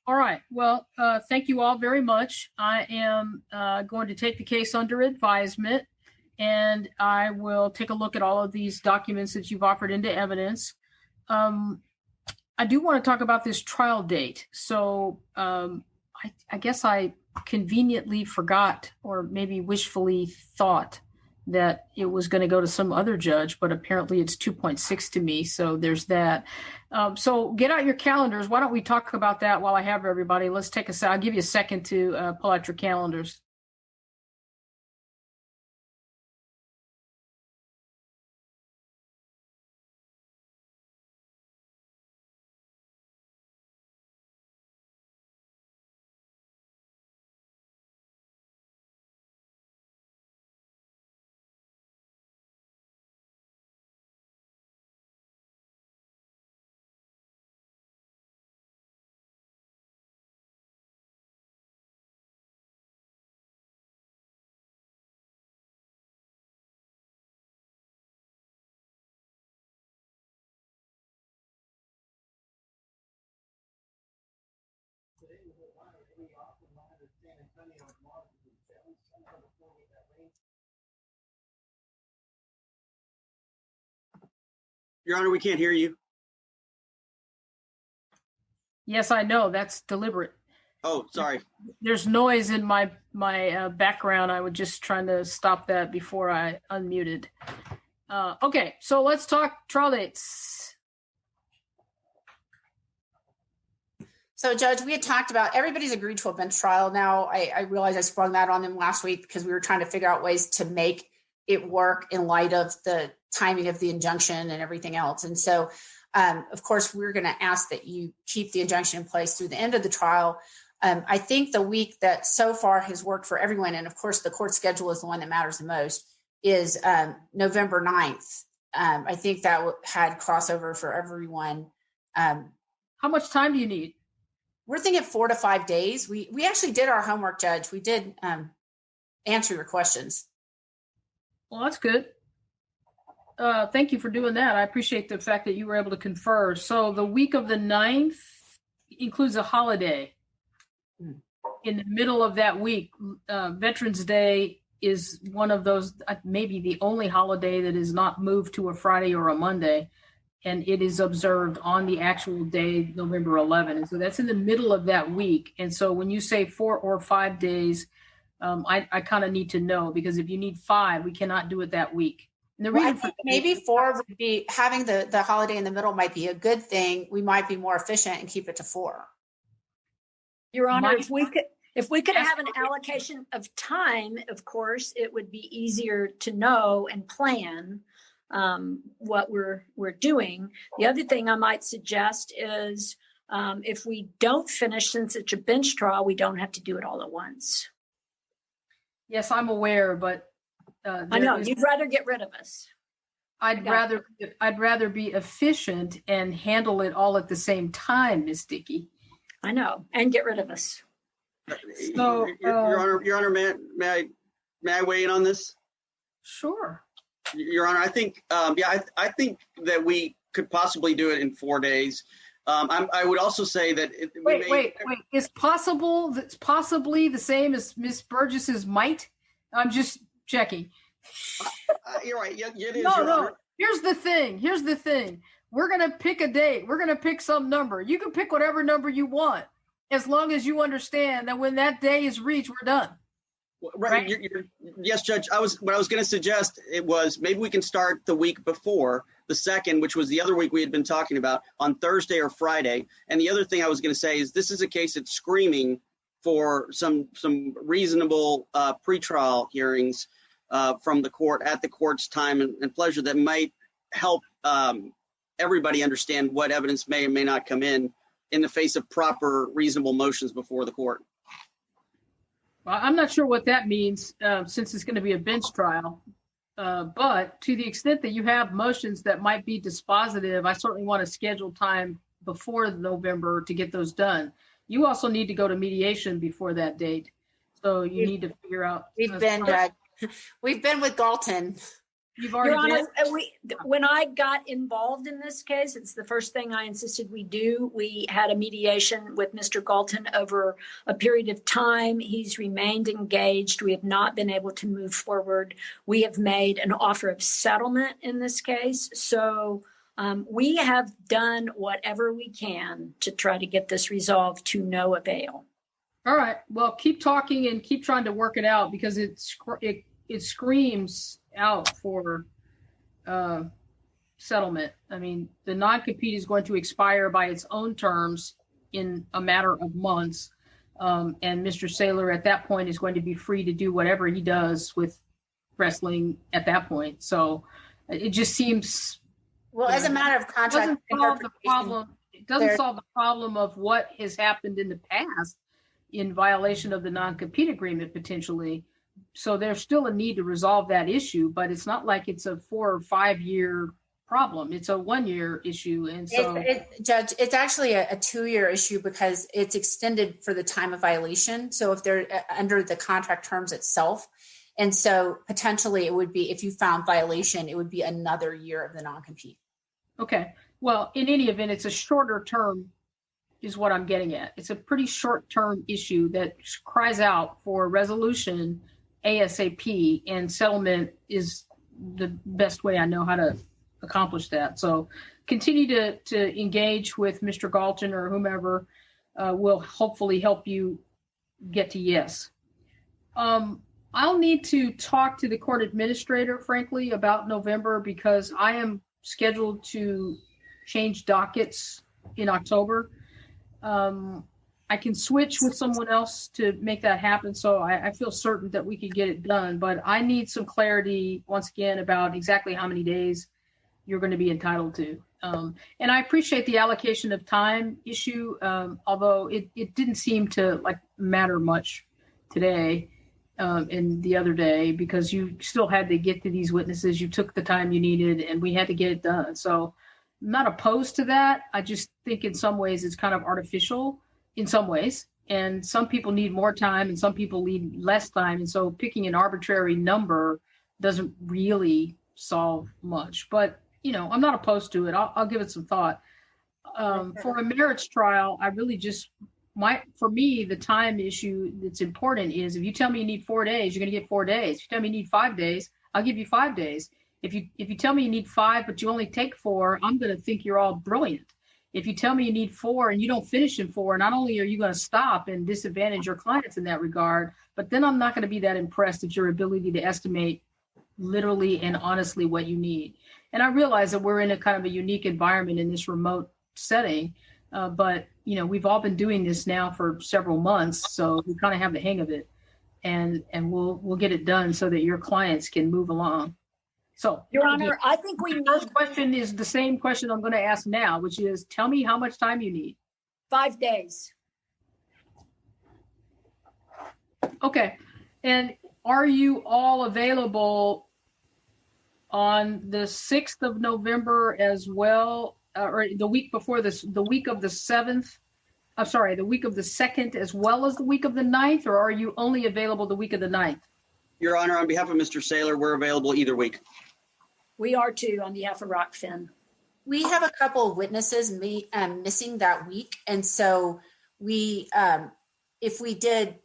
All right. Well, thank you all very much. I am going to take the case under advisement, and I will take a look at all of these documents that you've offered into evidence. I do want to talk about this trial date. So I guess I conveniently forgot, or maybe wishfully thought, that it was going to go to some other judge, but apparently it's 2.6 to me. So there's that. So get out your calendars. Why don't we talk about that while I have everybody? Let's take I'll give you a second to pull out your calendars. Your Honor, we can't hear you. Yes, I know. That's deliberate. Oh, sorry. There's noise in my background. I was just trying to stop that before I unmuted. Okay, so let's talk trial dates. So, Judge, we had talked about everybody's agreed to a bench trial. Now, I realize I sprung that on them last week because we were trying to figure out ways to make it work in light of the timing of the injunction and everything else. And so, of course, we're going to ask that you keep the injunction in place through the end of the trial. I think the week that so far has worked for everyone, and of course, the court schedule is the one that matters the most, is November 9th. I think that had crossover for everyone. How much time do you need? We're thinking 4 to 5 days. We actually did our homework, Judge. We did answer your questions. Well, that's good. Thank you for doing that. I appreciate the fact that you were able to confer. So the week of the 9th includes a holiday. In the middle of that week, Veterans Day is one of those, maybe the only holiday that is not moved to a Friday or a Monday, and it is observed on the actual day, November 11th. And so that's in the middle of that week. And so when you say 4 or 5 days, I kind of need to know, because if you need 5, we cannot do it that week. And the reason I think maybe 4 would be, having the holiday in the middle might be a good thing. We might be more efficient and keep it to 4. Your Honor, if we could have an allocation of time, of course, it would be easier to know and plan what we're doing. The other thing I might suggest is if we don't finish, since it's a bench trial, we don't have to do it all at once. Yes, I'm aware, but I know you'd rather get rid of us. I'd rather be efficient and handle it all at the same time, Ms. Dickey. I know, and get rid of us. So, Your Honor, may I weigh in on this? Sure. Your Honor, I think, I think that we could possibly do it in 4 days. I would also say that wait. Is possible? That's possibly the same as Ms. Burgess's might. I'm just checking. You're right. Yeah, it is. No. Here's the thing. We're gonna pick a date. We're gonna pick some number. You can pick whatever number you want, as long as you understand that when that day is reached, we're done. Right. Yes, Judge. What I was going to suggest, it was maybe we can start the week before, the 2nd, which was the other week we had been talking about, on Thursday or Friday. And the other thing I was going to say is this is a case that's screaming for some reasonable pretrial hearings from the court at the court's time and pleasure that might help everybody understand what evidence may or may not come in the face of proper, reasonable motions before the court. Well, I'm not sure what that means since it's going to be a bench trial. But to the extent that you have motions that might be dispositive, I certainly want to schedule time before November to get those done. You also need to go to mediation before that date. So you need to figure out. We've been with Galton. You've already Your Honor, when I got involved in this case, it's the first thing I insisted we do. We had a mediation with Mr. Galton over a period of time. He's remained engaged. We have not been able to move forward. We have made an offer of settlement in this case. So we have done whatever we can to try to get this resolved to no avail. All right. Well, keep talking and keep trying to work it out, because it screams out for settlement. I mean, the non-compete is going to expire by its own terms in a matter of months. And Mr. Saylor at that point is going to be free to do whatever he does with wrestling at that point. So it just seems... Well, as a matter of contract, it doesn't solve the problem of what has happened in the past in violation of the non-compete agreement potentially. So there's still a need to resolve that issue, but it's not like it's a 4 or 5 year problem. It's a 1 year issue. And so Judge, it's actually a 2-year issue because it's extended for the time of violation. So if they're under the contract terms itself. And so potentially it would be, if you found violation, it would be another year of the non-compete. Okay. Well, in any event, it's a shorter term is what I'm getting at. It's a pretty short-term issue that cries out for resolution ASAP, and settlement is the best way I know how to accomplish that. So continue to engage with Mr. Galton or whomever will hopefully help you get to yes. I'll need to talk to the court administrator, frankly, about November, because I am scheduled to change dockets in October. I can switch with someone else to make that happen, so I feel certain that we could get it done, but I need some clarity, once again, about exactly how many days you're going to be entitled to. And I appreciate the allocation of time issue, although it didn't seem to matter much today and the other day, because you still had to get to these witnesses. You took the time you needed, and we had to get it done. So I'm not opposed to that. I just think in some ways it's kind of artificial in some ways. And some people need more time and some people need less time. And so picking an arbitrary number doesn't really solve much. But, I'm not opposed to it. I'll give it some thought. For a merits trial, I really just, for me, the time issue that's important is if you tell me you need 4 days, you're going to get 4 days. If you tell me you need 5 days, I'll give you 5 days. If you tell me you need 5, but you only take 4, I'm going to think you're all brilliant. If you tell me you need 4 and you don't finish in 4, not only are you going to stop and disadvantage your clients in that regard, but then I'm not going to be that impressed at your ability to estimate literally and honestly what you need. And I realize that we're in a kind of a unique environment in this remote setting, but we've all been doing this now for several months, so we kind of have the hang of it, and we'll get it done so that your clients can move along. So, Your Honor, I think we the first question is the same question I'm going to ask now, which is, tell me how much time you need. 5 days. Okay. And are you all available on the 6th of November as well, or the week before this, the week of the 7th? I'm sorry, the week of the 2nd as well as the week of the 9th, or are you only available the week of the 9th? Your Honor, on behalf of Mr. Saylor, we're available either week. We are too, on behalf of Rockfin. We have a couple of witnesses missing that week. And so if we did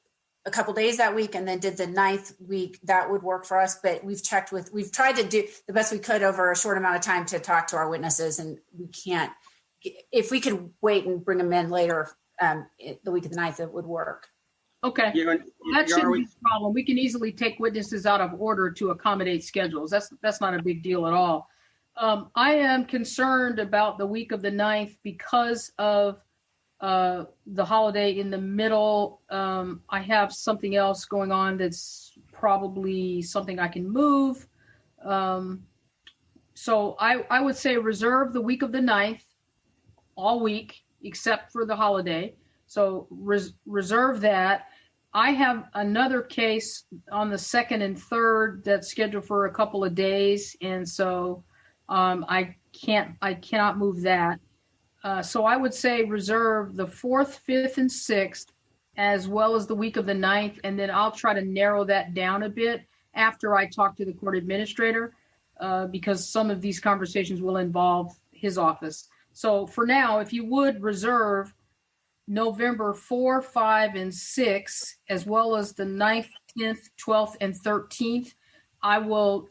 a couple days that week and then did the 9th week, that would work for us. But we've tried to do the best we could over a short amount of time to talk to our witnesses. And we can't, if we could wait and bring them in later, the week of the 9th, it would work. Okay, that shouldn't be a problem. We can easily take witnesses out of order to accommodate schedules. That's not a big deal at all. I am concerned about the week of the 9th because of the holiday in the middle. I have something else going on that's probably something I can move. So I would say reserve the week of the 9th all week except for the holiday. So reserve that. I have another case on the 2nd and 3rd that's scheduled for a couple of days, and so I cannot move that. So I would say reserve the 4th, 5th, and 6th, as well as the week of the 9th, and then I'll try to narrow that down a bit after I talk to the court administrator, because some of these conversations will involve his office. So for now, if you would reserve November 4, 5, and 6, as well as the 9th, 10th, 12th, and 13th, I will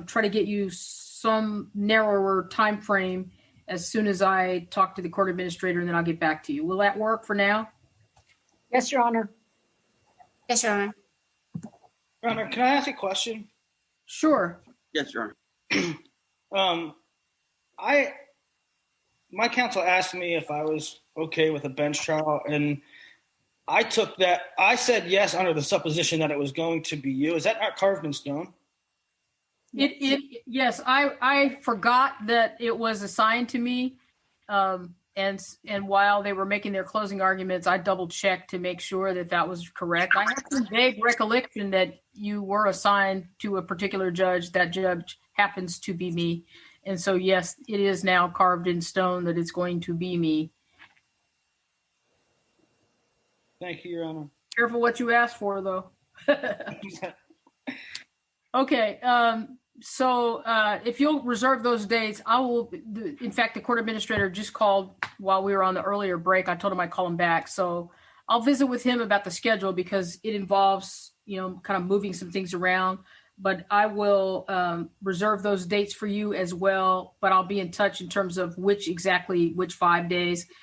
try to get you some narrower time frame as soon as I talk to the court administrator, and then I'll get back to you. Will that work for now? Yes, Your Honor. Yes, Your Honor. Your Honor, can I ask a question? Sure. Yes, Your Honor. My counsel asked me if I was okay with a bench trial, and I said yes under the supposition that it was going to be you. Is that not carved in stone? Yes, I forgot that it was assigned to me, and while they were making their closing arguments, I double checked to make sure that was correct. I have some vague recollection that you were assigned to a particular judge. That judge happens to be me, and so yes, it is now carved in stone that it's going to be me. Thank you, Your Honor. Careful what you ask for, though. Okay. So if you'll reserve those dates, I will. In fact, the court administrator just called while we were on the earlier break. I told him I'd call him back. So I'll visit with him about the schedule because it involves, kind of moving some things around. But I will reserve those dates for you as well. But I'll be in touch in terms of which 5 days.